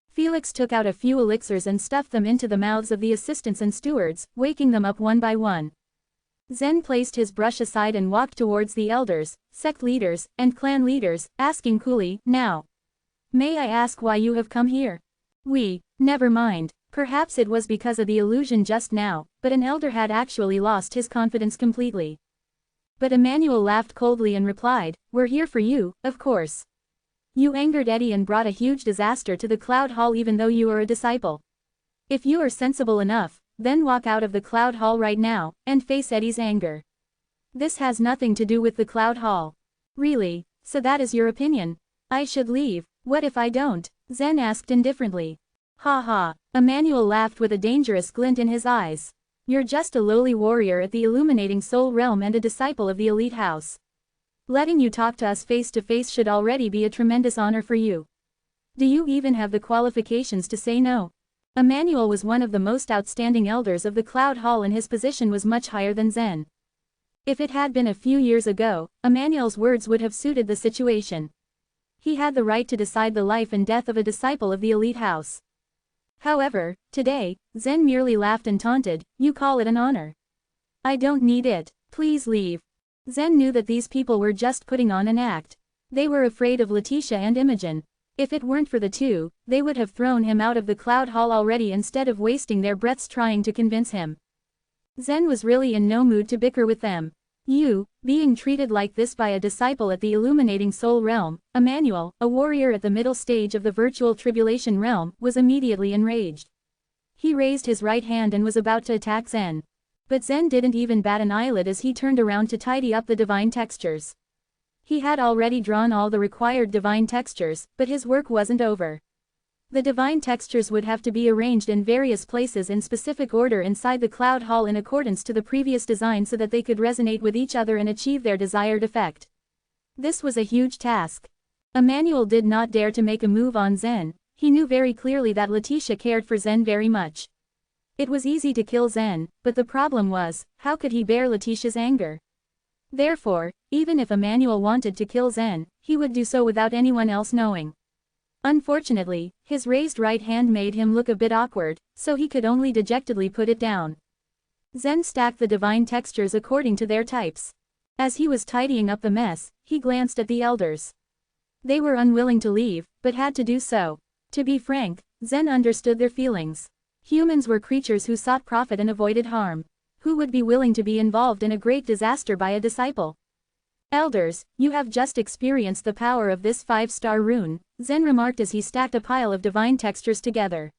Felix took out a few elixirs and stuffed them into the mouths of the assistants and stewards, waking them up one by one. Zen placed his brush aside and walked towards the elders, sect leaders, and clan leaders, asking coolly, "Now, may I ask why you have come here?" Never mind. Perhaps it was because of the illusion just now, but an elder had actually lost his confidence completely. But Emmanuel laughed coldly and replied, "We're here for you, of course. You angered Eddie and brought a huge disaster to the Cloud Hall even though you are a disciple. If you are sensible enough, then walk out of the Cloud Hall right now, and face Eddie's anger. This has nothing to do with the Cloud Hall." "Really? So that is your opinion? I should leave. What if I don't?" Zen asked indifferently. "Ha ha." Emmanuel laughed with a dangerous glint in his eyes. "You're just a lowly warrior at the illuminating soul realm and a disciple of the elite house. Letting you talk to us face to face should already be a tremendous honor for you. Do you even have the qualifications to say no? Emmanuel was one of the most outstanding elders of the Cloud Hall and his position was much higher than Zen. If it had been a few years ago, Emmanuel's words would have suited the situation. He had the right to decide the life and death of a disciple of the elite house. However, today, Zen merely laughed and taunted, "You call it an honor? I don't need it, please leave." Zen knew that these people were just putting on an act. They were afraid of Letitia and Imogen. If it weren't for the two, they would have thrown him out of the Cloud Hall already instead of wasting their breaths trying to convince him. Zen was really in no mood to bicker with them. You, being treated like this by a disciple at the illuminating soul realm, Emmanuel, a warrior at the middle stage of the virtual tribulation realm, was immediately enraged. He raised his right hand and was about to attack Zen. But Zen didn't even bat an eyelid as he turned around to tidy up the divine textures. He had already drawn all the required divine textures, but his work wasn't over. The divine textures would have to be arranged in various places in specific order inside the Cloud Hall in accordance to the previous design so that they could resonate with each other and achieve their desired effect. This was a huge task. Emmanuel did not dare to make a move on Zen. He knew very clearly that Letitia cared for Zen very much. It was easy to kill Zen, but the problem was, how could he bear Letitia's anger? Therefore, even if Emmanuel wanted to kill Zen, he would do so without anyone else knowing. Unfortunately, his raised right hand made him look a bit awkward, so he could only dejectedly put it down. Zen stacked the divine textures according to their types. As he was tidying up the mess, he glanced at the elders. They were unwilling to leave, but had to do so. To be frank, Zen understood their feelings. Humans were creatures who sought profit and avoided harm. Who would be willing to be involved in a great disaster by a disciple? Elders, you have just experienced the power of this 5-star rune, Zen remarked as he stacked a pile of divine textures together.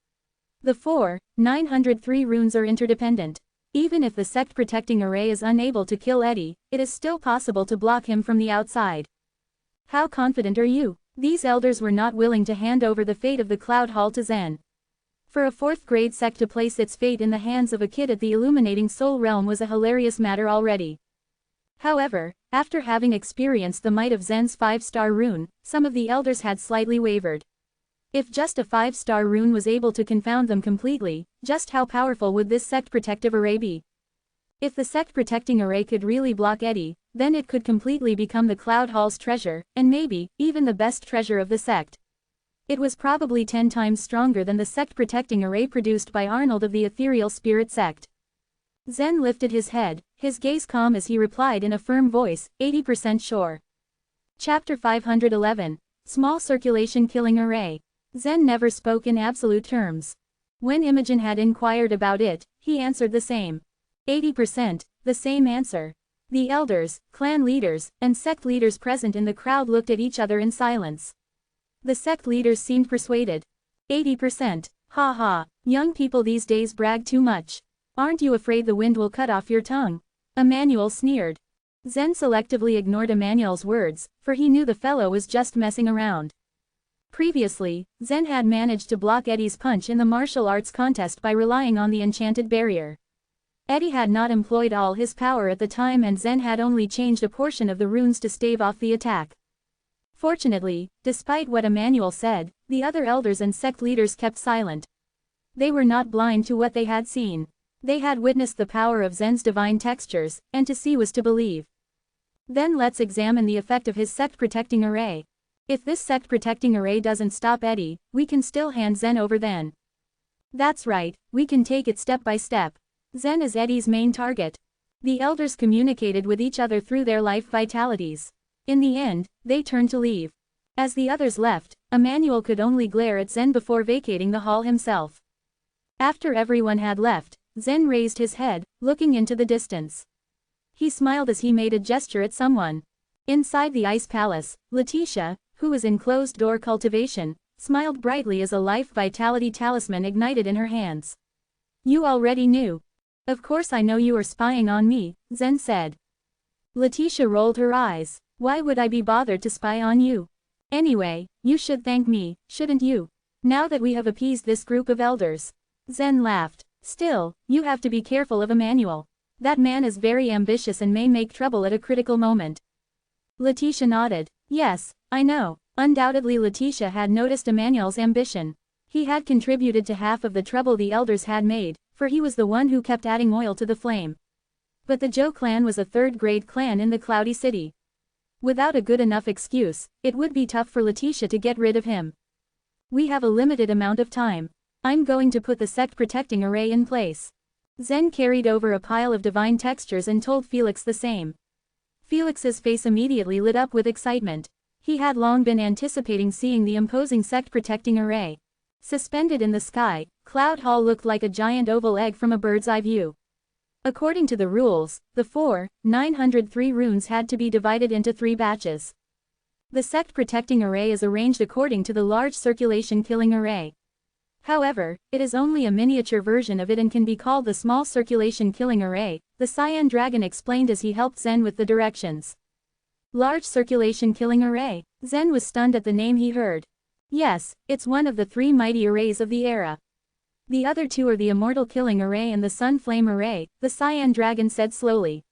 The 903 runes are interdependent. Even if the sect protecting array is unable to kill Eddie, it is still possible to block him from the outside. How confident are you? These elders were not willing to hand over the fate of the Cloud Hall to Zen. For a 4th grade sect to place its fate in the hands of a kid at the illuminating soul realm was a hilarious matter already. However, after having experienced the might of Zen's 5-star rune, some of the elders had slightly wavered. If just a 5-star rune was able to confound them completely, just how powerful would this sect protective array be? If the sect protecting array could really block Eddie, then it could completely become the Cloud Hall's treasure, and maybe, even the best treasure of the sect. It was probably 10 times stronger than the sect protecting array produced by Arnold of the Ethereal Spirit sect. Zen lifted his head, his gaze calm as he replied in a firm voice, 80% sure. Chapter 511. Small Circulation Killing Array. Zen never spoke in absolute terms. When Imogen had inquired about it, he answered the same. 80%, the same answer. The elders, clan leaders, and sect leaders present in the crowd looked at each other in silence. The sect leaders seemed persuaded. 80%, ha ha, young people these days brag too much. Aren't you afraid the wind will cut off your tongue? Emmanuel sneered. Zen selectively ignored Emmanuel's words, for he knew the fellow was just messing around. Previously, Zen had managed to block Eddie's punch in the martial arts contest by relying on the enchanted barrier. Eddie had not employed all his power at the time and Zen had only changed a portion of the runes to stave off the attack. Fortunately, despite what Emmanuel said, the other elders and sect leaders kept silent. They were not blind to what they had seen. They had witnessed the power of Zen's divine textures, and to see was to believe. Then let's examine the effect of his sect protecting array. If this sect protecting array doesn't stop Eddie, we can still hand Zen over then. That's right, we can take it step by step. Zen is Eddie's main target. The elders communicated with each other through their life vitalities. In the end, they turned to leave. As the others left, Emmanuel could only glare at Zen before vacating the hall himself. After everyone had left, Zen raised his head, looking into the distance. He smiled as he made a gesture at someone. Inside the ice palace, Letitia, who was in closed-door cultivation, smiled brightly as a life vitality talisman ignited in her hands. You already knew. Of course I know you are spying on me, Zen said. Letitia rolled her eyes. Why would I be bothered to spy on you? Anyway, you should thank me, shouldn't you? Now that we have appeased this group of elders. Zen laughed. Still, you have to be careful of Emmanuel. That man is very ambitious and may make trouble at a critical moment. Letitia nodded. Yes, I know. Undoubtedly Letitia had noticed Emmanuel's ambition. He had contributed to half of the trouble the elders had made, for he was the one who kept adding oil to the flame. But the Zhou clan was a third-grade clan in the Cloudy City. Without a good enough excuse, it would be tough for Letitia to get rid of him. We have a limited amount of time. I'm going to put the sect-protecting array in place. Zen carried over a pile of divine textures and told Felix the same. Felix's face immediately lit up with excitement. He had long been anticipating seeing the imposing sect-protecting array. Suspended in the sky, Cloud Hall looked like a giant oval egg from a bird's eye view. According to the rules, the 903 runes had to be divided into 3 batches. The sect-protecting array is arranged according to the large circulation killing array. However, it is only a miniature version of it and can be called the small circulation killing array, the Cyan Dragon explained as he helped Zen with the directions. Large circulation killing array. Zen was stunned at the name he heard. Yes, it's one of the 3 mighty arrays of the era. The other 2 are the Immortal Killing Array and the Sun Flame Array, the Cyan Dragon said slowly.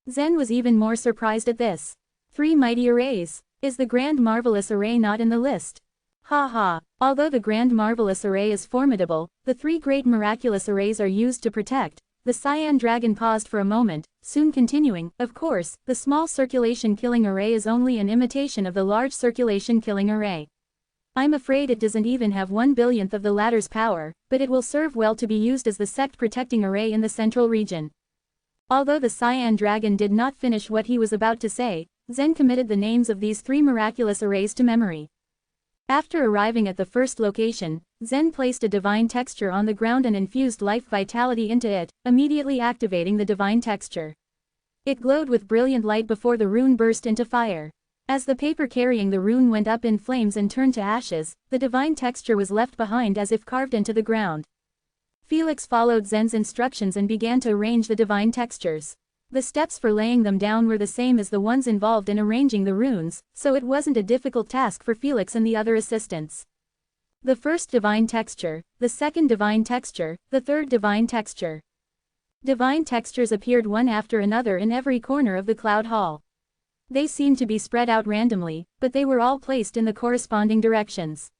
Zen was even more surprised at this. 3 mighty arrays. Is the Grand Marvelous Array not in the list? Ha ha. Although the Grand Marvelous Array is formidable, the 3 Great Miraculous Arrays are used to protect. The Cyan Dragon paused for a moment, soon continuing, of course, the Small Circulation Killing Array is only an imitation of the Large Circulation Killing Array. I'm afraid it doesn't even have 1/1000th of the latter's power, but it will serve well to be used as the sect-protecting array in the central region. Although the Cyan Dragon did not finish what he was about to say, Zen committed the names of these 3 miraculous arrays to memory. After arriving at the first location, Zen placed a divine texture on the ground and infused life vitality into it, immediately activating the divine texture. It glowed with brilliant light before the rune burst into fire. As the paper carrying the rune went up in flames and turned to ashes, the divine texture was left behind as if carved into the ground. Felix followed Zen's instructions and began to arrange the divine textures. The steps for laying them down were the same as the ones involved in arranging the runes, so it wasn't a difficult task for Felix and the other assistants. The first divine texture, the second divine texture, the third divine texture. Divine textures appeared one after another in every corner of the Cloud Hall. They seemed to be spread out randomly, but they were all placed in the corresponding directions.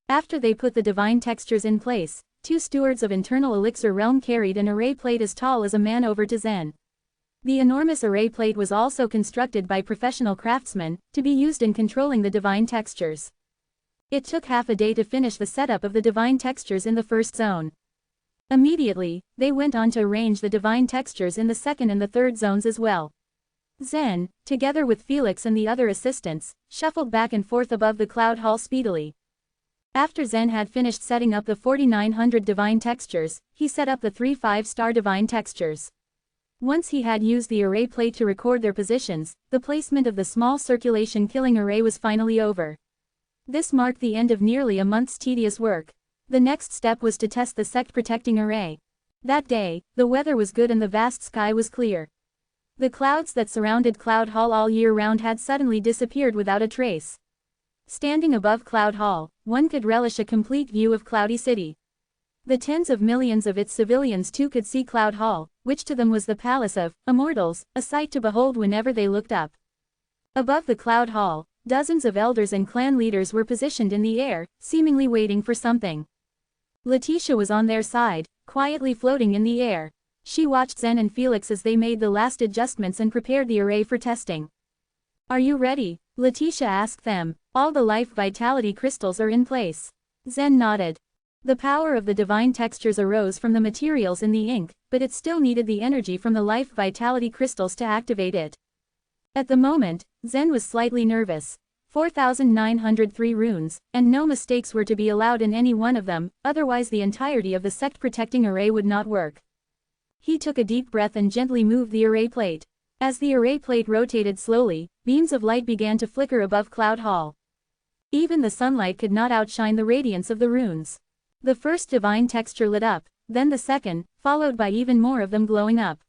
After they put the divine textures in place, 2 stewards of internal elixir realm carried an array plate as tall as a man over to Zen. The enormous array plate was also constructed by professional craftsmen, to be used in controlling the divine textures. It took half a day to finish the setup of the divine textures in the first zone. Immediately, they went on to arrange the divine textures in the second and the third zones as well. Zen, together with Felix and the other assistants, shuffled back and forth above the Cloud Hall speedily. After Zen had finished setting up the 4900 divine textures, he set up the 3 5-star divine textures. Once he had used the array plate to record their positions, the placement of the small circulation killing array was finally over. This marked the end of nearly a month's tedious work. The next step was to test the sect-protecting array. That day, the weather was good and the vast sky was clear. The clouds that surrounded Cloud Hall all year round had suddenly disappeared without a trace. Standing above Cloud Hall, one could relish a complete view of Cloudy City. The tens of millions of its civilians too could see Cloud Hall, which to them was the palace of Immortals, a sight to behold whenever they looked up. Above the Cloud Hall, dozens of elders and clan leaders were positioned in the air, seemingly waiting for something. Letitia was on their side, quietly floating in the air. She watched Zen and Felix as they made the last adjustments and prepared the array for testing. Are you ready? Letitia asked them. All the life vitality crystals are in place. Zen nodded. The power of the divine textures arose from the materials in the ink, but it still needed the energy from the life vitality crystals to activate it. At the moment, Zen was slightly nervous. 4,903 runes, and no mistakes were to be allowed in any one of them, otherwise the entirety of the sect-protecting array would not work. He took a deep breath and gently moved the array plate. As the array plate rotated slowly, beams of light began to flicker above Cloud Hall. Even the sunlight could not outshine the radiance of the runes. The first divine texture lit up, then the second, followed by even more of them glowing up.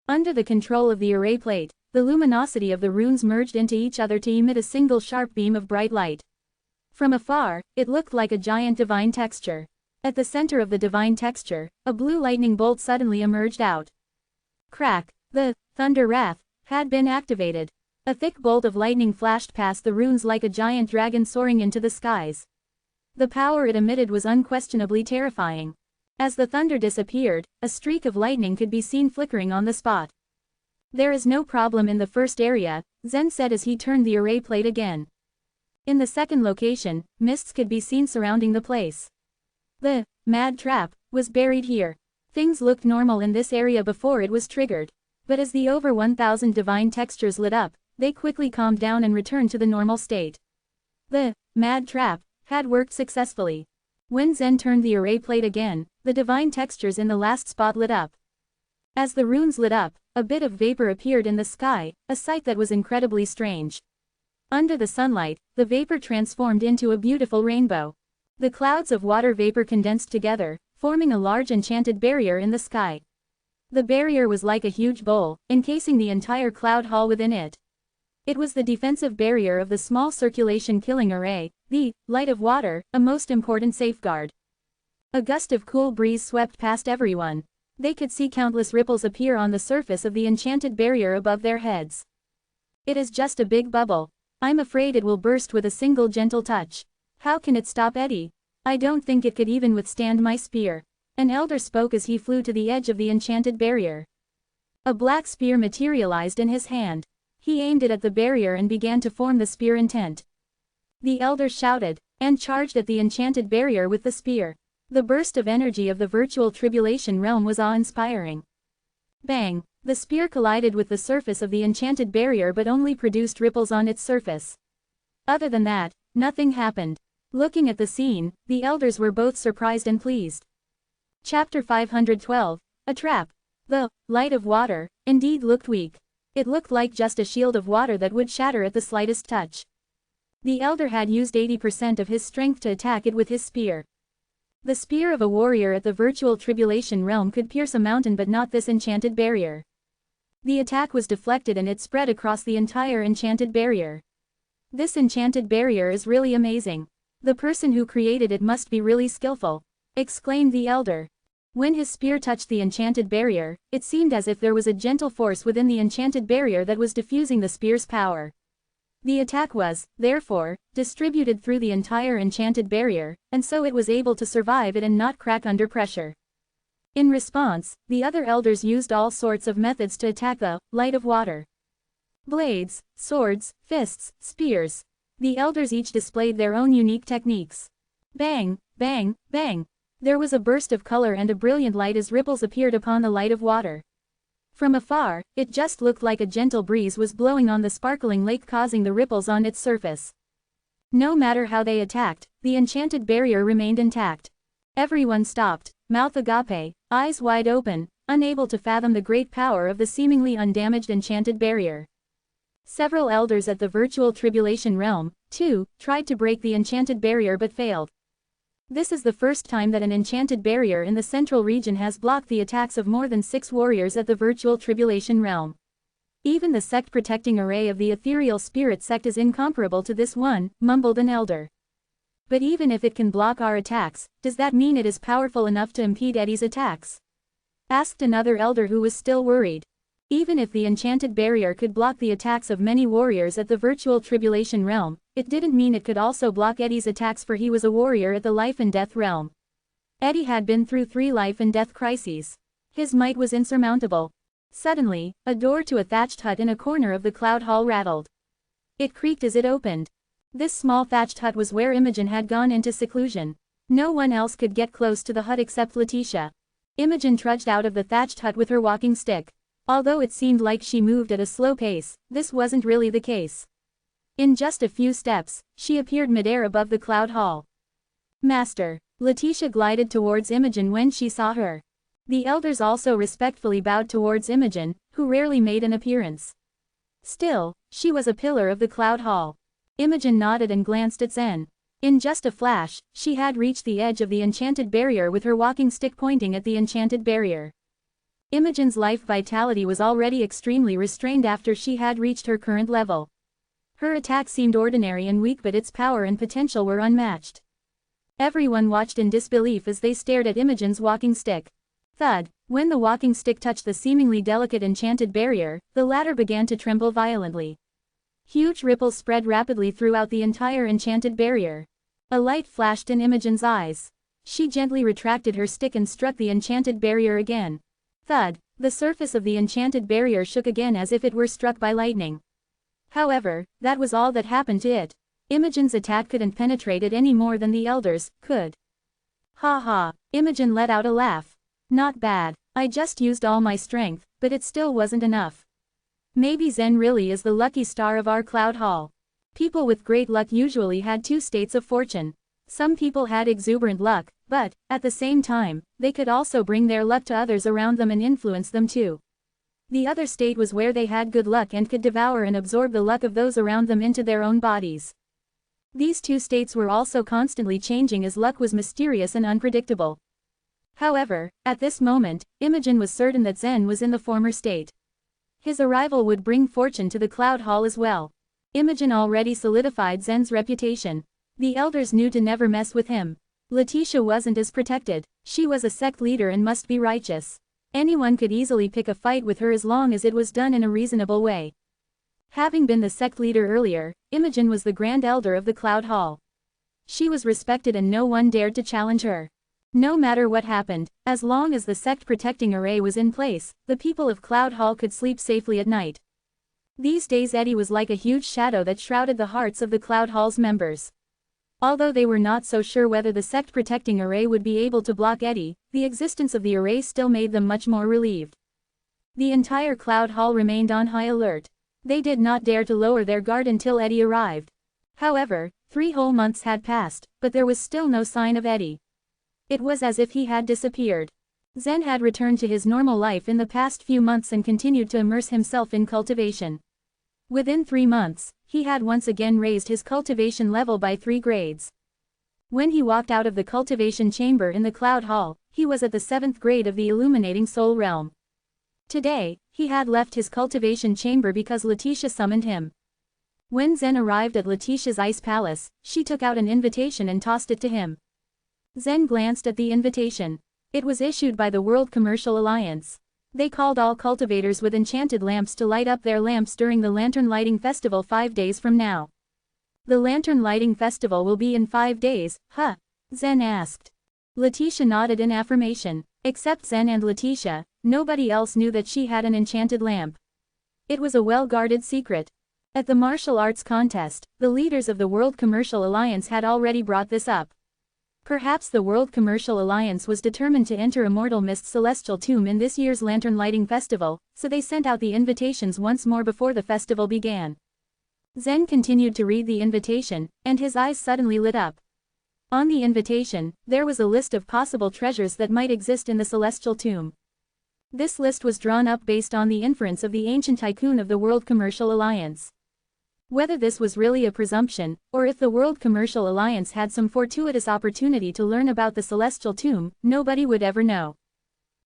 Under the control of the array plate, the luminosity of the runes merged into each other to emit a single sharp beam of bright light. From afar, it looked like a giant divine texture. At the center of the divine texture, a blue lightning bolt suddenly emerged out. Crack! The Thunder Wrath had been activated. A thick bolt of lightning flashed past the runes like a giant dragon soaring into the skies. The power it emitted was unquestionably terrifying. As the thunder disappeared, a streak of lightning could be seen flickering on the spot. There is no problem in the first area, Zen said as he turned the array plate again. In the second location, mists could be seen surrounding the place. The mad trap was buried here. Things looked normal in this area before it was triggered. But as the over 1,000 divine textures lit up, they quickly calmed down and returned to the normal state. The mad trap had worked successfully. When Zen turned the array plate again, the divine textures in the last spot lit up. As the runes lit up, a bit of vapor appeared in the sky, a sight that was incredibly strange. Under the sunlight, the vapor transformed into a beautiful rainbow. The clouds of water vapor condensed together, forming a large enchanted barrier in the sky. The barrier was like a huge bowl, encasing the entire cloud hall within it. It was the defensive barrier of the small circulation killing array, the light of water, a most important safeguard. A gust of cool breeze swept past everyone. They could see countless ripples appear on the surface of the enchanted barrier above their heads. It is just a big bubble. I'm afraid it will burst with a single gentle touch. How can it stop Eddie? I don't think it could even withstand my spear. An elder spoke as he flew to the edge of the enchanted barrier. A black spear materialized in his hand. He aimed it at the barrier and began to form the spear intent. The elder shouted, and charged at the enchanted barrier with the spear. The burst of energy of the virtual tribulation realm was awe-inspiring. Bang! The spear collided with the surface of the enchanted barrier but only produced ripples on its surface. Other than that, nothing happened. Looking at the scene, the elders were both surprised and pleased. Chapter 512, A Trap. The light of water, indeed looked weak. It looked like just a shield of water that would shatter at the slightest touch. The elder had used 80% of his strength to attack it with his spear. The spear of a warrior at the virtual tribulation realm could pierce a mountain but not this enchanted barrier. The attack was deflected and it spread across the entire enchanted barrier. This enchanted barrier is really amazing. The person who created it must be really skillful, exclaimed the elder. When his spear touched the enchanted barrier, it seemed as if there was a gentle force within the enchanted barrier that was diffusing the spear's power. The attack was, therefore, distributed through the entire enchanted barrier, and so it was able to survive it and not crack under pressure. In response, the other elders used all sorts of methods to attack the light of water. Blades, swords, fists, spears. The elders each displayed their own unique techniques. Bang, bang, bang. There was a burst of color and a brilliant light as ripples appeared upon the light of water. From afar, it just looked like a gentle breeze was blowing on the sparkling lake causing the ripples on its surface. No matter how they attacked, the enchanted barrier remained intact. Everyone stopped, mouth agape, eyes wide open, unable to fathom the great power of the seemingly undamaged enchanted barrier. Several elders at the virtual tribulation realm, too, tried to break the enchanted barrier but failed. This is the first time that an enchanted barrier in the central region has blocked the attacks of more than 6 warriors at the virtual tribulation realm. Even the sect-protecting array of the ethereal spirit sect is incomparable to this one, mumbled an elder. But even if it can block our attacks, does that mean it is powerful enough to impede Eddie's attacks? Asked another elder who was still worried. Even if the enchanted barrier could block the attacks of many warriors at the virtual tribulation realm, it didn't mean it could also block Eddie's attacks, for he was a warrior at the life and death realm. Eddie had been through 3 life and death crises. His might was insurmountable. Suddenly, a door to a thatched hut in a corner of the cloud hall rattled. It creaked as it opened. This small thatched hut was where Imogen had gone into seclusion. No one else could get close to the hut except Letitia. Imogen trudged out of the thatched hut with her walking stick. Although it seemed like she moved at a slow pace, this wasn't really the case. In just a few steps, she appeared midair above the cloud hall. Master. Letitia glided towards Imogen when she saw her. The elders also respectfully bowed towards Imogen, who rarely made an appearance. Still, she was a pillar of the cloud hall. Imogen nodded and glanced at Zen. In just a flash, she had reached the edge of the enchanted barrier with her walking stick pointing at the enchanted barrier. Imogen's life vitality was already extremely restrained after she had reached her current level. Her attack seemed ordinary and weak, but its power and potential were unmatched. Everyone watched in disbelief as they stared at Imogen's walking stick. Thud! When the walking stick touched the seemingly delicate enchanted barrier, the latter began to tremble violently. Huge ripples spread rapidly throughout the entire enchanted barrier. A light flashed in Imogen's eyes. She gently retracted her stick and struck the enchanted barrier again. Thud! The surface of the enchanted barrier shook again as if it were struck by lightning. However, that was all that happened to it. Imogen's attack couldn't penetrate it any more than the elders could. Ha ha! Imogen let out a laugh. Not bad. I just used all my strength, but it still wasn't enough. Maybe Zen really is the lucky star of our Cloud Hall. People with great luck usually had two states of fortune. Some people had exuberant luck, but, at the same time, they could also bring their luck to others around them and influence them too. The other state was where they had good luck and could devour and absorb the luck of those around them into their own bodies. These two states were also constantly changing as luck was mysterious and unpredictable. However, at this moment, Imogen was certain that Zen was in the former state. His arrival would bring fortune to the Cloud Hall as well. Imogen already solidified Zen's reputation. The elders knew to never mess with him. Letitia wasn't as protected. She was a sect leader and must be righteous. Anyone could easily pick a fight with her as long as it was done in a reasonable way. Having been the sect leader earlier, Imogen was the Grand Elder of the Cloud Hall. She was respected and no one dared to challenge her. No matter what happened, as long as the sect protecting array was in place, the people of Cloud Hall could sleep safely at night. These days Eddie was like a huge shadow that shrouded the hearts of the Cloud Hall's members. Although they were not so sure whether the sect protecting array would be able to block Eddie, the existence of the array still made them much more relieved. The entire Cloud Hall remained on high alert. They did not dare to lower their guard until Eddie arrived. However, 3 whole months had passed, but there was still no sign of Eddie. It was as if he had disappeared. Zen had returned to his normal life in the past few months and continued to immerse himself in cultivation. Within 3 months, he had once again raised his cultivation level by 3 grades. When he walked out of the cultivation chamber in the Cloud Hall, he was at the 7th grade of the Illuminating Soul Realm. Today, he had left his cultivation chamber because Letitia summoned him. When Zen arrived at Letitia's ice palace, she took out an invitation and tossed it to him. Zen glanced at the invitation. It was issued by the World Commercial Alliance. They called all cultivators with enchanted lamps to light up their lamps during the Lantern Lighting Festival 5 days from now. The Lantern Lighting Festival will be in 5 days, huh? Zen asked. Letitia nodded in affirmation. Except Zen and Letitia, nobody else knew that she had an enchanted lamp. It was a well-guarded secret. At the martial arts contest, the leaders of the World Commercial Alliance had already brought this up. Perhaps the World Commercial Alliance was determined to enter Immortal Mist's celestial tomb in this year's Lantern Lighting Festival, so they sent out the invitations once more before the festival began. Zen continued to read the invitation, and his eyes suddenly lit up. On the invitation, there was a list of possible treasures that might exist in the celestial tomb. This list was drawn up based on the inference of the ancient tycoon of the World Commercial Alliance. Whether this was really a presumption, or if the World Commercial Alliance had some fortuitous opportunity to learn about the celestial tomb, nobody would ever know.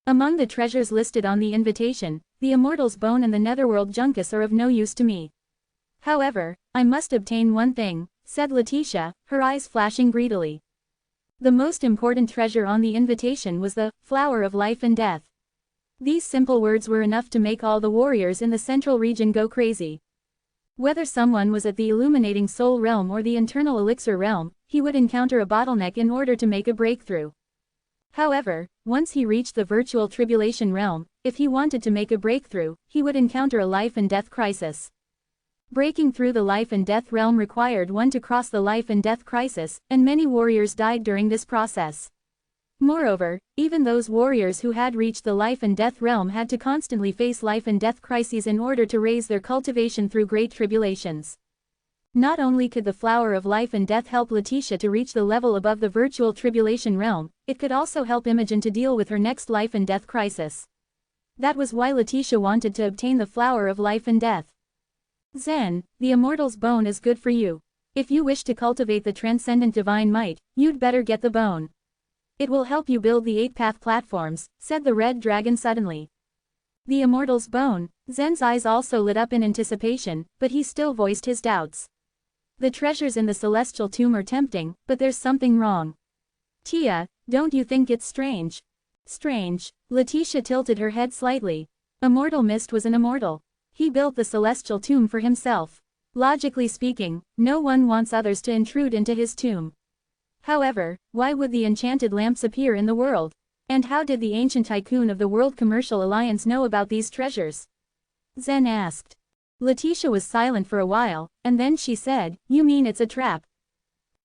Among the treasures listed on the invitation, the Immortal's bone and the Netherworld Junkus are of no use to me. However, I must obtain one thing, said Letitia, her eyes flashing greedily. The most important treasure on the invitation was the Flower of Life and Death. These simple words were enough to make all the warriors in the central region go crazy. Whether someone was at the Illuminating Soul Realm or the Internal Elixir Realm, he would encounter a bottleneck in order to make a breakthrough. However, once he reached the Virtual Tribulation Realm, if he wanted to make a breakthrough, he would encounter a life and death crisis. Breaking through the life and death realm required one to cross the life and death crisis, and many warriors died during this process. Moreover, even those warriors who had reached the life and death realm had to constantly face life and death crises in order to raise their cultivation through great tribulations. Not only could the Flower of Life and Death help Letitia to reach the level above the Virtual Tribulation realm, it could also help Imogen to deal with her next life and death crisis. That was why Letitia wanted to obtain the Flower of Life and Death. Zen, the Immortal's bone is good for you. If you wish to cultivate the transcendent divine might, you'd better get the bone. It will help you build the 8-path platforms, said the Red Dragon suddenly. The Immortal's bone. Zen's eyes also lit up in anticipation, but he still voiced his doubts. The treasures in the celestial tomb are tempting, but there's something wrong. Tia, don't you think it's strange? Strange. Letitia tilted her head slightly. Immortal Mist was an immortal. He built the celestial tomb for himself. Logically speaking, no one wants others to intrude into his tomb. However, why would the enchanted lamps appear in the world? And how did the ancient tycoon of the World Commercial Alliance know about these treasures? Zen asked. Letitia was silent for a while, and then she said, "You mean it's a trap?"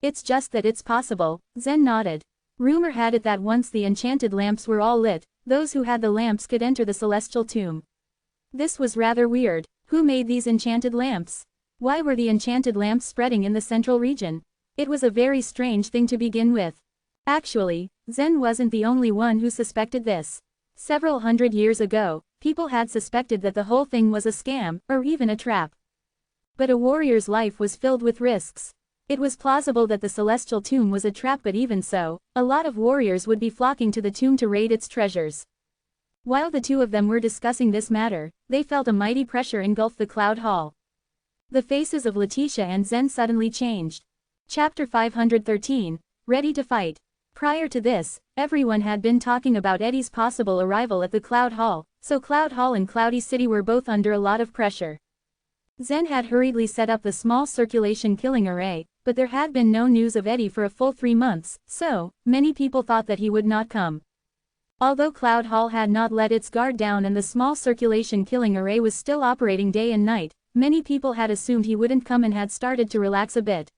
"It's just that it's possible," Zen nodded. Rumor had it that once the enchanted lamps were all lit, those who had the lamps could enter the celestial tomb. This was rather weird. Who made these enchanted lamps? Why were the enchanted lamps spreading in the central region? It was a very strange thing to begin with. Actually, Zen wasn't the only one who suspected this. Several hundred years ago, people had suspected that the whole thing was a scam, or even a trap. But a warrior's life was filled with risks. It was plausible that the celestial tomb was a trap, but even so, a lot of warriors would be flocking to the tomb to raid its treasures. While the two of them were discussing this matter, they felt a mighty pressure engulf the cloud hall. The faces of Letitia and Zen suddenly changed. Chapter 513, Ready to Fight. Prior to this, everyone had been talking about Eddie's possible arrival at the Cloud Hall, so Cloud Hall and Cloudy City were both under a lot of pressure. Zen had hurriedly set up the small circulation killing array, but there had been no news of Eddie for a full 3 months, so many people thought that he would not come. Although Cloud Hall had not let its guard down and the small circulation killing array was still operating day and night, many people had assumed he wouldn't come and had started to relax a bit.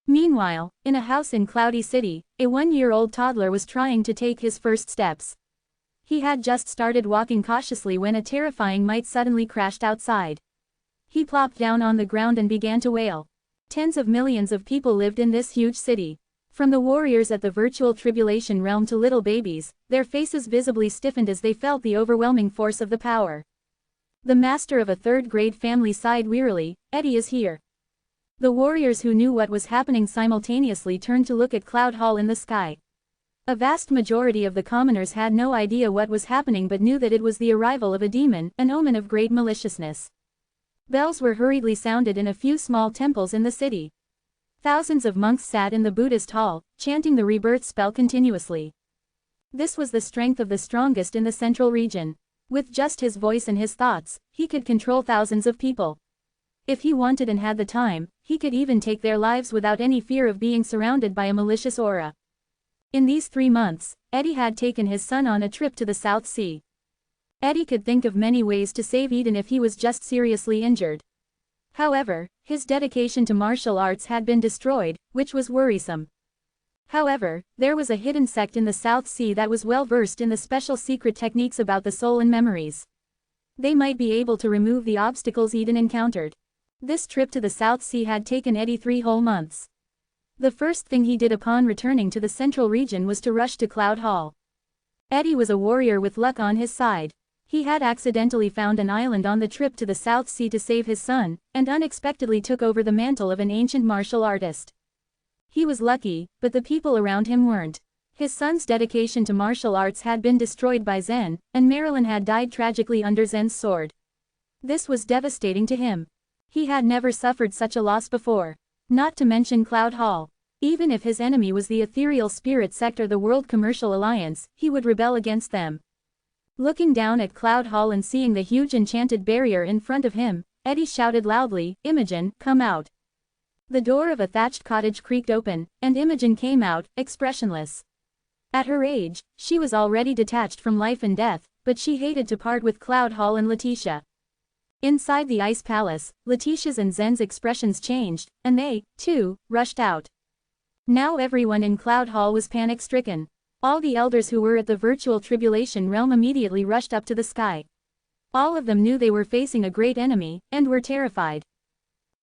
Meanwhile, in a house in Cloudy City, a 1-year-old toddler was trying to take his first steps. He had just started walking cautiously when a terrifying mite suddenly crashed outside. He plopped down on the ground and began to wail. Tens of millions of people lived in this huge city. From the warriors at the virtual tribulation realm to little babies, their faces visibly stiffened as they felt the overwhelming force of the power. The master of a third-grade family sighed wearily, "Eddie is here." The warriors who knew what was happening simultaneously turned to look at Cloud Hall in the sky. A vast majority of the commoners had no idea what was happening but knew that it was the arrival of a demon, an omen of great maliciousness. Bells were hurriedly sounded in a few small temples in the city. Thousands of monks sat in the Buddhist hall, chanting the rebirth spell continuously. This was the strength of the strongest in the central region. With just his voice and his thoughts, he could control thousands of people. If he wanted and had the time, he could even take their lives without any fear of being surrounded by a malicious aura. In these 3 months, Eddie had taken his son on a trip to the South Sea. Eddie could think of many ways to save Eden if he was just seriously injured. However, his dedication to martial arts had been destroyed, which was worrisome. However, there was a hidden sect in the South Sea that was well versed in the special secret techniques about the soul and memories. They might be able to remove the obstacles Eden encountered. This trip to the South Sea had taken Eddie 3 whole months. The first thing he did upon returning to the central region was to rush to Cloud Hall. Eddie was a warrior with luck on his side. He had accidentally found an island on the trip to the South Sea to save his son, and unexpectedly took over the mantle of an ancient martial artist. He was lucky, but the people around him weren't. His son's dedication to martial arts had been destroyed by Zen, and Marilyn had died tragically under Zen's sword. This was devastating to him. He had never suffered such a loss before. Not to mention Cloud Hall. Even if his enemy was the ethereal spirit sect or the World Commercial Alliance, he would rebel against them. Looking down at Cloud Hall and seeing the huge enchanted barrier in front of him, Eddie shouted loudly, "Imogen, come out." The door of a thatched cottage creaked open, and Imogen came out, expressionless. At her age, she was already detached from life and death, but she hated to part with Cloud Hall and Letitia. Inside the Ice Palace, Letitia's and Zen's expressions changed, and they, too, rushed out. Now everyone in Cloud Hall was panic-stricken. All the elders who were at the virtual tribulation realm immediately rushed up to the sky. All of them knew they were facing a great enemy, and were terrified.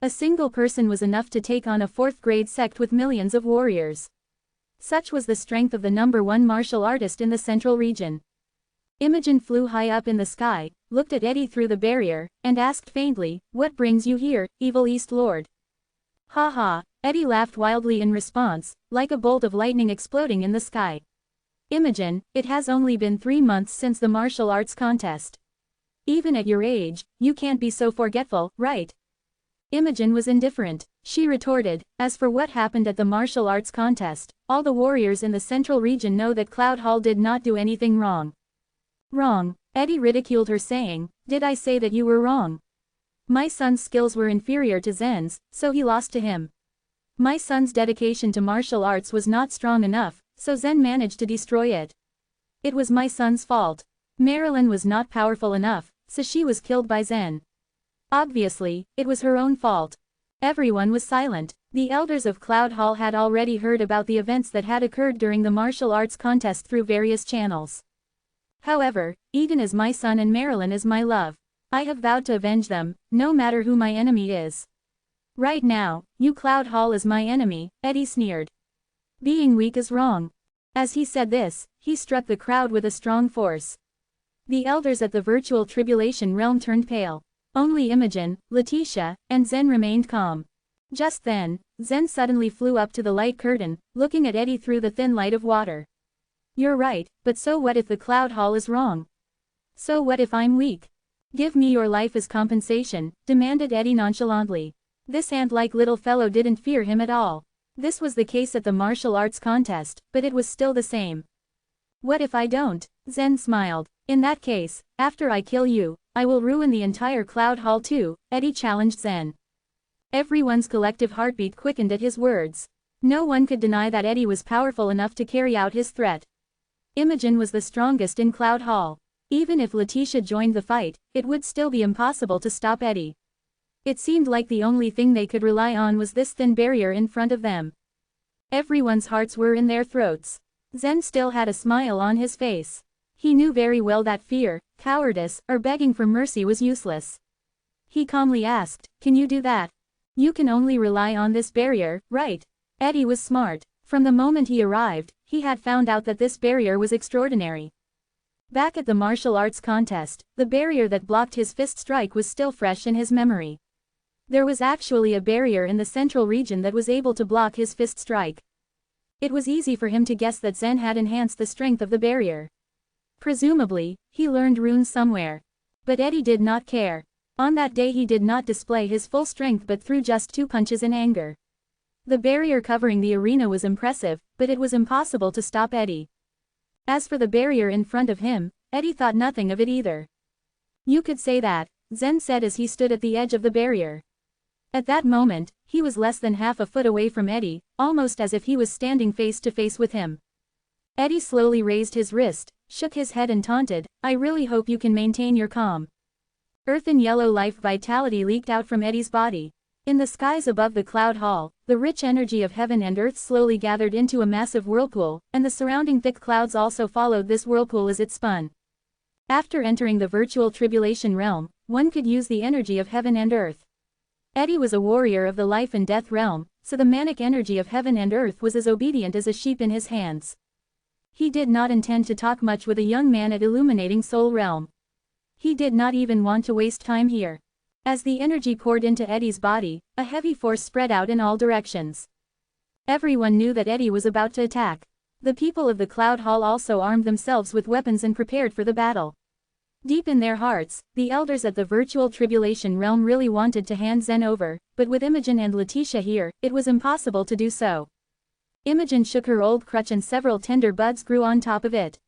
A single person was enough to take on a 4th-grade sect with millions of warriors. Such was the strength of the #1 martial artist in the central region. Imogen flew high up in the sky, looked at Eddie through the barrier, and asked faintly, "What brings you here, evil East Lord?" "Ha ha," Eddie laughed wildly in response, like a bolt of lightning exploding in the sky. "Imogen, it has only been 3 months since the martial arts contest. Even at your age, you can't be so forgetful, right?" Imogen was indifferent. She retorted, "As for what happened at the martial arts contest, all the warriors in the central region know that Cloud Hall did not do anything wrong." "Wrong?" Eddie ridiculed her saying, "Did I say that you were wrong?" My son's skills were inferior to Zen's, so he lost to him. My son's dedication to martial arts was not strong enough, so Zen managed to destroy it. It was my son's fault. Marilyn was not powerful enough, so she was killed by Zen. Obviously, it was her own fault. Everyone was silent. The elders of Cloud Hall had already heard about the events that had occurred during the martial arts contest through various channels. However, Eden is my son and Marilyn is my love. I have vowed to avenge them, no matter who my enemy is. Right now, you Cloud Hall is my enemy, Eddie sneered. Being weak is wrong. As he said this, he struck the crowd with a strong force. The elders at the virtual tribulation realm turned pale. Only Imogen, Letitia, and Zen remained calm. Just then, Zen suddenly flew up to the light curtain, looking at Eddie through the thin light of water. You're right, but so what if the Cloud Hall is wrong? So what if I'm weak? Give me your life as compensation, demanded Eddie nonchalantly. This ant-like little fellow didn't fear him at all. This was the case at the martial arts contest, but it was still the same. What if I don't? Zen smiled. In that case, after I kill you, I will ruin the entire Cloud Hall too, Eddie challenged Zen. Everyone's collective heartbeat quickened at his words. No one could deny that Eddie was powerful enough to carry out his threat. Imogen was the strongest in Cloud Hall. Even if Letitia joined the fight, it would still be impossible to stop Eddie. It seemed like the only thing they could rely on was this thin barrier in front of them. Everyone's hearts were in their throats. Zen still had a smile on his face. He knew very well that fear, cowardice, or begging for mercy was useless. He calmly asked, "Can you do that? You can only rely on this barrier, right?" Eddie was smart. From the moment he arrived, he had found out that this barrier was extraordinary. Back at the martial arts contest, the barrier that blocked his fist strike was still fresh in his memory. There was actually a barrier in the central region that was able to block his fist strike. It was easy for him to guess that Zen had enhanced the strength of the barrier. Presumably, he learned runes somewhere. But Eddie did not care. On that day he did not display his full strength but threw just 2 punches in anger. The barrier covering the arena was impressive, but it was impossible to stop Eddie. As for the barrier in front of him, Eddie thought nothing of it either. You could say that, Zen said as he stood at the edge of the barrier. At that moment, he was less than half a foot away from Eddie, almost as if he was standing face to face with him. Eddie slowly raised his wrist, shook his head and taunted, "I really hope you can maintain your calm." Earth and yellow life vitality leaked out from Eddie's body. In the skies above the Cloud Hall, the rich energy of heaven and earth slowly gathered into a massive whirlpool, and the surrounding thick clouds also followed this whirlpool as it spun. After entering the virtual tribulation realm, one could use the energy of heaven and earth. Eddie was a warrior of the life and death realm, so the manic energy of heaven and earth was as obedient as a sheep in his hands. He did not intend to talk much with a young man at Illuminating Soul Realm. He did not even want to waste time here. As the energy poured into Eddie's body, a heavy force spread out in all directions. Everyone knew that Eddie was about to attack. The people of the Cloud Hall also armed themselves with weapons and prepared for the battle. Deep in their hearts, the elders at the virtual tribulation realm really wanted to hand Zen over, but with Imogen and Letitia here, it was impossible to do so. Imogen shook her old crutch and several tender buds grew on top of it.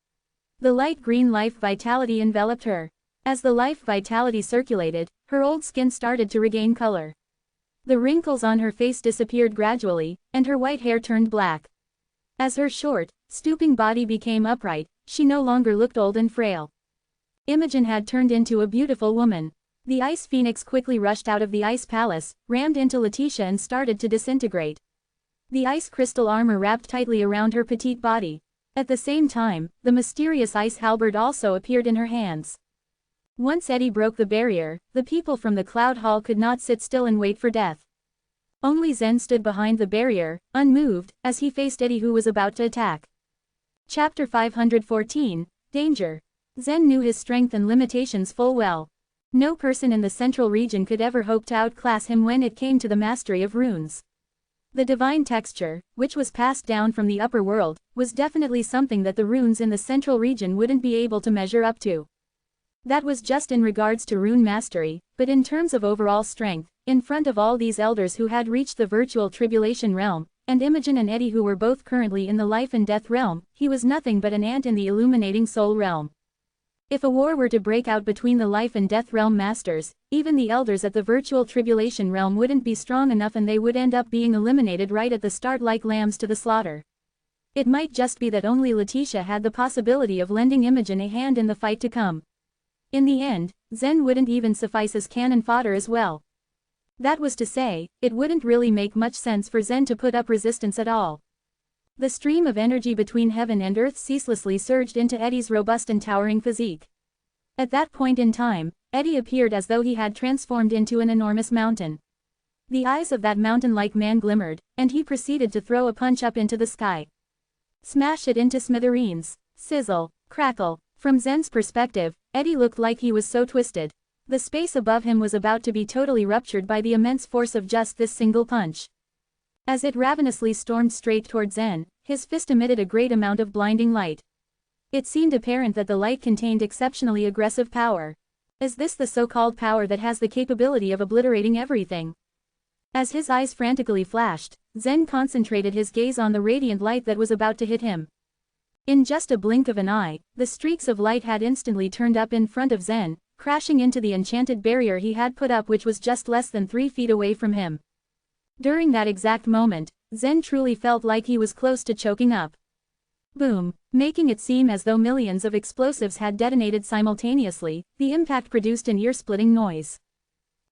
The light green life vitality enveloped her. As the life vitality circulated, her old skin started to regain color. The wrinkles on her face disappeared gradually, and her white hair turned black. As her short, stooping body became upright, she no longer looked old and frail. Imogen had turned into a beautiful woman. The ice phoenix quickly rushed out of the ice palace, rammed into Letitia and started to disintegrate. The ice crystal armor wrapped tightly around her petite body. At the same time, the mysterious ice halberd also appeared in her hands. Once Eddie broke the barrier, the people from the Cloud Hall could not sit still and wait for death. Only Zen stood behind the barrier, unmoved, as he faced Eddie who was about to attack. Chapter 514, Danger. Zen knew his strength and limitations full well. No person in the central region could ever hope to outclass him when it came to the mastery of runes. The divine texture, which was passed down from the upper world, was definitely something that the runes in the central region wouldn't be able to measure up to. That was just in regards to rune mastery, but in terms of overall strength, in front of all these elders who had reached the virtual tribulation realm, and Imogen and Eddie who were both currently in the life and death realm, he was nothing but an ant in the illuminating soul realm. If a war were to break out between the life and death realm masters, even the elders at the virtual tribulation realm wouldn't be strong enough and they would end up being eliminated right at the start like lambs to the slaughter. It might just be that only Letitia had the possibility of lending Imogen a hand in the fight to come. In the end, Zen wouldn't even suffice as cannon fodder as well. That was to say, it wouldn't really make much sense for Zen to put up resistance at all. The stream of energy between heaven and earth ceaselessly surged into Eddie's robust and towering physique. At that point in time, Eddie appeared as though he had transformed into an enormous mountain. The eyes of that mountain-like man glimmered, and he proceeded to throw a punch up into the sky. Smash it into smithereens. Sizzle, crackle. From Zen's perspective, Eddie looked like he was so twisted. The space above him was about to be totally ruptured by the immense force of just this single punch. As it ravenously stormed straight toward Zen, his fist emitted a great amount of blinding light. It seemed apparent that the light contained exceptionally aggressive power. Is this the so-called power that has the capability of obliterating everything? As his eyes frantically flashed, Zen concentrated his gaze on the radiant light that was about to hit him. In just a blink of an eye, the streaks of light had instantly turned up in front of Zen, crashing into the enchanted barrier he had put up, which was just less than 3 feet away from him. During that exact moment, Zen truly felt like he was close to choking up. Boom! Making it seem as though millions of explosives had detonated simultaneously, the impact produced an ear-splitting noise.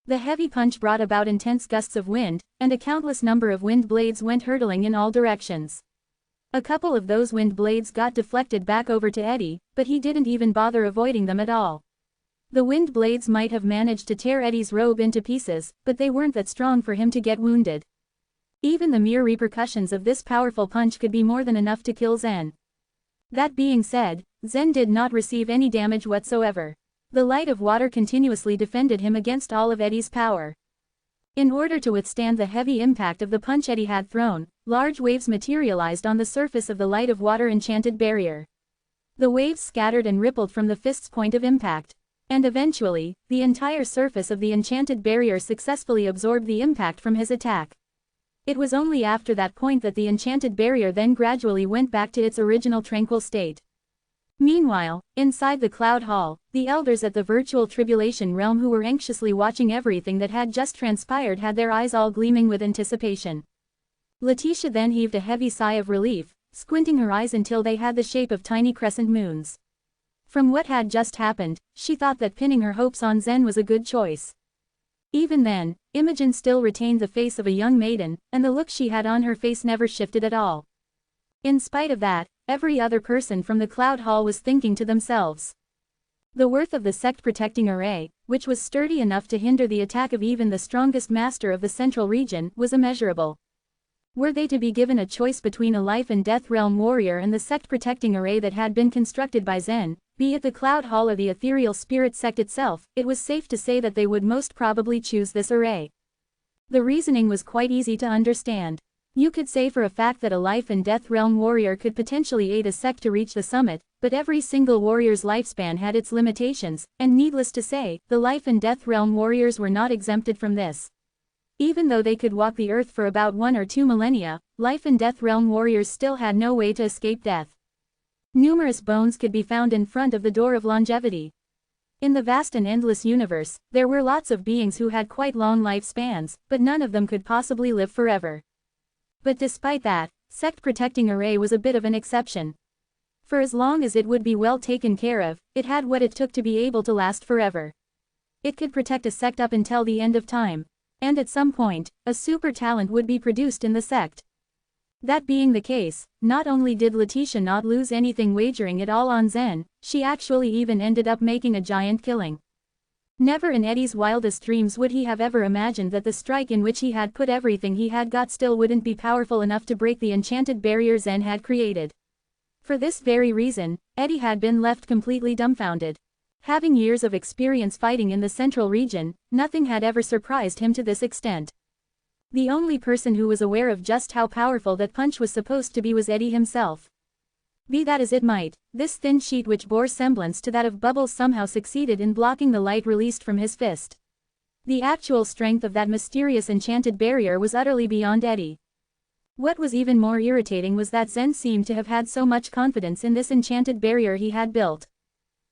The heavy punch brought about intense gusts of wind, and a countless number of wind blades went hurtling in all directions. A couple of those wind blades got deflected back over to Eddie, but he didn't even bother avoiding them at all. The wind blades might have managed to tear Eddie's robe into pieces, but they weren't that strong for him to get wounded. Even the mere repercussions of this powerful punch could be more than enough to kill Zen. That being said, Zen did not receive any damage whatsoever. The light of water continuously defended him against all of Eddie's power. In order to withstand the heavy impact of the punch Eddie had thrown, large waves materialized on the surface of the light of water enchanted barrier. The waves scattered and rippled from the fist's point of impact. And eventually, the entire surface of the enchanted barrier successfully absorbed the impact from his attack. It was only after that point that the enchanted barrier then gradually went back to its original tranquil state. Meanwhile, inside the Cloud Hall, the elders at the virtual tribulation realm who were anxiously watching everything that had just transpired had their eyes all gleaming with anticipation. Letitia then heaved a heavy sigh of relief, squinting her eyes until they had the shape of tiny crescent moons. From what had just happened, she thought that pinning her hopes on Zen was a good choice. Even then, Imogen still retained the face of a young maiden, and the look she had on her face never shifted at all. In spite of that, every other person from the Cloud Hall was thinking to themselves. The worth of the sect-protecting array, which was sturdy enough to hinder the attack of even the strongest master of the central region, was immeasurable. Were they to be given a choice between a life and death realm warrior and the sect-protecting array that had been constructed by Zen, be it the Cloud Hall or the ethereal spirit sect itself, it was safe to say that they would most probably choose this array. The reasoning was quite easy to understand. You could say for a fact that a life and death realm warrior could potentially aid a sect to reach the summit, but every single warrior's lifespan had its limitations, and needless to say, the life and death realm warriors were not exempted from this. Even though they could walk the earth for about 1 or 2 millennia, life and death realm warriors still had no way to escape death. Numerous bones could be found in front of the door of longevity. In the vast and endless universe, there were lots of beings who had quite long lifespans, but none of them could possibly live forever. But despite that, sect-protecting array was a bit of an exception. For as long as it would be well taken care of, it had what it took to be able to last forever. It could protect a sect up until the end of time. And at some point, a super talent would be produced in the sect. That being the case, not only did Letitia not lose anything wagering it all on Zen, she actually even ended up making a giant killing. Never in Eddie's wildest dreams would he have ever imagined that the strike in which he had put everything he had got still wouldn't be powerful enough to break the enchanted barrier Zen had created. For this very reason, Eddie had been left completely dumbfounded. Having years of experience fighting in the central region, nothing had ever surprised him to this extent. The only person who was aware of just how powerful that punch was supposed to be was Eddie himself. Be that as it might, this thin sheet which bore semblance to that of bubbles somehow succeeded in blocking the light released from his fist. The actual strength of that mysterious enchanted barrier was utterly beyond Eddie. What was even more irritating was that Zen seemed to have had so much confidence in this enchanted barrier he had built.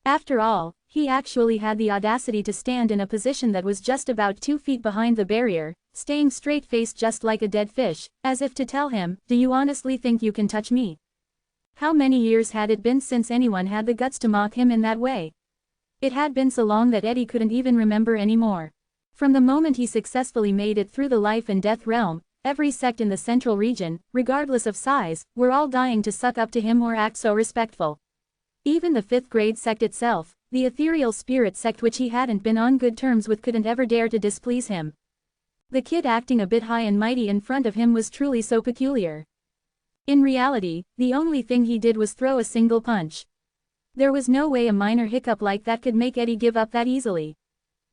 After all, he actually had the audacity to stand in a position that was just about 2 feet behind the barrier, staying straight-faced just like a dead fish, as if to tell him, "Do you honestly think you can touch me?" How many years had it been since anyone had the guts to mock him in that way? It had been so long that Eddie couldn't even remember anymore. From the moment he successfully made it through the life and death realm, every sect in the central region, regardless of size, were all dying to suck up to him or act so respectful. Even the 5th grade sect itself, the ethereal spirit sect which he hadn't been on good terms with, couldn't ever dare to displease him. The kid acting a bit high and mighty in front of him was truly so peculiar. In reality, the only thing he did was throw a single punch. There was no way a minor hiccup like that could make Eddie give up that easily.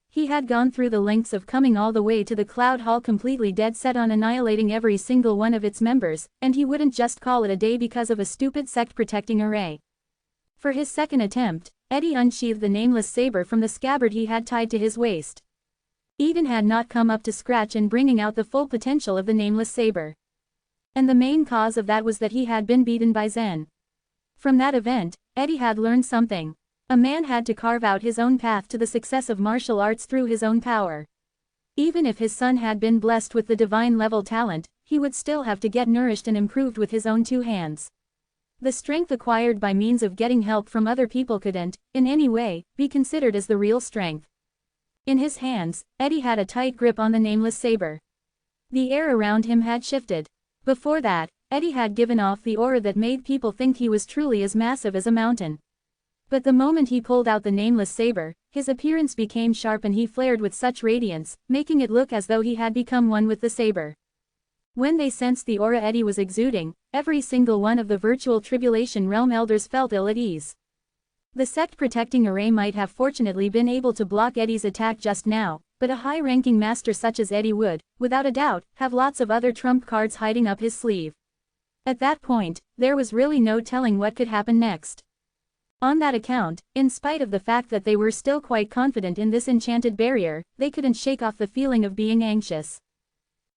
He had gone through the lengths of coming all the way to the Cloud Hall completely dead set on annihilating every single one of its members, and he wouldn't just call it a day because of a stupid sect-protecting array. For his second attempt, Eddie unsheathed the nameless saber from the scabbard he had tied to his waist. Eden had not come up to scratch in bringing out the full potential of the nameless saber. And the main cause of that was that he had been beaten by Zen. From that event, Eddie had learned something. A man had to carve out his own path to the success of martial arts through his own power. Even if his son had been blessed with the divine-level talent, he would still have to get nourished and improved with his own 2 hands. The strength acquired by means of getting help from other people couldn't, in any way, be considered as the real strength. In his hands, Eddie had a tight grip on the nameless saber. The air around him had shifted. Before that, Eddie had given off the aura that made people think he was truly as massive as a mountain. But the moment he pulled out the nameless saber, his appearance became sharp and he flared with such radiance, making it look as though he had become one with the saber. When they sensed the aura Eddie was exuding, every single one of the virtual Tribulation Realm elders felt ill at ease. The sect-protecting array might have fortunately been able to block Eddie's attack just now, but a high-ranking master such as Eddie would, without a doubt, have lots of other trump cards hiding up his sleeve. At that point, there was really no telling what could happen next. On that account, in spite of the fact that they were still quite confident in this enchanted barrier, they couldn't shake off the feeling of being anxious.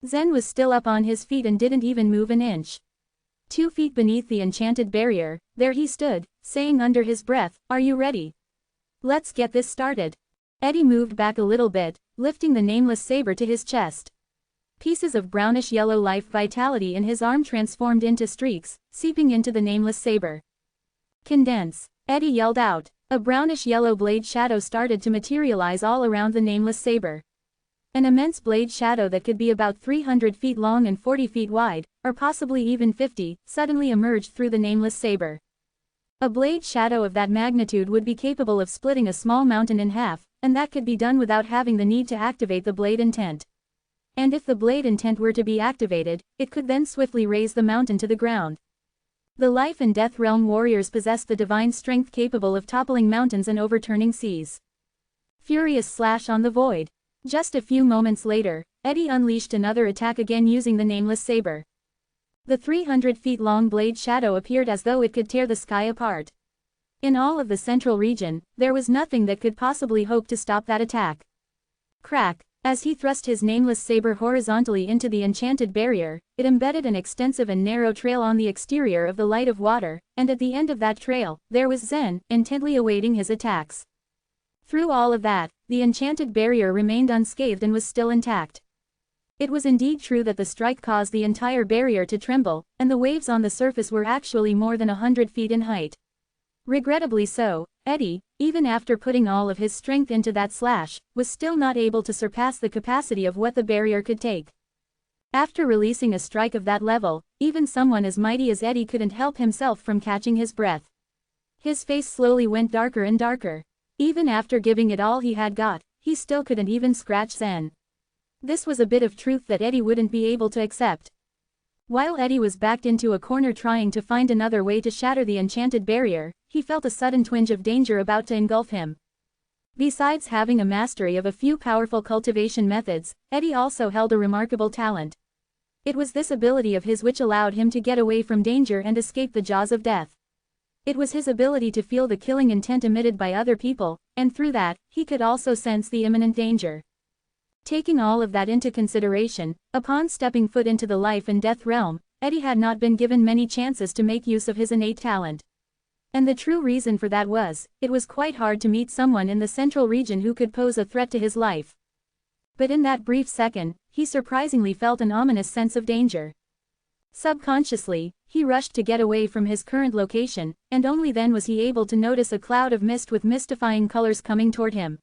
Zen was still up on his feet and didn't even move an inch. 2 feet beneath the enchanted barrier, there he stood, saying under his breath, "Are you ready? Let's get this started." Eddie moved back a little bit, lifting the nameless saber to his chest. Pieces of brownish-yellow life vitality in his arm transformed into streaks, seeping into the nameless saber. "Condense!" Eddie yelled out. A brownish-yellow blade shadow started to materialize all around the nameless saber. An immense blade shadow that could be about 300 feet long and 40 feet wide, or possibly even 50, suddenly emerged through the nameless saber. A blade shadow of that magnitude would be capable of splitting a small mountain in half, and that could be done without having the need to activate the blade intent. And if the blade intent were to be activated, it could then swiftly raise the mountain to the ground. The life and death realm warriors possessed the divine strength capable of toppling mountains and overturning seas. Furious slash on the void. Just a few moments later, Eddie unleashed another attack again using the nameless saber. The 300 feet long blade shadow appeared as though it could tear the sky apart. In all of the central region, there was nothing that could possibly hope to stop that attack. Crack! As he thrust his nameless saber horizontally into the enchanted barrier, it embedded an extensive and narrow trail on the exterior of the light of water, and at the end of that trail, there was Zen, intently awaiting his attacks. Through all of that, the enchanted barrier remained unscathed and was still intact. It was indeed true that the strike caused the entire barrier to tremble, and the waves on the surface were actually more than 100 feet in height. Regrettably so, Eddie, even after putting all of his strength into that slash, was still not able to surpass the capacity of what the barrier could take. After releasing a strike of that level, even someone as mighty as Eddie couldn't help himself from catching his breath. His face slowly went darker and darker. Even after giving it all he had got, he still couldn't even scratch Zen. This was a bit of truth that Eddie wouldn't be able to accept. While Eddie was backed into a corner trying to find another way to shatter the enchanted barrier, he felt a sudden twinge of danger about to engulf him. Besides having a mastery of a few powerful cultivation methods, Eddie also held a remarkable talent. It was this ability of his which allowed him to get away from danger and escape the jaws of death. It was his ability to feel the killing intent emitted by other people, and through that, he could also sense the imminent danger. Taking all of that into consideration, upon stepping foot into the life and death realm, Eddie had not been given many chances to make use of his innate talent. And the true reason for that was, it was quite hard to meet someone in the central region who could pose a threat to his life. But in that brief second, he surprisingly felt an ominous sense of danger. Subconsciously, he rushed to get away from his current location, and only then was he able to notice a cloud of mist with mystifying colors coming toward him.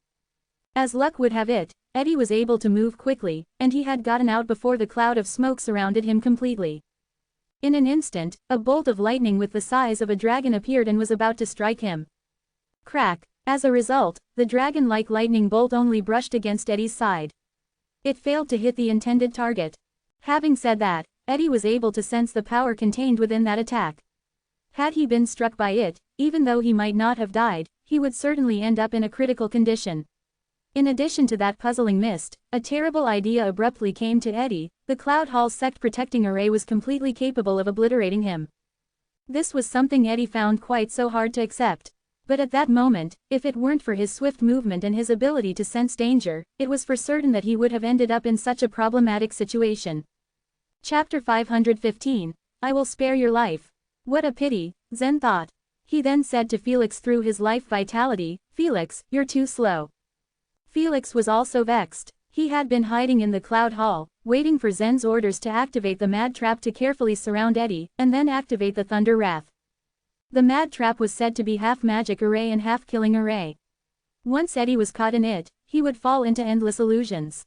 As luck would have it, Eddie was able to move quickly, and he had gotten out before the cloud of smoke surrounded him completely. In an instant, a bolt of lightning with the size of a dragon appeared and was about to strike him. Crack! As a result, the dragon-like lightning bolt only brushed against Eddie's side. It failed to hit the intended target. Having said that, Eddie was able to sense the power contained within that attack. Had he been struck by it, even though he might not have died, he would certainly end up in a critical condition. In addition to that puzzling mist, a terrible idea abruptly came to Eddie: the Cloud Hall's sect-protecting array was completely capable of obliterating him. This was something Eddie found quite so hard to accept. But at that moment, if it weren't for his swift movement and his ability to sense danger, it was for certain that he would have ended up in such a problematic situation. Chapter 515, I will spare your life. What a pity, Zen thought. He then said to Felix through his life vitality, Felix, you're too slow. Felix was also vexed. He had been hiding in the Cloud Hall, waiting for Zen's orders to activate the Mad Trap to carefully surround Eddie, and then activate the Thunder Wrath. The Mad Trap was said to be half magic array and half killing array. Once Eddie was caught in it, he would fall into endless illusions.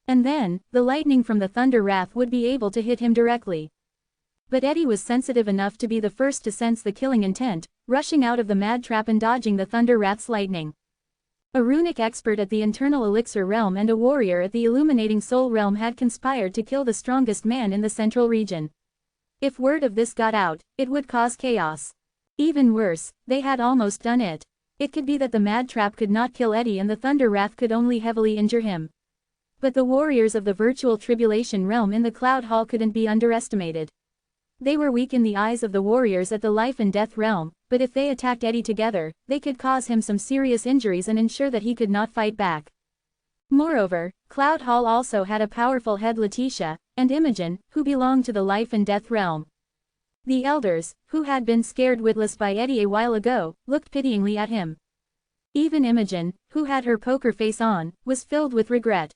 And then, the lightning from the Thunder Wrath would be able to hit him directly. But Eddie was sensitive enough to be the first to sense the killing intent, rushing out of the Mad Trap and dodging the Thunder Wrath's lightning. A runic expert at the Internal Elixir Realm and a warrior at the Illuminating Soul Realm had conspired to kill the strongest man in the central region. If word of this got out, it would cause chaos. Even worse, they had almost done it. It could be that the Mad Trap could not kill Eddie and the Thunder Wrath could only heavily injure him. But the warriors of the Virtual Tribulation Realm in the Cloud Hall couldn't be underestimated. They were weak in the eyes of the warriors at the Life and Death Realm, but if they attacked Eddie together, they could cause him some serious injuries and ensure that he could not fight back. Moreover, Cloud Hall also had a powerful head, Letitia, and Imogen, who belonged to the Life and Death Realm. The elders, who had been scared witless by Eddie a while ago, looked pityingly at him. Even Imogen, who had her poker face on, was filled with regret.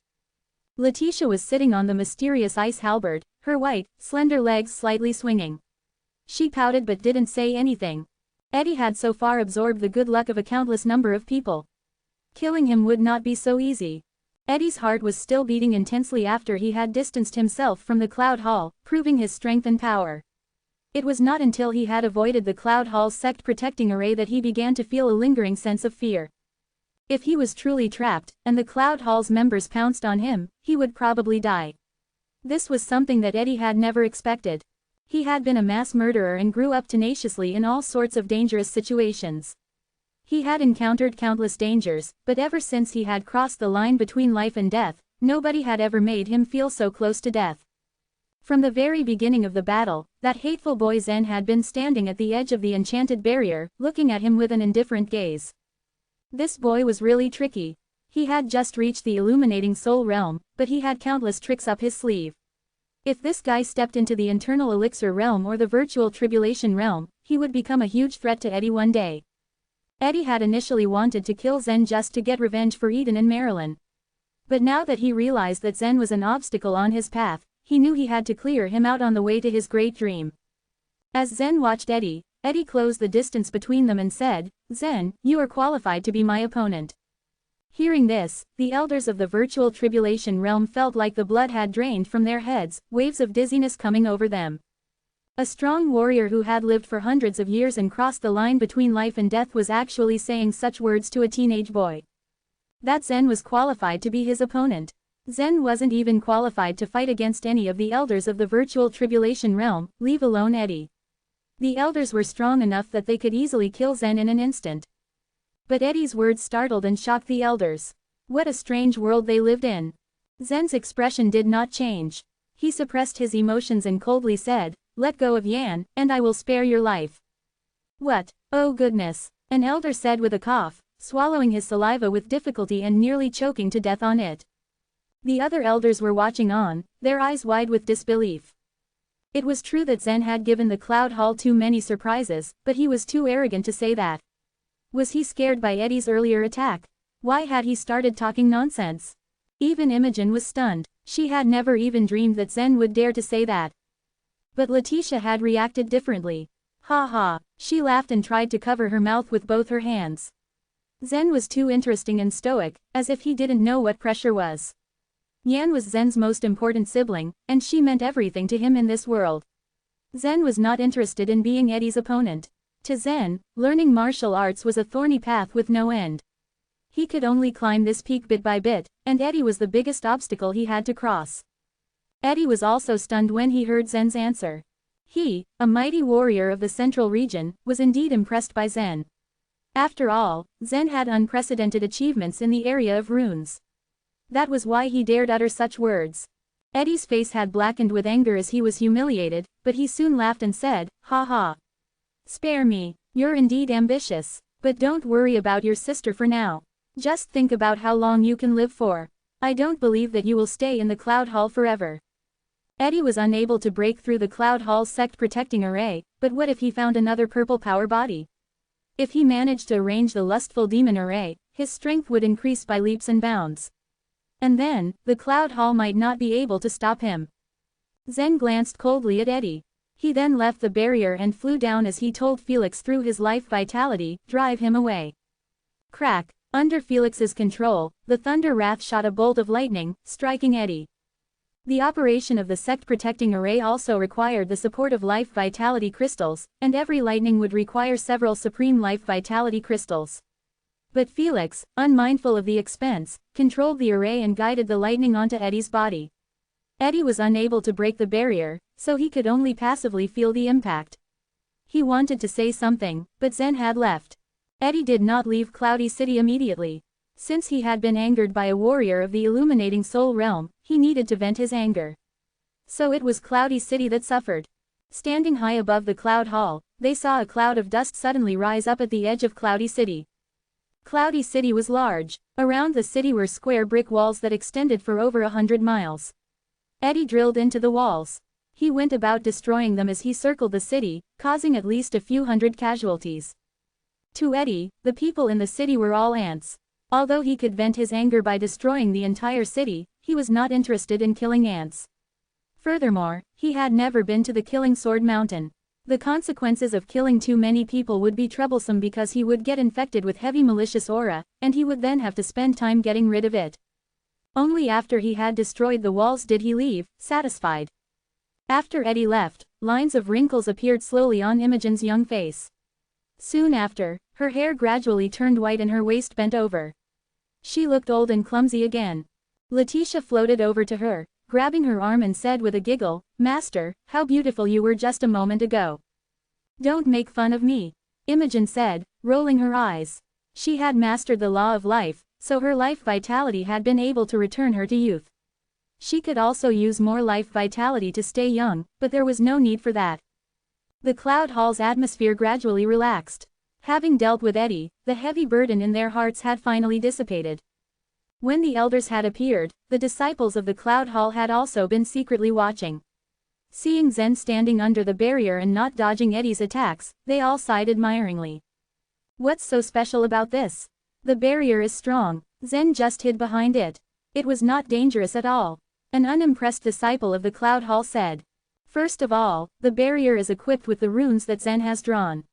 Letitia was sitting on the mysterious ice halberd, her white, slender legs slightly swinging. She pouted but didn't say anything. Eddie had so far absorbed the good luck of a countless number of people. Killing him would not be so easy. Eddie's heart was still beating intensely after he had distanced himself from the Cloud Hall, proving his strength and power. It was not until he had avoided the Cloud Hall's sect-protecting array that he began to feel a lingering sense of fear. If he was truly trapped, and the Cloud Hall's members pounced on him, he would probably die. This was something that Eddie had never expected. He had been a mass murderer and grew up tenaciously in all sorts of dangerous situations. He had encountered countless dangers, but ever since he had crossed the line between life and death, nobody had ever made him feel so close to death. From the very beginning of the battle, that hateful boy Zen had been standing at the edge of the enchanted barrier, looking at him with an indifferent gaze. This boy was really tricky. He had just reached the Illuminating Soul Realm, but he had countless tricks up his sleeve. If this guy stepped into the Internal Elixir Realm or the Virtual Tribulation Realm, he would become a huge threat to Eddie one day. Eddie had initially wanted to kill Zen just to get revenge for Eden and Marilyn. But now that he realized that Zen was an obstacle on his path, he knew he had to clear him out on the way to his great dream. As Zen watched Eddie closed the distance between them and said, Zen, you are qualified to be my opponent. Hearing this, the elders of the Virtual Tribulation Realm felt like the blood had drained from their heads, waves of dizziness coming over them. A strong warrior who had lived for hundreds of years and crossed the line between life and death was actually saying such words to a teenage boy. That Zen was qualified to be his opponent. Zen wasn't even qualified to fight against any of the elders of the Virtual Tribulation Realm, leave alone Eddie. The elders were strong enough that they could easily kill Zen in an instant. But Eddie's words startled and shocked the elders. What a strange world they lived in. Zen's expression did not change. He suppressed his emotions and coldly said, let go of Yan, and I will spare your life. What? Oh goodness. An elder said with a cough, swallowing his saliva with difficulty and nearly choking to death on it. The other elders were watching on, their eyes wide with disbelief. It was true that Zen had given the Cloud Hall too many surprises, but he was too arrogant to say that. Was he scared by Eddie's earlier attack? Why had he started talking nonsense? Even Imogen was stunned. She had never even dreamed that Zen would dare to say that. But Letitia had reacted differently. Ha ha, she laughed and tried to cover her mouth with both her hands. Zen was too interesting and stoic, as if he didn't know what pressure was. Yan was Zen's most important sibling, and she meant everything to him in this world. Zen was not interested in being Eddie's opponent. To Zen, learning martial arts was a thorny path with no end. He could only climb this peak bit by bit, and Eddie was the biggest obstacle he had to cross. Eddie was also stunned when he heard Zen's answer. He, a mighty warrior of the central region, was indeed impressed by Zen. After all, Zen had unprecedented achievements in the area of runes. That was why he dared utter such words. Eddie's face had blackened with anger as he was humiliated, but he soon laughed and said, "Ha ha. Spare me, you're indeed ambitious. But don't worry about your sister for now. Just think about how long you can live for. I don't believe that you will stay in the Cloud Hall forever." Eddie was unable to break through the Cloud Hall's sect-protecting array, but what if he found another purple power body? If he managed to arrange the lustful demon array, his strength would increase by leaps and bounds. And then, the Cloud Hall might not be able to stop him. Zen glanced coldly at Eddie. He then left the barrier and flew down as he told Felix through his life vitality, drive him away. Crack! Under Felix's control, the Thunder Wrath shot a bolt of lightning, striking Eddie. The operation of the sect-protecting array also required the support of life vitality crystals, and every lightning would require several supreme life vitality crystals. But Felix, unmindful of the expense, controlled the array and guided the lightning onto Eddie's body. Eddie was unable to break the barrier, so he could only passively feel the impact. He wanted to say something, but Zen had left. Eddie did not leave Cloudy City immediately. Since he had been angered by a warrior of the illuminating soul realm, he needed to vent his anger. So it was Cloudy City that suffered. Standing high above the Cloud Hall, they saw a cloud of dust suddenly rise up at the edge of Cloudy City. Cloudy City was large. Around the city were square brick walls that extended for over 100 miles. Eddie drilled into the walls. He went about destroying them as he circled the city, causing at least a few hundred casualties. To Eddie, the people in the city were all ants. Although he could vent his anger by destroying the entire city, he was not interested in killing ants. Furthermore, he had never been to the Killing Sword Mountain. The consequences of killing too many people would be troublesome because he would get infected with heavy malicious aura, and he would then have to spend time getting rid of it. Only after he had destroyed the walls did he leave, satisfied. After Eddie left, lines of wrinkles appeared slowly on Imogen's young face. Soon after, her hair gradually turned white and her waist bent over. She looked old and clumsy again. Letitia floated over to her, grabbing her arm and said with a giggle, "Master, how beautiful you were just a moment ago." "Don't make fun of me," Imogen said, rolling her eyes. She had mastered the law of life, so her life vitality had been able to return her to youth. She could also use more life vitality to stay young, but there was no need for that. The Cloud Hall's atmosphere gradually relaxed. Having dealt with Eddie, the heavy burden in their hearts had finally dissipated. When the elders had appeared, the disciples of the Cloud Hall had also been secretly watching. Seeing Zen standing under the barrier and not dodging Eddie's attacks, they all sighed admiringly. "What's so special about this? The barrier is strong. Zen just hid behind it. It was not dangerous at all," an unimpressed disciple of the Cloud Hall said. "First of all, the barrier is equipped with the runes that Zen has drawn.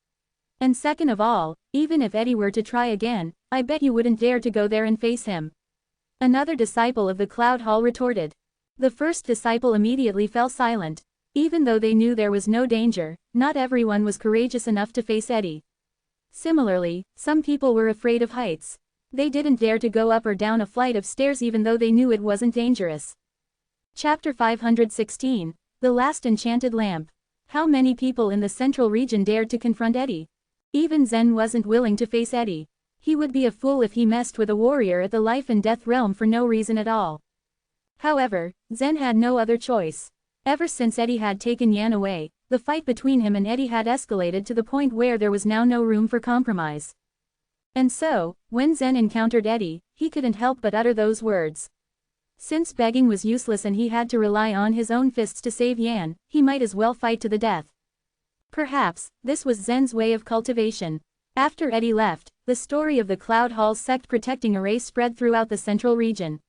And second of all, even if Eddie were to try again, I bet you wouldn't dare to go there and face him." Another disciple of the Cloud Hall retorted. The first disciple immediately fell silent. Even though they knew there was no danger, not everyone was courageous enough to face Eddie. Similarly, some people were afraid of heights. They didn't dare to go up or down a flight of stairs even though they knew it wasn't dangerous. Chapter 516, The Last Enchanted Lamp. How many people in the central region dared to confront Eddie? Even Zen wasn't willing to face Eddie. He would be a fool if he messed with a warrior at the life and death realm for no reason at all. However, Zen had no other choice. Ever since Eddie had taken Yan away, the fight between him and Eddie had escalated to the point where there was now no room for compromise. And so, when Zen encountered Eddie, he couldn't help but utter those words. Since begging was useless and he had to rely on his own fists to save Yan, he might as well fight to the death. Perhaps, this was Zen's way of cultivation. After Eddie left, the story of the Cloud Hall's sect protecting array spread throughout the central region.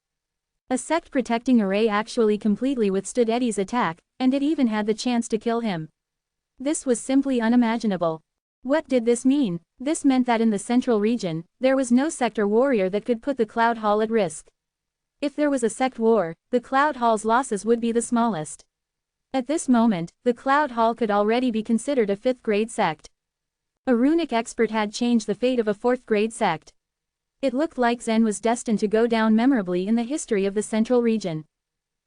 A sect protecting array actually completely withstood Eddie's attack, and it even had the chance to kill him. This was simply unimaginable. What did this mean? This meant that in the central region, there was no sect or warrior that could put the Cloud Hall at risk. If there was a sect war, the Cloud Hall's losses would be the smallest. At this moment, the Cloud Hall could already be considered a 5th-grade sect. A runic expert had changed the fate of a 4th-grade sect. It looked like Zen was destined to go down memorably in the history of the central region.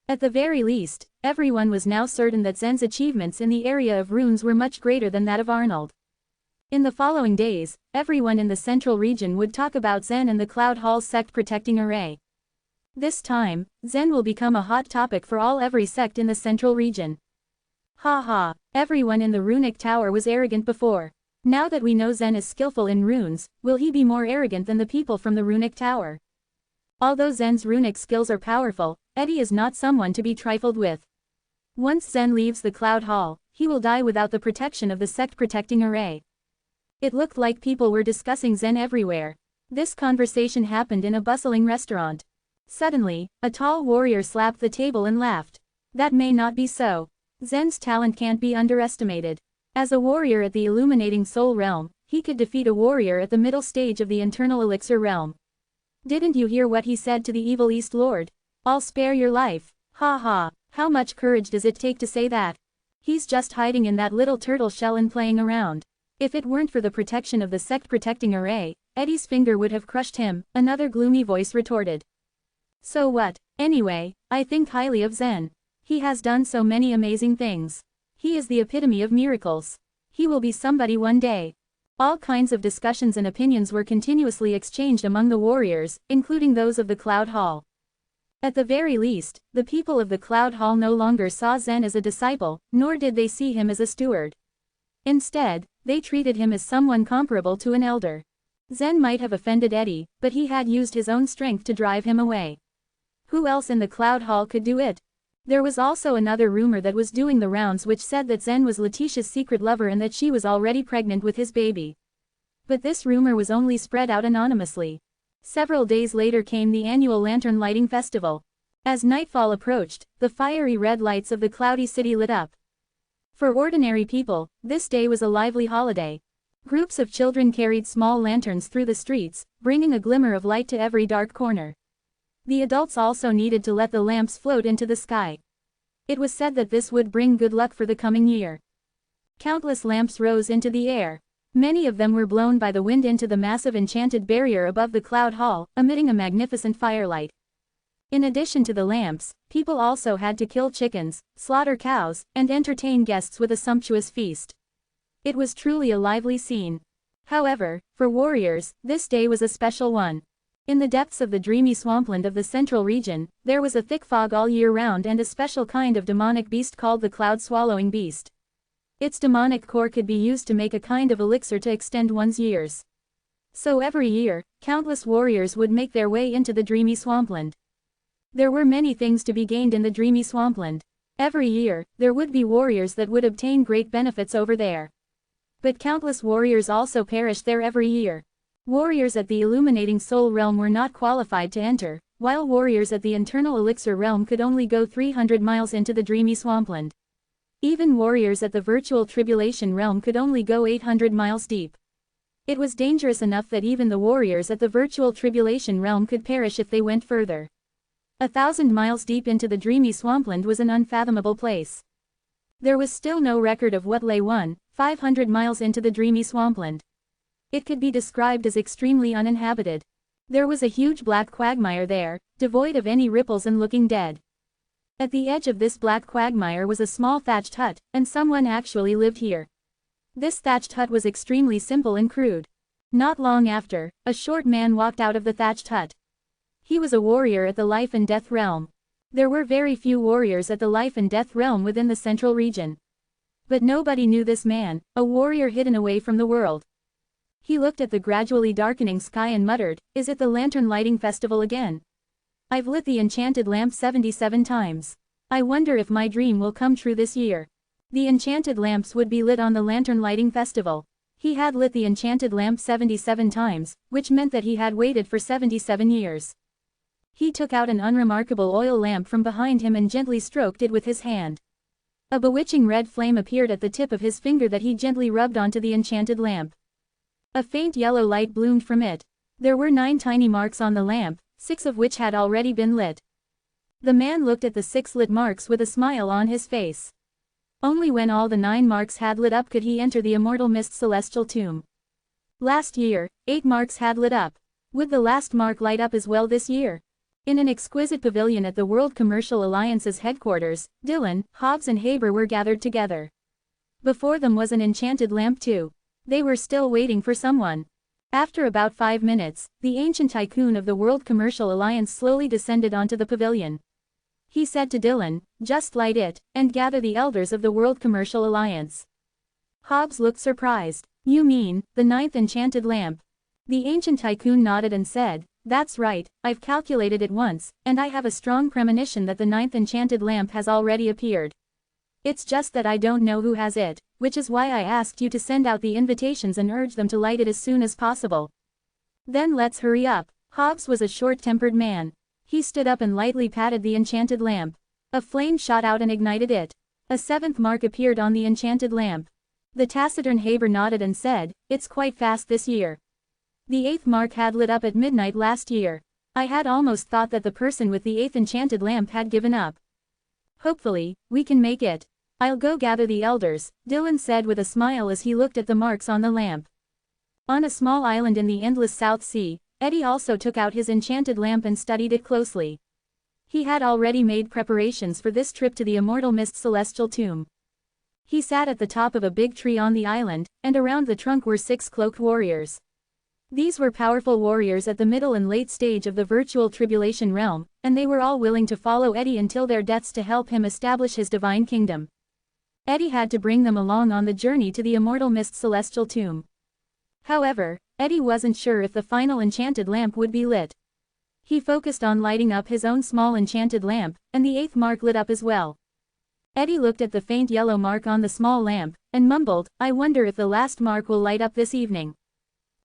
At the very least, everyone was now certain that Zen's achievements in the area of runes were much greater than that of Arnold. In the following days, everyone in the central region would talk about Zen and the Cloud Hall's sect protecting array. This time, Zen will become a hot topic for every sect in the central region. Ha ha, everyone in the runic tower was arrogant before. Now that we know Zen is skillful in runes, will he be more arrogant than the people from the runic tower? Although Zen's runic skills are powerful, Eddie is not someone to be trifled with. Once Zen leaves the Cloud Hall, he will die without the protection of the sect protecting array. It looked like people were discussing Zen everywhere. This conversation happened in a bustling restaurant. Suddenly, a tall warrior slapped the table and laughed. That may not be so. Zen's talent can't be underestimated. As a warrior at the Illuminating Soul Realm, he could defeat a warrior at the middle stage of the Internal Elixir Realm. Didn't you hear what he said to the evil East Lord? I'll spare your life. Ha ha, how much courage does it take to say that? He's just hiding in that little turtle shell and playing around. If it weren't for the protection of the sect protecting array, Eddie's finger would have crushed him, another gloomy voice retorted. So what? Anyway, I think highly of Zen. He has done so many amazing things. He is the epitome of miracles. He will be somebody one day. All kinds of discussions and opinions were continuously exchanged among the warriors, including those of the Cloud Hall. At the very least, the people of the Cloud Hall no longer saw Zen as a disciple, nor did they see him as a steward. Instead, they treated him as someone comparable to an elder. Zen might have offended Eddie, but he had used his own strength to drive him away. Who else in the Cloud Hall could do it? There was also another rumor that was doing the rounds which said that Zen was Letitia's secret lover and that she was already pregnant with his baby. But this rumor was only spread out anonymously. Several days later came the annual Lantern Lighting Festival. As nightfall approached, the fiery red lights of the cloudy city lit up. For ordinary people, this day was a lively holiday. Groups of children carried small lanterns through the streets, bringing a glimmer of light to every dark corner. The adults also needed to let the lamps float into the sky. It was said that this would bring good luck for the coming year. Countless lamps rose into the air. Many of them were blown by the wind into the massive enchanted barrier above the Cloud Hall, emitting a magnificent firelight. In addition to the lamps, people also had to kill chickens, slaughter cows, and entertain guests with a sumptuous feast. It was truly a lively scene. However, for warriors, this day was a special one. In the depths of the dreamy swampland of the central region, there was a thick fog all year round and a special kind of demonic beast called the cloud-swallowing beast. Its demonic core could be used to make a kind of elixir to extend one's years. So every year, countless warriors would make their way into the dreamy swampland. There were many things to be gained in the dreamy swampland. Every year, there would be warriors that would obtain great benefits over there. But countless warriors also perished there every year. Warriors at the Illuminating Soul Realm were not qualified to enter, while warriors at the Internal Elixir Realm could only go 300 miles into the dreamy swampland. Even warriors at the Virtual Tribulation Realm could only go 800 miles deep. It was dangerous enough that even the warriors at the Virtual Tribulation Realm could perish if they went further. 1,000 miles deep into the dreamy swampland was an unfathomable place. There was still no record of what lay 500 miles into the dreamy swampland. It could be described as extremely uninhabited. There was a huge black quagmire there, devoid of any ripples and looking dead. At the edge of this black quagmire was a small thatched hut, and someone actually lived here. This thatched hut was extremely simple and crude. Not long after, a short man walked out of the thatched hut. He was a warrior at the Life and Death Realm. There were very few warriors at the Life and Death Realm within the central region. But nobody knew this man, a warrior hidden away from the world. He looked at the gradually darkening sky and muttered, "Is it the Lantern Lighting Festival again?" I've lit the enchanted lamp 77 times. I wonder if my dream will come true this year. The enchanted lamps would be lit on the lantern lighting festival. He had lit the enchanted lamp 77 times, which meant that he had waited for 77 years. He took out an unremarkable oil lamp from behind him and gently stroked it with his hand. A bewitching red flame appeared at the tip of his finger that he gently rubbed onto the enchanted lamp. A faint yellow light bloomed from it. There were 9 tiny marks on the lamp, 6 of which had already been lit. The man looked at the 6 lit marks with a smile on his face. Only when all the 9 marks had lit up could he enter the immortal mist celestial tomb. Last year, 8 marks had lit up. Would the last mark light up as well this year? In an exquisite pavilion at the World Commercial Alliance's headquarters, Dylan, Hobbs and Haber were gathered together. Before them was an enchanted lamp too. They were still waiting for someone. After about 5 minutes, the ancient tycoon of the World Commercial Alliance slowly descended onto the pavilion. He said to Dylan, "Just light it, and gather the elders of the World Commercial Alliance." Hobbs looked surprised. "You mean, the 9th enchanted lamp?" The ancient tycoon nodded and said, "That's right, I've calculated it once, and I have a strong premonition that the 9th enchanted lamp has already appeared. It's just that I don't know who has it, which is why I asked you to send out the invitations and urge them to light it as soon as possible." "Then let's hurry up." Hobbs was a short-tempered man. He stood up and lightly patted the enchanted lamp. A flame shot out and ignited it. A 7th mark appeared on the enchanted lamp. The taciturn Haber nodded and said, "It's quite fast this year. The 8th mark had lit up at midnight last year. I had almost thought that the person with the 8th enchanted lamp had given up. Hopefully, we can make it. I'll go gather the elders," Dylan said with a smile as he looked at the marks on the lamp. On a small island in the endless South Sea, Eddie also took out his enchanted lamp and studied it closely. He had already made preparations for this trip to the Immortal Mist celestial tomb. He sat at the top of a big tree on the island, and around the trunk were 6 cloaked warriors. These were powerful warriors at the middle and late stage of the virtual tribulation realm, and they were all willing to follow Eddie until their deaths to help him establish his divine kingdom. Eddie had to bring them along on the journey to the Immortal Mist celestial tomb. However, Eddie wasn't sure if the final enchanted lamp would be lit. He focused on lighting up his own small enchanted lamp, and the 8th mark lit up as well. Eddie looked at the faint yellow mark on the small lamp, and mumbled, "I wonder if the last mark will light up this evening."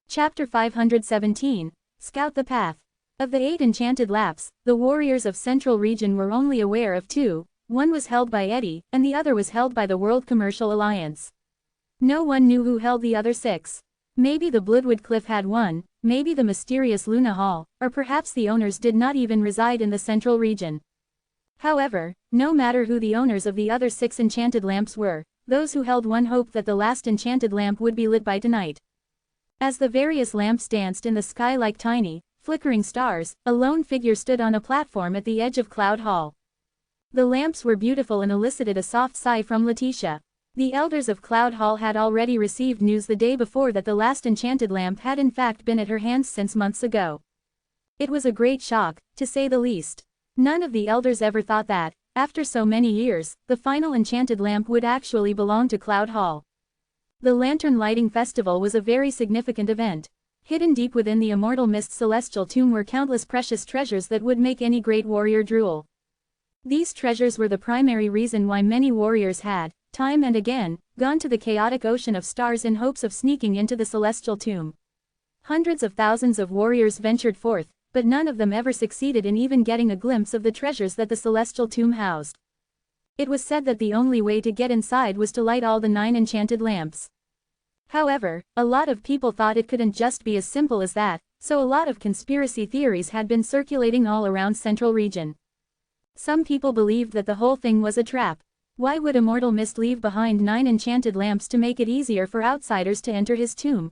Chapter 517, Scout the Path. Of the 8 enchanted lamps, the warriors of Central Region were only aware of 2, one was held by Eddie, and the other was held by the World Commercial Alliance. No one knew who held the other 6. Maybe the Bloodwood Cliff had one, maybe the mysterious Luna Hall, or perhaps the owners did not even reside in the Central Region. However, no matter who the owners of the other 6 enchanted lamps were, those who held one hoped that the last enchanted lamp would be lit by tonight. As the various lamps danced in the sky like tiny, flickering stars, a lone figure stood on a platform at the edge of Cloud Hall. The lamps were beautiful and elicited a soft sigh from Letitia. The elders of Cloud Hall had already received news the day before that the last enchanted lamp had in fact been at her hands since months ago. It was a great shock, to say the least. None of the elders ever thought that, after so many years, the final enchanted lamp would actually belong to Cloud Hall. The Lantern Lighting Festival was a very significant event. Hidden deep within the Immortal Mist celestial tomb were countless precious treasures that would make any great warrior drool. These treasures were the primary reason why many warriors had, time and again, gone to the chaotic ocean of stars in hopes of sneaking into the celestial tomb. Hundreds of thousands of warriors ventured forth, but none of them ever succeeded in even getting a glimpse of the treasures that the celestial tomb housed. It was said that the only way to get inside was to light all the 9 enchanted lamps. However, a lot of people thought it couldn't just be as simple as that, so a lot of conspiracy theories had been circulating all around Central Region. Some people believed that the whole thing was a trap. Why would Immortal Mist leave behind 9 enchanted lamps to make it easier for outsiders to enter his tomb?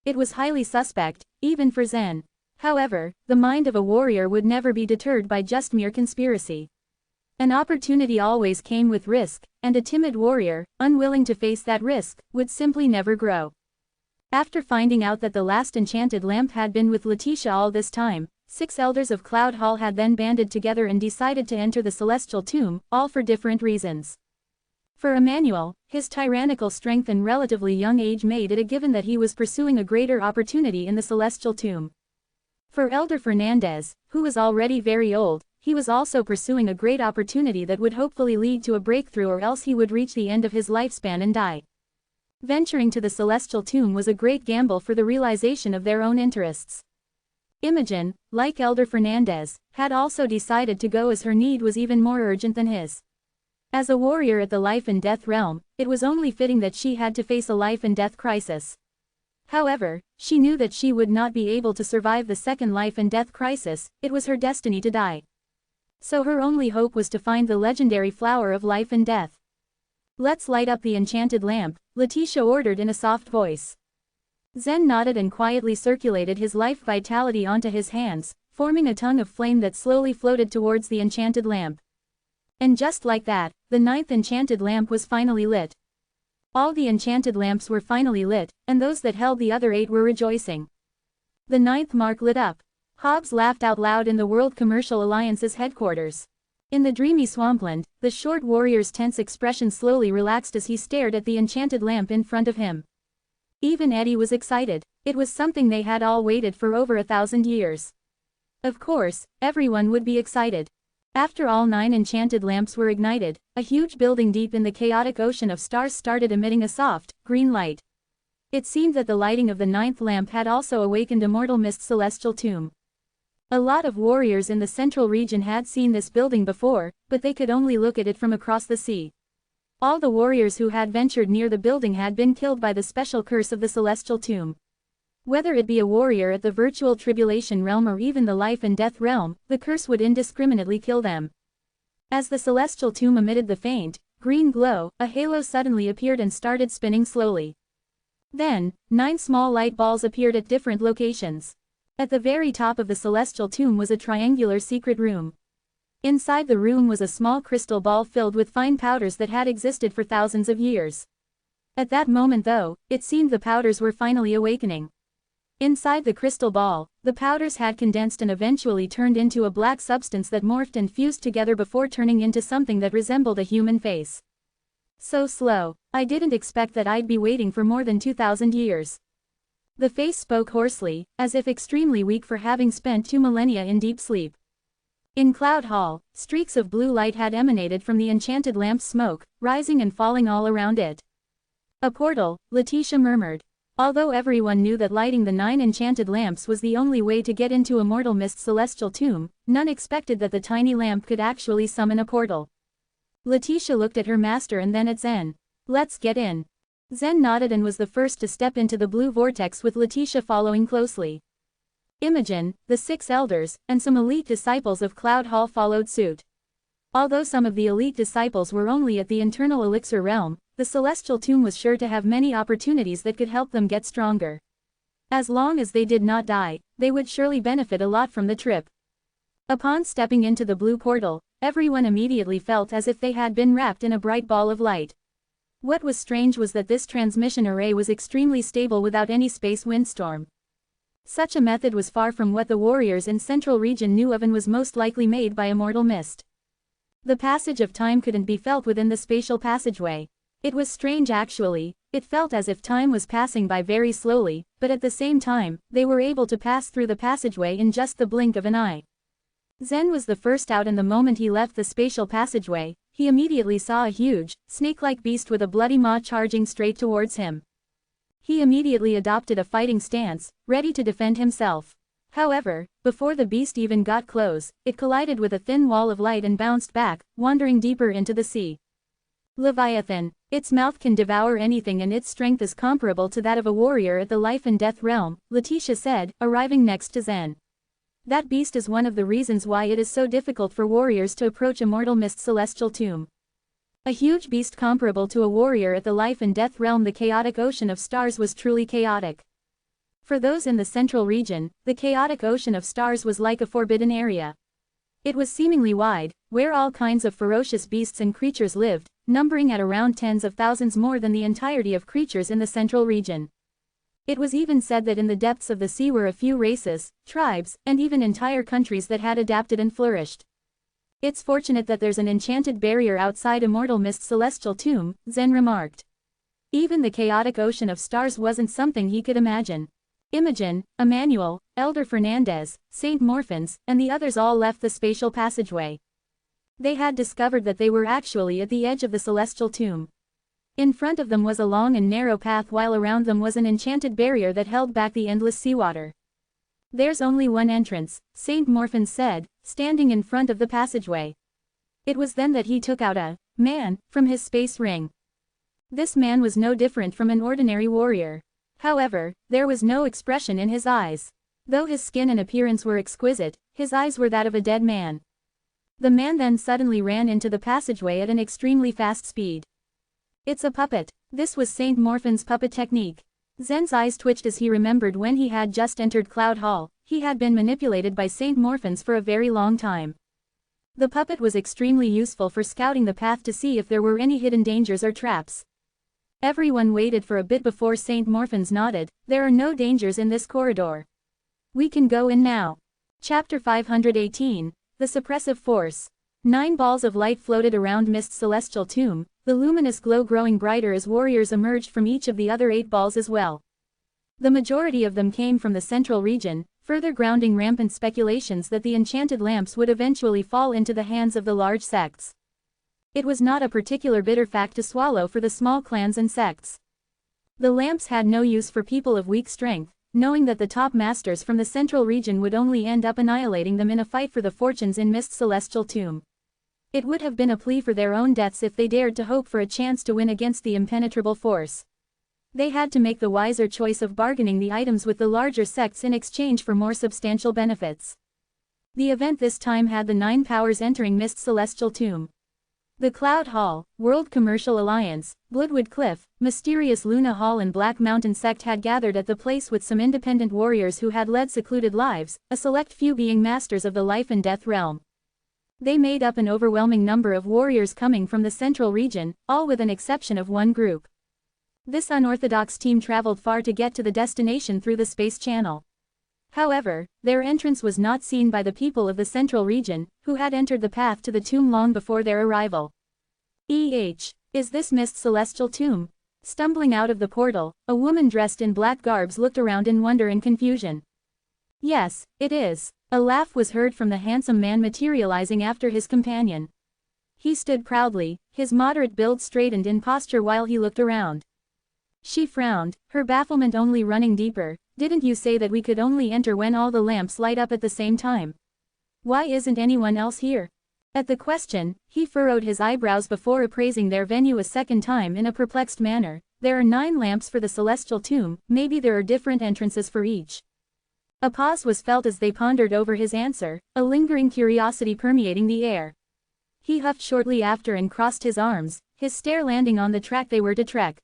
It was highly suspect, even for Zen. However, the mind of a warrior would never be deterred by just mere conspiracy. An opportunity always came with risk, and a timid warrior, unwilling to face that risk, would simply never grow. After finding out that the last enchanted lamp had been with Letitia all this time, 6 elders of Cloud Hall had then banded together and decided to enter the celestial tomb, all for different reasons. For Emmanuel, his tyrannical strength and relatively young age made it a given that he was pursuing a greater opportunity in the celestial tomb. For Elder Fernandez, who was already very old, he was also pursuing a great opportunity that would hopefully lead to a breakthrough, or else he would reach the end of his lifespan and die. Venturing to the celestial tomb was a great gamble for the realization of their own interests. Imogen, like Elder Fernandez, had also decided to go as her need was even more urgent than his. As a warrior at the life and death realm, it was only fitting that she had to face a life and death crisis. However, she knew that she would not be able to survive the second life and death crisis. It was her destiny to die. So her only hope was to find the legendary flower of life and death. "Let's light up the enchanted lamp," Letitia ordered in a soft voice. Zen nodded and quietly circulated his life vitality onto his hands, forming a tongue of flame that slowly floated towards the enchanted lamp. And just like that, the 9th enchanted lamp was finally lit. All the enchanted lamps were finally lit, and those that held the other 8 were rejoicing. The 9th mark lit up. Hobbs laughed out loud in the World Commercial Alliance's headquarters. In the dreamy swampland, the short warrior's tense expression slowly relaxed as he stared at the enchanted lamp in front of him. Even Eddie was excited. It was something they had all waited for over 1,000 years. Of course, everyone would be excited. After all 9 enchanted lamps were ignited, a huge building deep in the chaotic ocean of stars started emitting a soft, green light. It seemed that the lighting of the 9th lamp had also awakened Immortal Mist's celestial tomb. A lot of warriors in the central region had seen this building before, but they could only look at it from across the sea. All the warriors who had ventured near the building had been killed by the special curse of the celestial tomb. Whether it be a warrior at the virtual tribulation realm or even the life and death realm, the curse would indiscriminately kill them. As the celestial tomb emitted the faint, green glow, a halo suddenly appeared and started spinning slowly. Then, 9 small light balls appeared at different locations. At the very top of the celestial tomb was a triangular secret room. Inside the room was a small crystal ball filled with fine powders that had existed for thousands of years. At that moment though, it seemed the powders were finally awakening. Inside the crystal ball, the powders had condensed and eventually turned into a black substance that morphed and fused together before turning into something that resembled a human face. So slow, I didn't expect that I'd be waiting for more than 2,000 years. The face spoke hoarsely, as if extremely weak for having spent 2 millennia in deep sleep. In Cloud Hall, streaks of blue light had emanated from the enchanted lamp's smoke, rising and falling all around it. "A portal," Letitia murmured. Although everyone knew that lighting the 9 enchanted lamps was the only way to get into Immortal Mist's celestial tomb, none expected that the tiny lamp could actually summon a portal. Letitia looked at her master and then at Zen. "Let's get in." Zen nodded and was the first to step into the blue vortex, with Letitia following closely. Imogen, the 6 elders, and some elite disciples of Cloud Hall followed suit. Although some of the elite disciples were only at the internal elixir realm, the celestial tomb was sure to have many opportunities that could help them get stronger. As long as they did not die, they would surely benefit a lot from the trip. Upon stepping into the blue portal, everyone immediately felt as if they had been wrapped in a bright ball of light. What was strange was that this transmission array was extremely stable without any space windstorm. Such a method was far from what the warriors in Central Region knew of and was most likely made by Immortal Mist. The passage of time couldn't be felt within the spatial passageway. It was strange actually, it felt as if time was passing by very slowly, but at the same time, they were able to pass through the passageway in just the blink of an eye. Zen was the first out, and the moment he left the spatial passageway, he immediately saw a huge, snake-like beast with a bloody maw charging straight towards him. He immediately adopted a fighting stance, ready to defend himself. However, before the beast even got close, it collided with a thin wall of light and bounced back, wandering deeper into the sea. Leviathan. Its mouth can devour anything and its strength is comparable to that of a warrior at the life and death realm, Letitia said, arriving next to Zen. That beast is one of the reasons why it is so difficult for warriors to approach Immortal Mist's celestial tomb. A huge beast comparable to a warrior at the life and death realm. The chaotic ocean of stars was truly chaotic. For those in the central region, the chaotic ocean of stars was like a forbidden area. It was seemingly wide, where all kinds of ferocious beasts and creatures lived, numbering at around tens of thousands more than the entirety of creatures in the central region. It was even said that in the depths of the sea were a few races, tribes, and even entire countries that had adapted and flourished. "It's fortunate that there's an enchanted barrier outside Immortal Mist's celestial tomb," Zen remarked. Even the chaotic ocean of stars wasn't something he could imagine. Imogen, Emmanuel, Elder Fernandez, Saint Morphans, and the others all left the spatial passageway. They had discovered that they were actually at the edge of the celestial tomb. In front of them was a long and narrow path while around them was an enchanted barrier that held back the endless seawater. "There's only one entrance," Saint Morphans said, standing in front of the passageway. It was then that he took out a man from his space ring. This man was no different from an ordinary warrior. However, there was no expression in his eyes. Though his skin and appearance were exquisite, his eyes were that of a dead man. The man then suddenly ran into the passageway at an extremely fast speed. "It's a puppet." This was Saint Morphin's puppet technique. Zen's eyes twitched as he remembered when he had just entered Cloud Hall. He had been manipulated by Saint Morphins for a very long time. The puppet was extremely useful for scouting the path to see if there were any hidden dangers or traps. Everyone waited for a bit before Saint Morphins nodded. "There are no dangers in this corridor. We can go in now." Chapter 518, The Suppressive Force. 9 balls of light floated around Mist's celestial tomb, the luminous glow growing brighter as warriors emerged from each of the other 8 balls as well. The majority of them came from the central region, further grounding rampant speculations that the enchanted lamps would eventually fall into the hands of the large sects. It was not a particular bitter fact to swallow for the small clans and sects. The lamps had no use for people of weak strength, knowing that the top masters from the central region would only end up annihilating them in a fight for the fortunes in Mist's celestial tomb. It would have been a plea for their own deaths if they dared to hope for a chance to win against the impenetrable force. They had to make the wiser choice of bargaining the items with the larger sects in exchange for more substantial benefits. The event this time had the 9 powers entering Mist's celestial tomb. The Cloud Hall, World Commercial Alliance, Bloodwood Cliff, Mysterious Luna Hall and Black Mountain sect had gathered at the place with some independent warriors who had led secluded lives, a select few being masters of the life and death realm. They made up an overwhelming number of warriors coming from the central region, all with an exception of one group. This unorthodox team traveled far to get to the destination through the space channel. However, their entrance was not seen by the people of the central region, who had entered the path to the tomb long before their arrival. Is this Mist's celestial tomb? Stumbling out of the portal, a woman dressed in black garbs looked around in wonder and confusion. "Yes, it is." A laugh was heard from the handsome man materializing after his companion. He stood proudly, his moderate build straightened in posture while he looked around. She frowned, her bafflement only running deeper. "Didn't you say that we could only enter when all the lamps light up at the same time? Why isn't anyone else here?" At the question, he furrowed his eyebrows before appraising their venue a second time in a perplexed manner. "There are 9 lamps for the celestial tomb, maybe there are different entrances for each." A pause was felt as they pondered over his answer, a lingering curiosity permeating the air. He huffed shortly after and crossed his arms, his stare landing on the track they were to trek.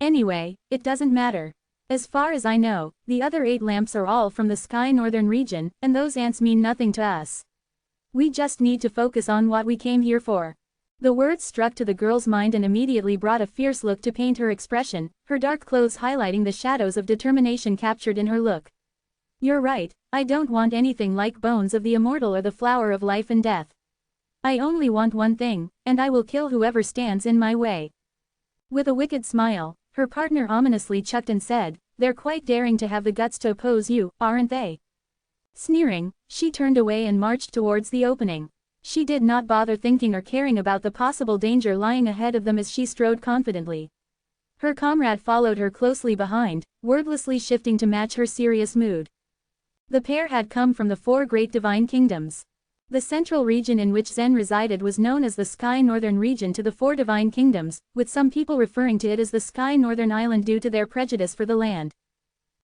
"Anyway, it doesn't matter. As far as I know, the other 8 lamps are all from the Sky Northern region, and those ants mean nothing to us. We just need to focus on what we came here for." The words struck to the girl's mind and immediately brought a fierce look to paint her expression, her dark clothes highlighting the shadows of determination captured in her look. "You're right, I don't want anything like bones of the immortal or the flower of life and death. I only want one thing, and I will kill whoever stands in my way." With a wicked smile, her partner ominously chuckled and said, "They're quite daring to have the guts to oppose you, aren't they?" Sneering, she turned away and marched towards the opening. She did not bother thinking or caring about the possible danger lying ahead of them as she strode confidently. Her comrade followed her closely behind, wordlessly shifting to match her serious mood. The pair had come from the 4 great divine kingdoms. The central region in which Zen resided was known as the Sky Northern region to the 4 divine kingdoms, with some people referring to it as the Sky Northern Island due to their prejudice for the land.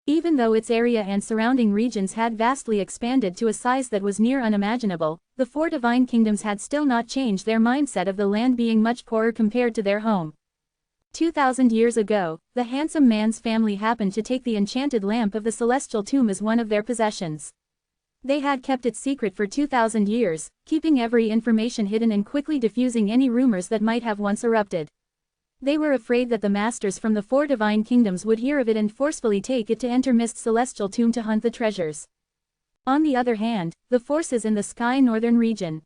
Even though its area and surrounding regions had vastly expanded to a size that was near unimaginable, the 4 divine kingdoms had still not changed their mindset of the land being much poorer compared to their home. 2,000 years ago, the handsome man's family happened to take the enchanted lamp of the celestial tomb as one of their possessions. They had kept it secret for 2,000 years, keeping every information hidden and quickly diffusing any rumors that might have once erupted. They were afraid that the masters from the 4 divine kingdoms would hear of it and forcefully take it to enter Mist's celestial tomb to hunt the treasures. On the other hand, the forces in the Sky Northern region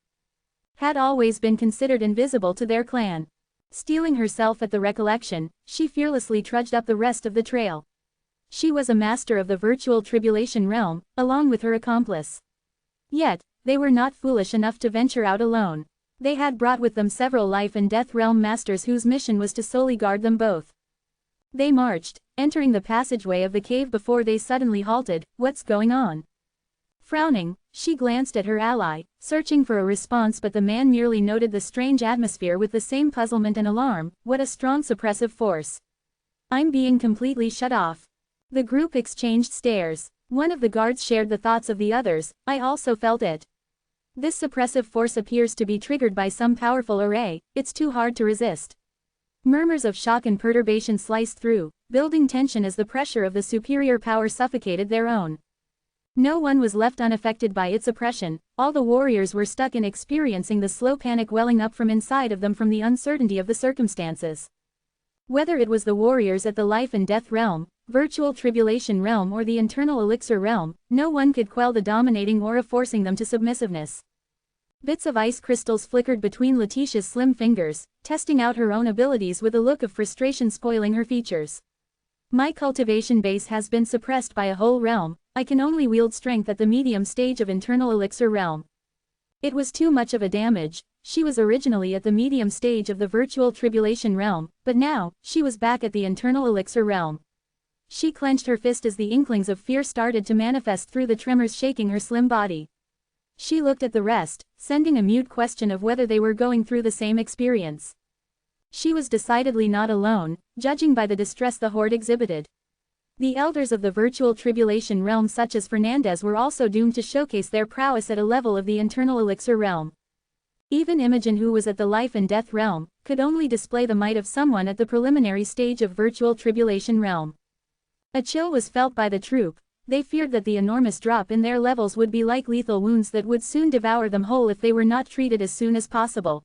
had always been considered invisible to their clan. Steeling herself at the recollection, she fearlessly trudged up the rest of the trail. She was a master of the virtual tribulation realm, along with her accomplice. Yet, they were not foolish enough to venture out alone. They had brought with them several life and death realm masters whose mission was to solely guard them both. They marched, entering the passageway of the cave before they suddenly halted. "What's going on?" Frowning, she glanced at her ally, searching for a response, but the man merely noted the strange atmosphere with the same puzzlement and alarm. "What a strong suppressive force. I'm being completely shut off." The group exchanged stares. One of the guards shared the thoughts of the others. "I also felt it. This suppressive force appears to be triggered by some powerful array. It's too hard to resist." Murmurs of shock and perturbation sliced through, building tension as the pressure of the superior power suffocated their own. No one was left unaffected by its oppression. All the warriors were stuck in experiencing the slow panic welling up from inside of them from the uncertainty of the circumstances. Whether it was the warriors at the life and death realm, virtual tribulation realm, or the internal elixir realm, no one could quell the dominating aura forcing them to submissiveness. Bits of ice crystals flickered between Letitia's slim fingers, testing out her own abilities with a look of frustration spoiling her features. "My cultivation base has been suppressed by a whole realm. I can only wield strength at the medium stage of internal elixir realm." It was too much of a damage. She was originally at the medium stage of the virtual tribulation realm, but now, she was back at the internal elixir realm. She clenched her fist as the inklings of fear started to manifest through the tremors shaking her slim body. She looked at the rest, sending a mute question of whether they were going through the same experience. She was decidedly not alone, judging by the distress the horde exhibited. The elders of the virtual tribulation realm such as Fernandez were also doomed to showcase their prowess at a level of the internal elixir realm. Even Imogen, who was at the life and death realm, could only display the might of someone at the preliminary stage of virtual tribulation realm. A chill was felt by the troop. They feared that the enormous drop in their levels would be like lethal wounds that would soon devour them whole if they were not treated as soon as possible.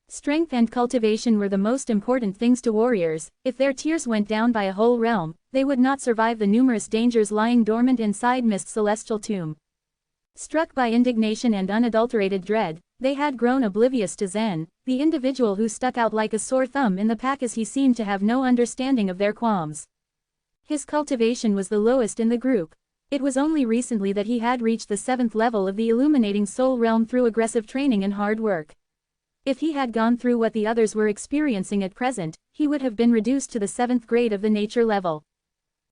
Strength and cultivation were the most important things to warriors. If their tiers went down by a whole realm, they would not survive the numerous dangers lying dormant inside Mist's celestial tomb. Struck by indignation and unadulterated dread, they had grown oblivious to Zen, the individual who stuck out like a sore thumb in the pack as he seemed to have no understanding of their qualms. His cultivation was the lowest in the group. It was only recently that he had reached the 7th level of the illuminating soul realm through aggressive training and hard work. If he had gone through what the others were experiencing at present, he would have been reduced to the 7th grade of the nature level.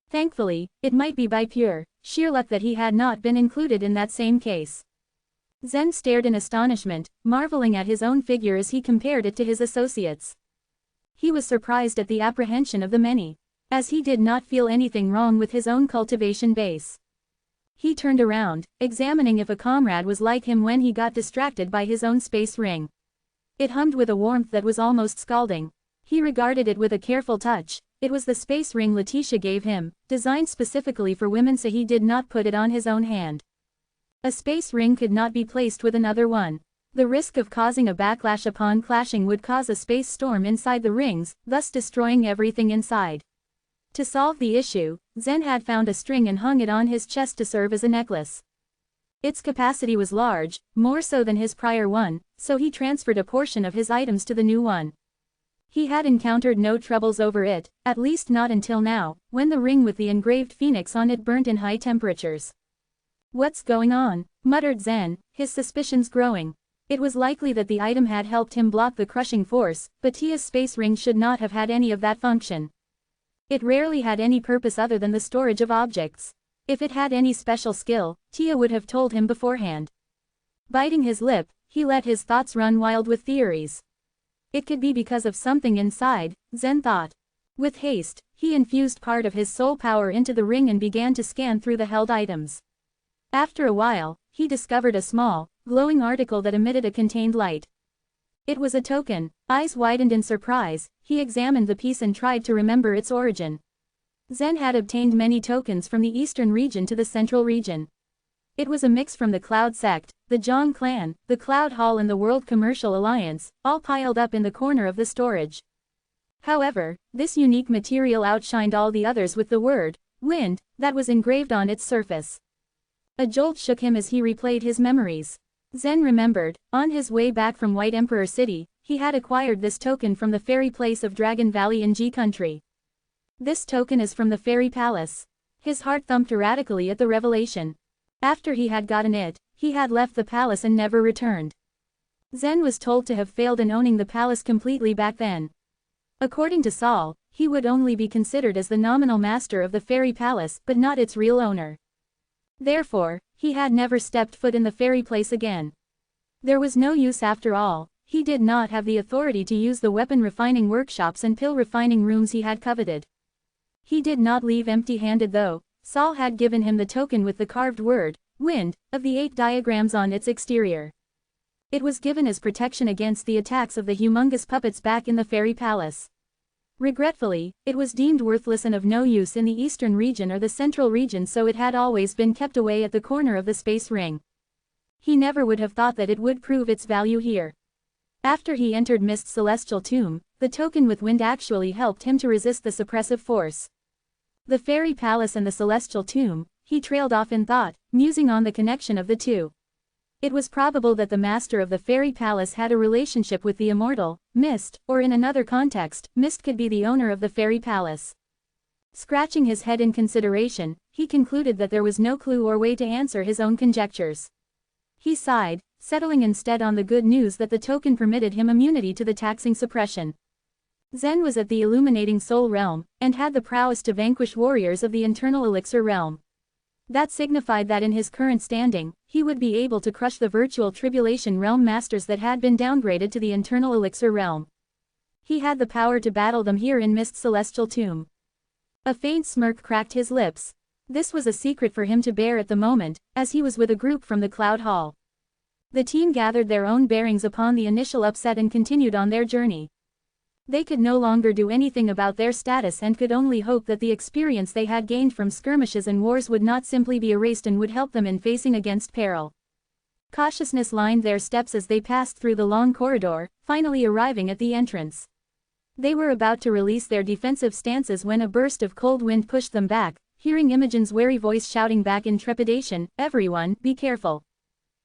Thankfully, it might be by pure, sheer luck that he had not been included in that same case. Zen stared in astonishment, marveling at his own figure as he compared it to his associates. He was surprised at the apprehension of the many, as he did not feel anything wrong with his own cultivation base. He turned around, examining if a comrade was like him when he got distracted by his own space ring. It hummed with a warmth that was almost scalding. He regarded it with a careful touch. It was the space ring Letitia gave him, designed specifically for women, so he did not put it on his own hand. A space ring could not be placed with another one. The risk of causing a backlash upon clashing would cause a space storm inside the rings, thus destroying everything inside. To solve the issue, Zen had found a string and hung it on his chest to serve as a necklace. Its capacity was large, more so than his prior one, so he transferred a portion of his items to the new one. He had encountered no troubles over it, at least not until now, when the ring with the engraved phoenix on it burnt in high temperatures. "What's going on?" muttered Zen, his suspicions growing. It was likely that the item had helped him block the crushing force, but Tia's space ring should not have had any of that function. It rarely had any purpose other than the storage of objects. If it had any special skill, Tia would have told him beforehand. Biting his lip, he let his thoughts run wild with theories. It could be because of something inside, Zen thought. With haste, he infused part of his soul power into the ring and began to scan through the held items. After a while, he discovered a small, glowing article that emitted a contained light. It was a token. Eyes widened in surprise, he examined the piece and tried to remember its origin. Zen had obtained many tokens from the eastern region to the central region. It was a mix from the Cloud Sect, the Zhang clan, the Cloud Hall and the World Commercial Alliance, all piled up in the corner of the storage. However, this unique material outshined all the others with the word, "wind," that was engraved on its surface. A jolt shook him as he replayed his memories. Zen remembered, on his way back from White Emperor City, he had acquired this token from the fairy place of Dragon Valley in G Country. This token is from the Fairy Palace. His heart thumped erratically at the revelation. After he had gotten it, he had left the palace and never returned. Zen was told to have failed in owning the palace completely back then. According to Saul, he would only be considered as the nominal master of the fairy palace but not its real owner. Therefore, he had never stepped foot in the fairy place again. There was no use after all. He did not have the authority to use the weapon refining workshops and pill refining rooms he had coveted. He did not leave empty-handed though. Saul had given him the token with the carved word, wind, of the 8 diagrams on its exterior. It was given as protection against the attacks of the humongous puppets back in the fairy palace. Regretfully, it was deemed worthless and of no use in the eastern region or the central region, so it had always been kept away at the corner of the space ring. He never would have thought that it would prove its value here. After he entered Mist's celestial tomb, the token with wind actually helped him to resist the suppressive force. The fairy palace and the celestial tomb, he trailed off in thought, musing on the connection of the two. It was probable that the master of the fairy palace had a relationship with the immortal, Mist, or in another context, Mist could be the owner of the fairy palace. Scratching his head in consideration, he concluded that there was no clue or way to answer his own conjectures. He sighed, settling instead on the good news that the token permitted him immunity to the taxing suppression. Zen was at the illuminating soul realm, and had the prowess to vanquish warriors of the internal elixir realm. That signified that in his current standing, he would be able to crush the virtual tribulation realm masters that had been downgraded to the internal elixir realm. He had the power to battle them here in Mist's celestial tomb. A faint smirk cracked his lips. This was a secret for him to bear at the moment, as he was with a group from the Cloud Hall. The team gathered their own bearings upon the initial upset and continued on their journey. They could no longer do anything about their status and could only hope that the experience they had gained from skirmishes and wars would not simply be erased and would help them in facing against peril. Cautiousness lined their steps as they passed through the long corridor, finally arriving at the entrance. They were about to release their defensive stances when a burst of cold wind pushed them back, hearing Imogen's wary voice shouting back in trepidation, "Everyone, be careful.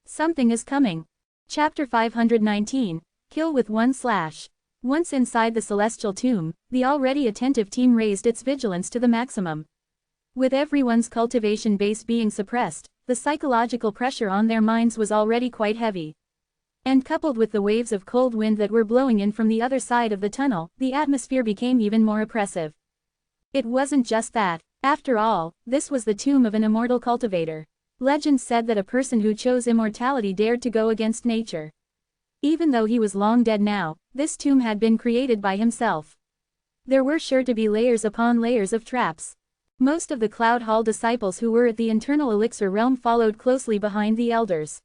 Something is coming." Chapter 519, Kill with One Slash. Once inside the celestial tomb, the already attentive team raised its vigilance to the maximum. With everyone's cultivation base being suppressed, the psychological pressure on their minds was already quite heavy. And coupled with the waves of cold wind that were blowing in from the other side of the tunnel, the atmosphere became even more oppressive. It wasn't just that. After all, this was the tomb of an immortal cultivator. Legend said that a person who chose immortality dared to go against nature. Even though he was long dead now, this tomb had been created by himself. There were sure to be layers upon layers of traps. Most of the Cloud Hall disciples who were at the internal elixir realm followed closely behind the elders.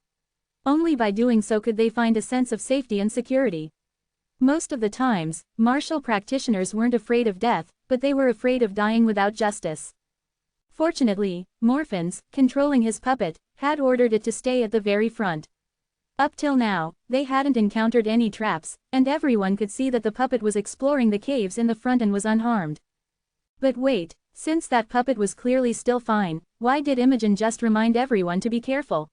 Only by doing so could they find a sense of safety and security. Most of the times, martial practitioners weren't afraid of death, but they were afraid of dying without justice. Fortunately, Morphins, controlling his puppet, had ordered it to stay at the very front. Up till now, they hadn't encountered any traps, and everyone could see that the puppet was exploring the caves in the front and was unharmed. But wait, since that puppet was clearly still fine, why did Imogen just remind everyone to be careful?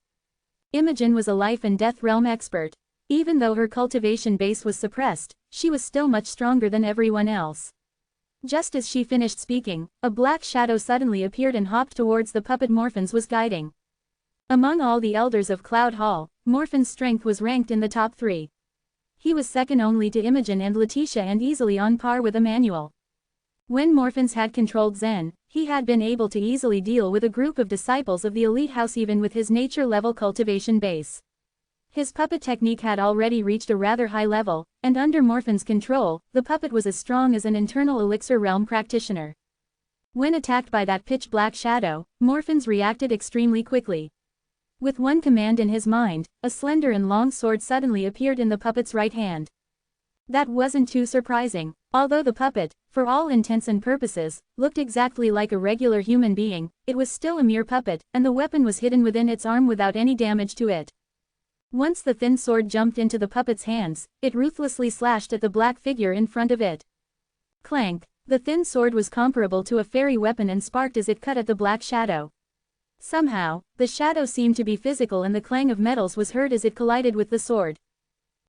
Imogen was a life and death realm expert. Even though her cultivation base was suppressed, she was still much stronger than everyone else. Just as she finished speaking, a black shadow suddenly appeared and hopped towards the puppet Morphins was guiding. Among all the elders of Cloud Hall, Morphin's strength was ranked in the top 3. He was second only to Imogen and Letitia and easily on par with Emmanuel. When Morphins had controlled Zen, he had been able to easily deal with a group of disciples of the elite house even with his nature-level cultivation base. His puppet technique had already reached a rather high level, and under Morphin's control, the puppet was as strong as an internal elixir realm practitioner. When attacked by that pitch-black shadow, Morphins reacted extremely quickly. With one command in his mind, a slender and long sword suddenly appeared in the puppet's right hand. That wasn't too surprising. Although the puppet, for all intents and purposes, looked exactly like a regular human being, it was still a mere puppet, and the weapon was hidden within its arm without any damage to it. Once the thin sword jumped into the puppet's hands, it ruthlessly slashed at the black figure in front of it. Clank! The thin sword was comparable to a fairy weapon and sparked as it cut at the black shadow. Somehow, the shadow seemed to be physical and the clang of metals was heard as it collided with the sword.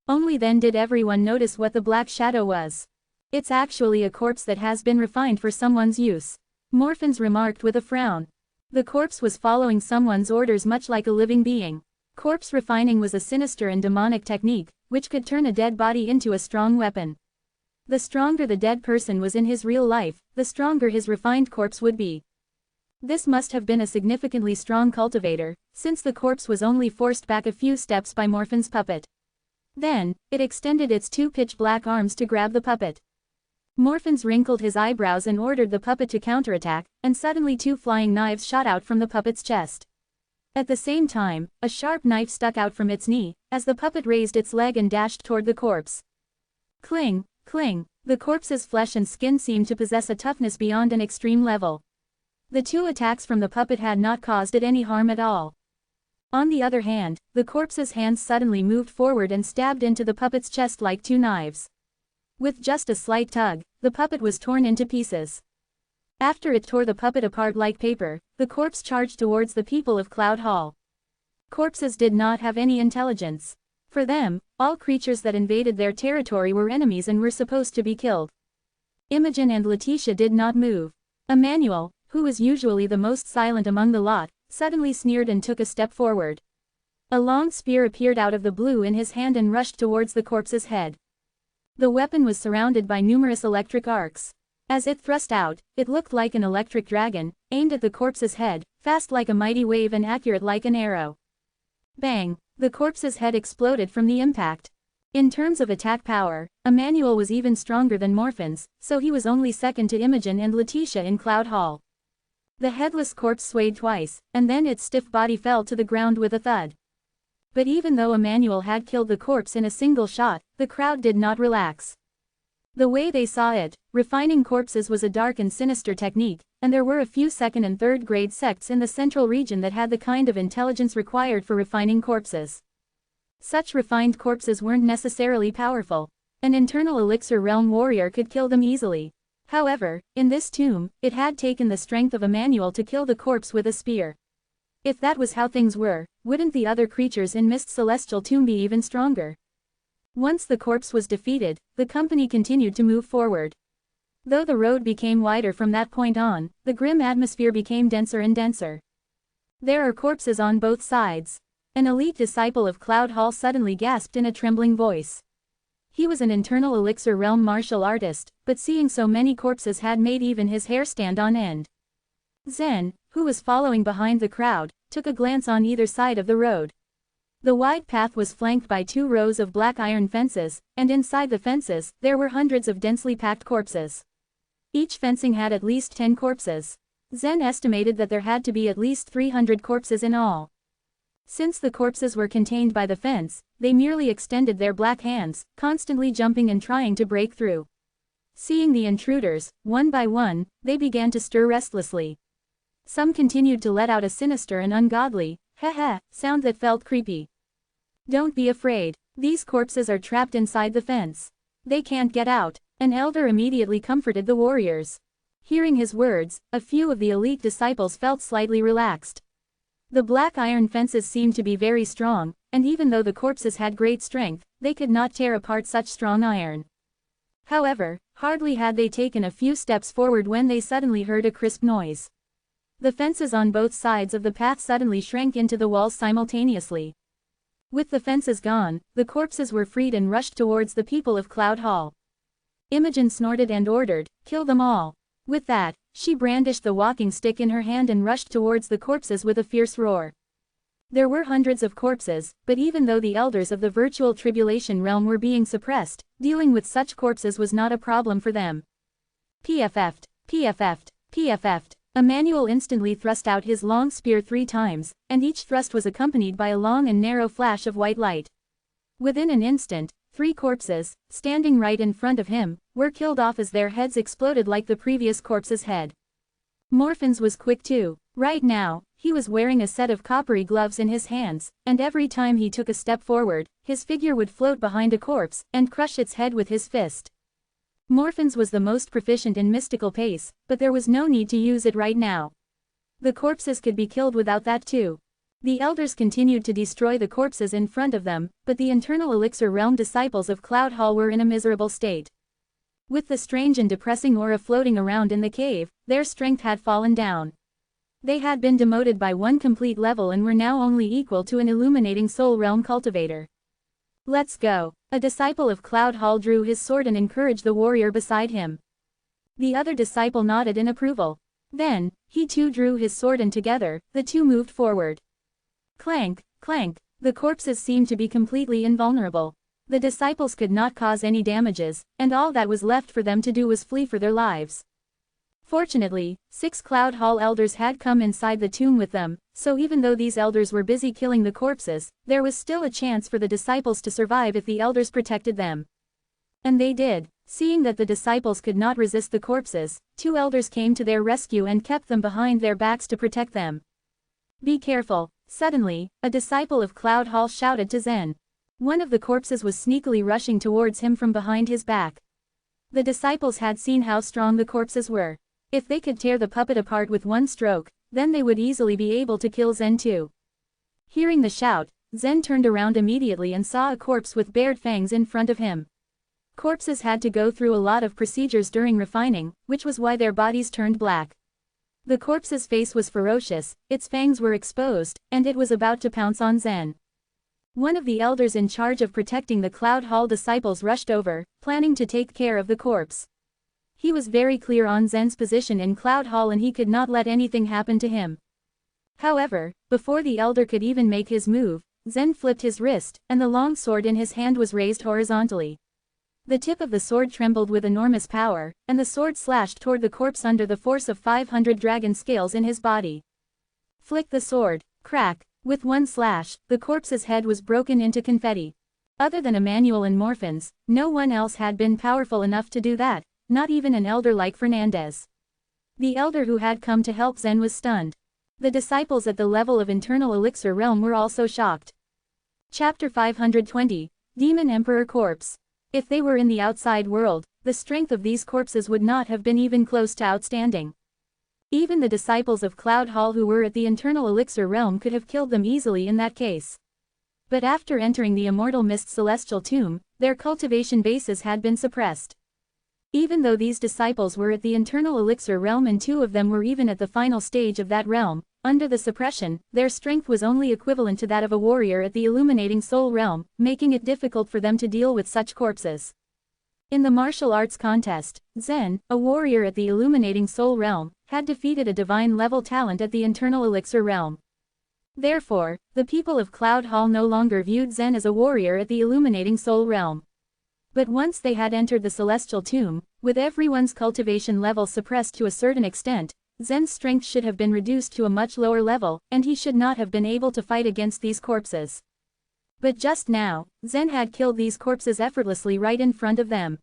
Only then did everyone notice what the black shadow was. It's actually a corpse that has been refined for someone's use. Morphins remarked with a frown. The corpse was following someone's orders much like a living being. Corpse refining was a sinister and demonic technique, which could turn a dead body into a strong weapon. The stronger the dead person was in his real life, the stronger his refined corpse would be. This must have been a significantly strong cultivator, since the corpse was only forced back a few steps by Morphin's puppet. Then, it extended its two pitch-black arms to grab the puppet. Morphins wrinkled his eyebrows and ordered the puppet to counterattack, and suddenly two flying knives shot out from the puppet's chest. At the same time, a sharp knife stuck out from its knee, as the puppet raised its leg and dashed toward the corpse. Cling, cling, the corpse's flesh and skin seemed to possess a toughness beyond an extreme level. The two attacks from the puppet had not caused it any harm at all. On the other hand, the corpse's hands suddenly moved forward and stabbed into the puppet's chest like two knives. With just a slight tug, the puppet was torn into pieces. After it tore the puppet apart like paper, the corpse charged towards the people of Cloud Hall. Corpses did not have any intelligence. For them, all creatures that invaded their territory were enemies and were supposed to be killed. Imogen and Letitia did not move. Emmanuel, who was usually the most silent among the lot, suddenly sneered and took a step forward. A long spear appeared out of the blue in his hand and rushed towards the corpse's head. The weapon was surrounded by numerous electric arcs. As it thrust out, it looked like an electric dragon, aimed at the corpse's head, fast like a mighty wave and accurate like an arrow. Bang! The corpse's head exploded from the impact. In terms of attack power, Emmanuel was even stronger than Morphins, so he was only second to Imogen and Letitia in Cloud Hall. The headless corpse swayed twice, and then its stiff body fell to the ground with a thud. But even though Emmanuel had killed the corpse in a single shot, the crowd did not relax. The way they saw it, refining corpses was a dark and sinister technique, and there were a few second and third grade sects in the central region that had the kind of intelligence required for refining corpses. Such refined corpses weren't necessarily powerful. An internal elixir realm warrior could kill them easily. However, in this tomb, it had taken the strength of Emmanuel to kill the corpse with a spear. If that was how things were, wouldn't the other creatures in Mist's celestial tomb be even stronger? Once the corpse was defeated, the company continued to move forward. Though the road became wider from that point on, the grim atmosphere became denser and denser. There are corpses on both sides. An elite disciple of Cloud Hall suddenly gasped in a trembling voice. He was an internal elixir realm martial artist, but seeing so many corpses had made even his hair stand on end. Zen, who was following behind the crowd, took a glance on either side of the road. The wide path was flanked by 2 rows of black iron fences, and inside the fences, there were hundreds of densely packed corpses. Each fencing had at least 10 corpses. Zen estimated that there had to be at least 300 corpses in all. Since the corpses were contained by the fence, they merely extended their black hands, constantly jumping and trying to break through. Seeing the intruders, one by one, they began to stir restlessly. Some continued to let out a sinister and ungodly, "heh-heh," sound that felt creepy. "Don't be afraid. These corpses are trapped inside the fence. They can't get out." An elder immediately comforted the warriors. Hearing his words, a few of the elite disciples felt slightly relaxed. The black iron fences seemed to be very strong, and even though the corpses had great strength, they could not tear apart such strong iron. However, hardly had they taken a few steps forward when they suddenly heard a crisp noise. The fences on both sides of the path suddenly shrank into the walls simultaneously. With the fences gone, the corpses were freed and rushed towards the people of Cloud Hall. Imogen snorted and ordered, "Kill them all." With that, she brandished the walking stick in her hand and rushed towards the corpses with a fierce roar. There were hundreds of corpses, but even though the elders of the virtual tribulation realm were being suppressed, dealing with such corpses was not a problem for them. PFF'd, PFF'd, PFF'd. Emmanuel instantly thrust out his long spear 3 times, and each thrust was accompanied by a long and narrow flash of white light. Within an instant, 3 corpses, standing right in front of him, were killed off as their heads exploded like the previous corpse's head. Morphins was quick too. Right now, he was wearing a set of coppery gloves in his hands, and every time he took a step forward, his figure would float behind a corpse, and crush its head with his fist. Morphins was the most proficient in mystical pace, but there was no need to use it right now. The corpses could be killed without that too. The elders continued to destroy the corpses in front of them, but the internal elixir realm disciples of Cloud Hall were in a miserable state. With the strange and depressing aura floating around in the cave, their strength had fallen down. They had been demoted by one complete level and were now only equal to an illuminating soul realm cultivator. Let's go. A disciple of Cloud Hall drew his sword and encouraged the warrior beside him. The other disciple nodded in approval. Then, he too drew his sword and together, the two moved forward. Clank, clank, the corpses seemed to be completely invulnerable. The disciples could not cause any damages, and all that was left for them to do was flee for their lives. Fortunately, 6 Cloud Hall elders had come inside the tomb with them, so even though these elders were busy killing the corpses, there was still a chance for the disciples to survive if the elders protected them. And they did. Seeing that the disciples could not resist the corpses, 2 elders came to their rescue and kept them behind their backs to protect them. Be careful. Suddenly, a disciple of Cloud Hall shouted to Zen. One of the corpses was sneakily rushing towards him from behind his back. The disciples had seen how strong the corpses were. If they could tear the puppet apart with one stroke, then they would easily be able to kill Zen too. Hearing the shout, Zen turned around immediately and saw a corpse with bared fangs in front of him. Corpses had to go through a lot of procedures during refining, which was why their bodies turned black. The corpse's face was ferocious, its fangs were exposed, and it was about to pounce on Zen. One of the elders in charge of protecting the Cloud Hall disciples rushed over, planning to take care of the corpse. He was very clear on Zen's position in Cloud Hall and he could not let anything happen to him. However, before the elder could even make his move, Zen flipped his wrist, and the long sword in his hand was raised horizontally. The tip of the sword trembled with enormous power, and the sword slashed toward the corpse under the force of 500 dragon scales in his body. Flick the sword. Crack. With one slash, the corpse's head was broken into confetti. Other than Emmanuel and Morphins, no one else had been powerful enough to do that, not even an elder like Fernandez. The elder who had come to help Zen was stunned. The disciples at the level of Internal Elixir Realm were also shocked. Chapter 520, Demon Emperor Corpse. If they were in the outside world, the strength of these corpses would not have been even close to outstanding. Even the disciples of Cloud Hall who were at the Internal Elixir Realm could have killed them easily in that case. But after entering the Immortal Mist Celestial Tomb, their cultivation bases had been suppressed. Even though these disciples were at the Internal Elixir Realm and 2 of them were even at the final stage of that realm, under the suppression, their strength was only equivalent to that of a warrior at the Illuminating Soul Realm, making it difficult for them to deal with such corpses. In the martial arts contest, Zen, a warrior at the Illuminating Soul Realm, had defeated a divine-level talent at the Internal Elixir Realm. Therefore, the people of Cloud Hall no longer viewed Zen as a warrior at the Illuminating Soul Realm. But once they had entered the Celestial Tomb, with everyone's cultivation level suppressed to a certain extent, Zen's strength should have been reduced to a much lower level, and he should not have been able to fight against these corpses. But just now, Zen had killed these corpses effortlessly right in front of them.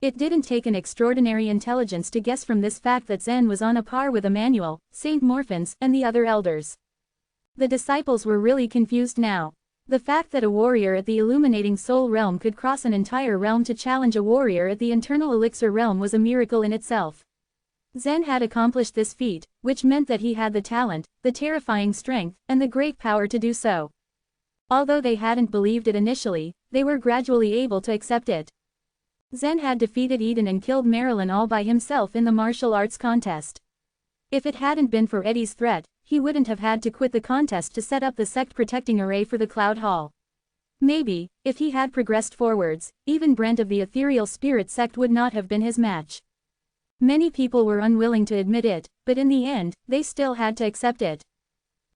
It didn't take an extraordinary intelligence to guess from this fact that Zen was on a par with Emmanuel, Saint Morphins, and the other elders. The disciples were really confused now. The fact that a warrior at the Illuminating Soul Realm could cross an entire realm to challenge a warrior at the Internal Elixir Realm was a miracle in itself. Zen had accomplished this feat, which meant that he had the talent, the terrifying strength, and the great power to do so. Although they hadn't believed it initially, they were gradually able to accept it. Zen had defeated Eden and killed Marilyn all by himself in the martial arts contest. If it hadn't been for Eddie's threat, he wouldn't have had to quit the contest to set up the sect-protecting array for the Cloud Hall. Maybe, if he had progressed forwards, even Brent of the Ethereal Spirit sect would not have been his match. Many people were unwilling to admit it, but in the end, they still had to accept it.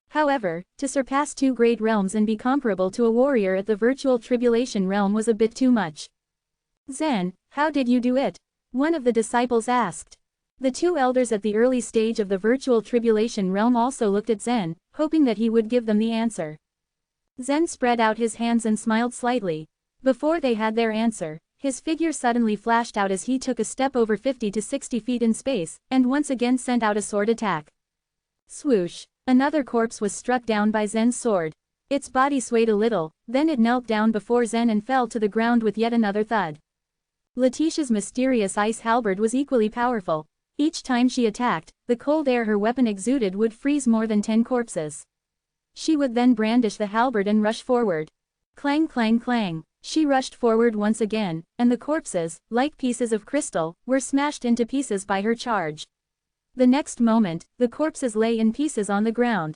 However, to surpass 2 great realms and be comparable to a warrior at the Virtual Tribulation Realm was a bit too much. Zen, how did you do it? One of the disciples asked. The 2 elders at the early stage of the Virtual Tribulation Realm also looked at Zen, hoping that he would give them the answer. Zen spread out his hands and smiled slightly. Before they had their answer, his figure suddenly flashed out as he took a step over 50 to 60 feet in space, and once again sent out a sword attack. Swoosh! Another corpse was struck down by Zen's sword. Its body swayed a little, then it knelt down before Zen and fell to the ground with yet another thud. Letitia's mysterious ice halberd was equally powerful. Each time she attacked, the cold air her weapon exuded would freeze more than 10 corpses. She would then brandish the halberd and rush forward. Clang clang clang. She rushed forward once again, and the corpses, like pieces of crystal, were smashed into pieces by her charge. The next moment, the corpses lay in pieces on the ground.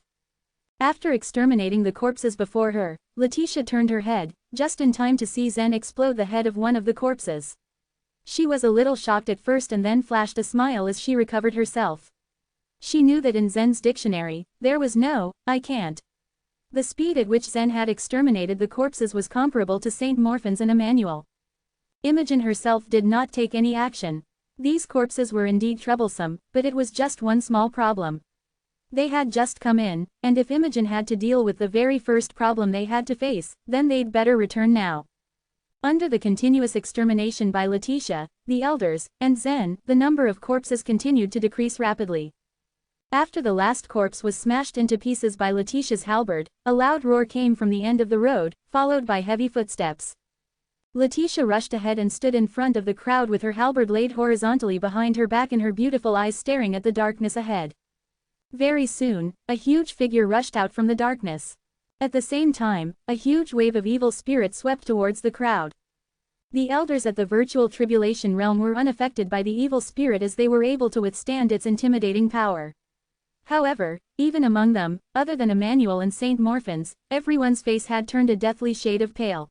After exterminating the corpses before her, Letitia turned her head, just in time to see Zen explode the head of one of the corpses. She was a little shocked at first and then flashed a smile as she recovered herself. She knew that in Zen's dictionary, there was no, "I can't." The speed at which Zen had exterminated the corpses was comparable to Saint Morphin's and Emmanuel. Imogen herself did not take any action. These corpses were indeed troublesome, but it was just one small problem. They had just come in, and if Imogen had to deal with the very first problem they had to face, then they'd better return now. Under the continuous extermination by Letitia, the elders, and Zen, the number of corpses continued to decrease rapidly. After the last corpse was smashed into pieces by Letitia's halberd, a loud roar came from the end of the road, followed by heavy footsteps. Letitia rushed ahead and stood in front of the crowd with her halberd laid horizontally behind her back and her beautiful eyes staring at the darkness ahead. Very soon, a huge figure rushed out from the darkness. At the same time, a huge wave of evil spirits swept towards the crowd. The elders at the virtual tribulation realm were unaffected by the evil spirit as they were able to withstand its intimidating power. However, even among them, other than Emmanuel and Saint Morphin's, everyone's face had turned a deathly shade of pale.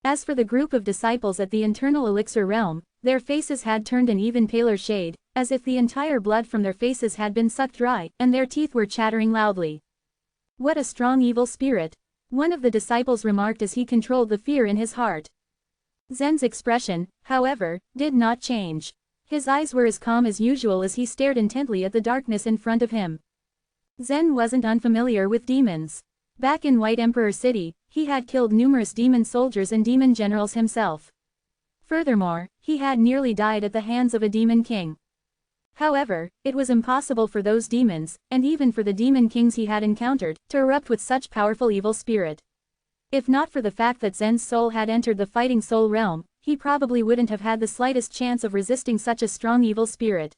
As for the group of disciples at the internal elixir realm, their faces had turned an even paler shade, as if the entire blood from their faces had been sucked dry, and their teeth were chattering loudly. "What a strong evil spirit," one of the disciples remarked as he controlled the fear in his heart. Zen's expression, however, did not change. His eyes were as calm as usual as he stared intently at the darkness in front of him. Zen wasn't unfamiliar with demons. Back in White Emperor City, he had killed numerous demon soldiers and demon generals himself. Furthermore, he had nearly died at the hands of a demon king. However, it was impossible for those demons, and even for the demon kings he had encountered, to erupt with such powerful evil spirit. If not for the fact that Zen's soul had entered the fighting soul realm, he probably wouldn't have had the slightest chance of resisting such a strong evil spirit.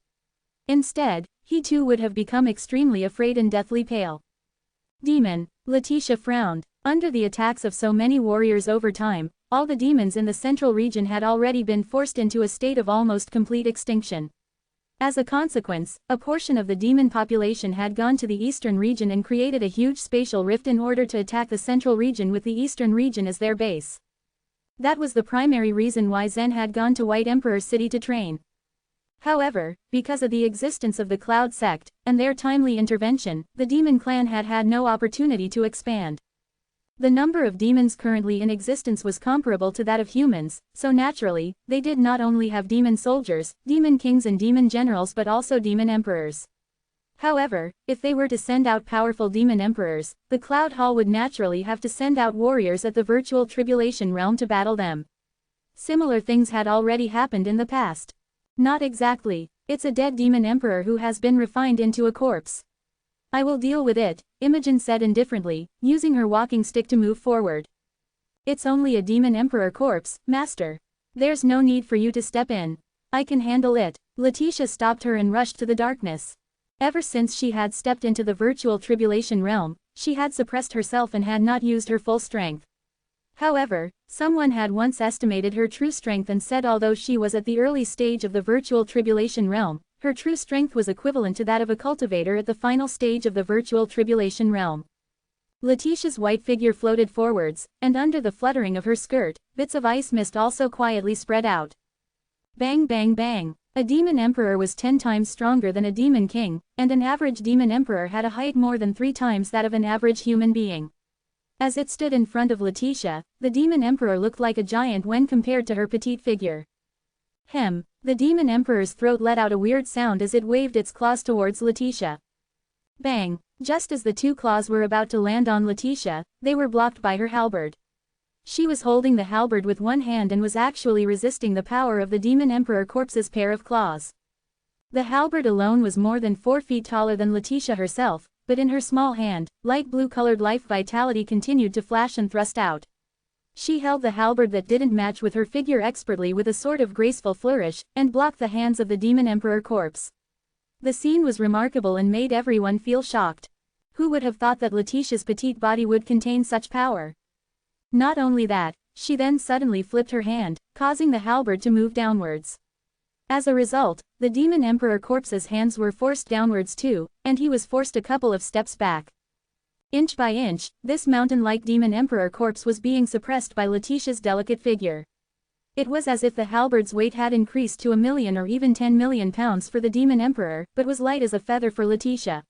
Instead, he too would have become extremely afraid and deathly pale. Demon, Letitia frowned. Under the attacks of so many warriors over time, all the demons in the central region had already been forced into a state of almost complete extinction. As a consequence, a portion of the demon population had gone to the eastern region and created a huge spatial rift in order to attack the central region with the eastern region as their base. That was the primary reason why Zen had gone to White Emperor City to train. However, because of the existence of the Cloud sect, and their timely intervention, the demon clan had had no opportunity to expand. The number of demons currently in existence was comparable to that of humans, so naturally, they did not only have demon soldiers, demon kings and demon generals but also demon emperors. However, if they were to send out powerful demon emperors, the Cloud Hall would naturally have to send out warriors at the virtual tribulation realm to battle them. Similar things had already happened in the past. Not exactly. It's a dead demon emperor who has been refined into a corpse. "I will deal with it," Imogen said indifferently, using her walking stick to move forward. "It's only a demon emperor corpse, master. There's no need for you to step in. I can handle it." Letitia stopped her and rushed to the darkness. Ever since she had stepped into the virtual tribulation realm, she had suppressed herself and had not used her full strength. However, someone had once estimated her true strength and said although she was at the early stage of the virtual tribulation realm, her true strength was equivalent to that of a cultivator at the final stage of the virtual tribulation realm. Letitia's white figure floated forwards, and under the fluttering of her skirt, bits of ice mist also quietly spread out. Bang bang bang. A demon emperor was 10 times stronger than a demon king, and an average demon emperor had a height more than 3 times that of an average human being. As it stood in front of Letitia, the demon emperor looked like a giant when compared to her petite figure. Hem. The demon emperor's throat let out a weird sound as it waved its claws towards Letitia. Bang. Just as the 2 claws were about to land on Letitia, they were blocked by her halberd. She was holding the halberd with one hand and was actually resisting the power of the demon emperor corpse's pair of claws. The halberd alone was more than 4 feet taller than Letitia herself, but in her small hand, light blue-colored life vitality continued to flash and thrust out. She held the halberd that didn't match with her figure expertly with a sort of graceful flourish, and blocked the hands of the demon emperor corpse. The scene was remarkable and made everyone feel shocked. Who would have thought that Letitia's petite body would contain such power? Not only that, She then suddenly flipped her hand, causing the halberd to move downwards. As a result, the demon emperor corpse's hands were forced downwards too, and he was forced a couple of steps back. Inch by inch, this mountain-like demon emperor corpse was being suppressed by Letitia's delicate figure. It was as if the halberd's weight had increased to 1 million or even 10 million pounds for the demon emperor, but was light as a feather for Letitia.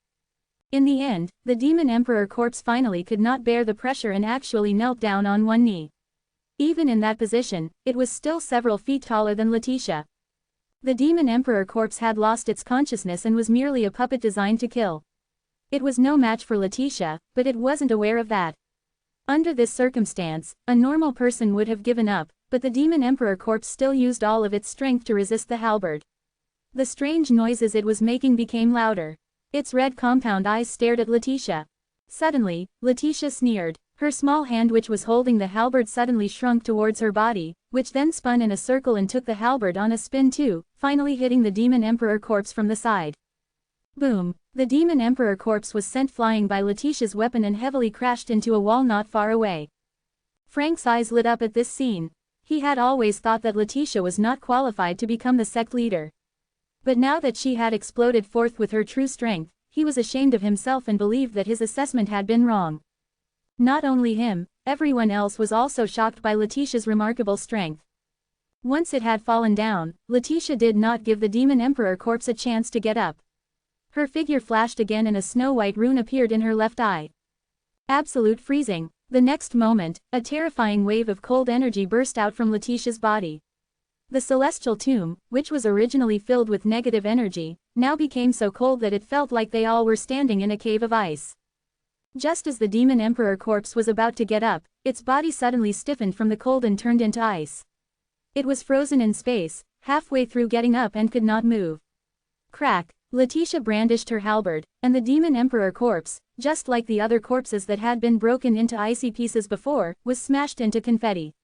In the end, the demon emperor corpse finally could not bear the pressure and actually knelt down on one knee. Even in that position, it was still several feet taller than Letitia. The demon emperor corpse had lost its consciousness and was merely a puppet designed to kill. It was no match for Letitia, but it wasn't aware of that. Under this circumstance, a normal person would have given up, but the demon emperor corpse still used all of its strength to resist the halberd. The strange noises it was making became louder. Its red compound eyes stared at Letitia. Suddenly, Letitia sneered. Her small hand which was holding the halberd suddenly shrunk towards her body, which then spun in a circle and took the halberd on a spin too, finally hitting the demon emperor corpse from the side. Boom! The demon emperor corpse was sent flying by Letitia's weapon and heavily crashed into a wall not far away. Frank's eyes lit up at this scene. He had always thought that Letitia was not qualified to become the sect leader. But now that she had exploded forth with her true strength, he was ashamed of himself and believed that his assessment had been wrong. Not only him, everyone else was also shocked by Letitia's remarkable strength. Once it had fallen down, Letitia did not give the demon emperor corpse a chance to get up. Her figure flashed again and a snow-white rune appeared in her left eye. Absolute freezing. The next moment, a terrifying wave of cold energy burst out from Letitia's body. The celestial tomb, which was originally filled with negative energy, now became so cold that it felt like they all were standing in a cave of ice. Just as the demon emperor corpse was about to get up, its body suddenly stiffened from the cold and turned into ice. It was frozen in space, halfway through getting up and could not move. Crack! Letitia brandished her halberd, and the demon emperor corpse, just like the other corpses that had been broken into icy pieces before, was smashed into confetti.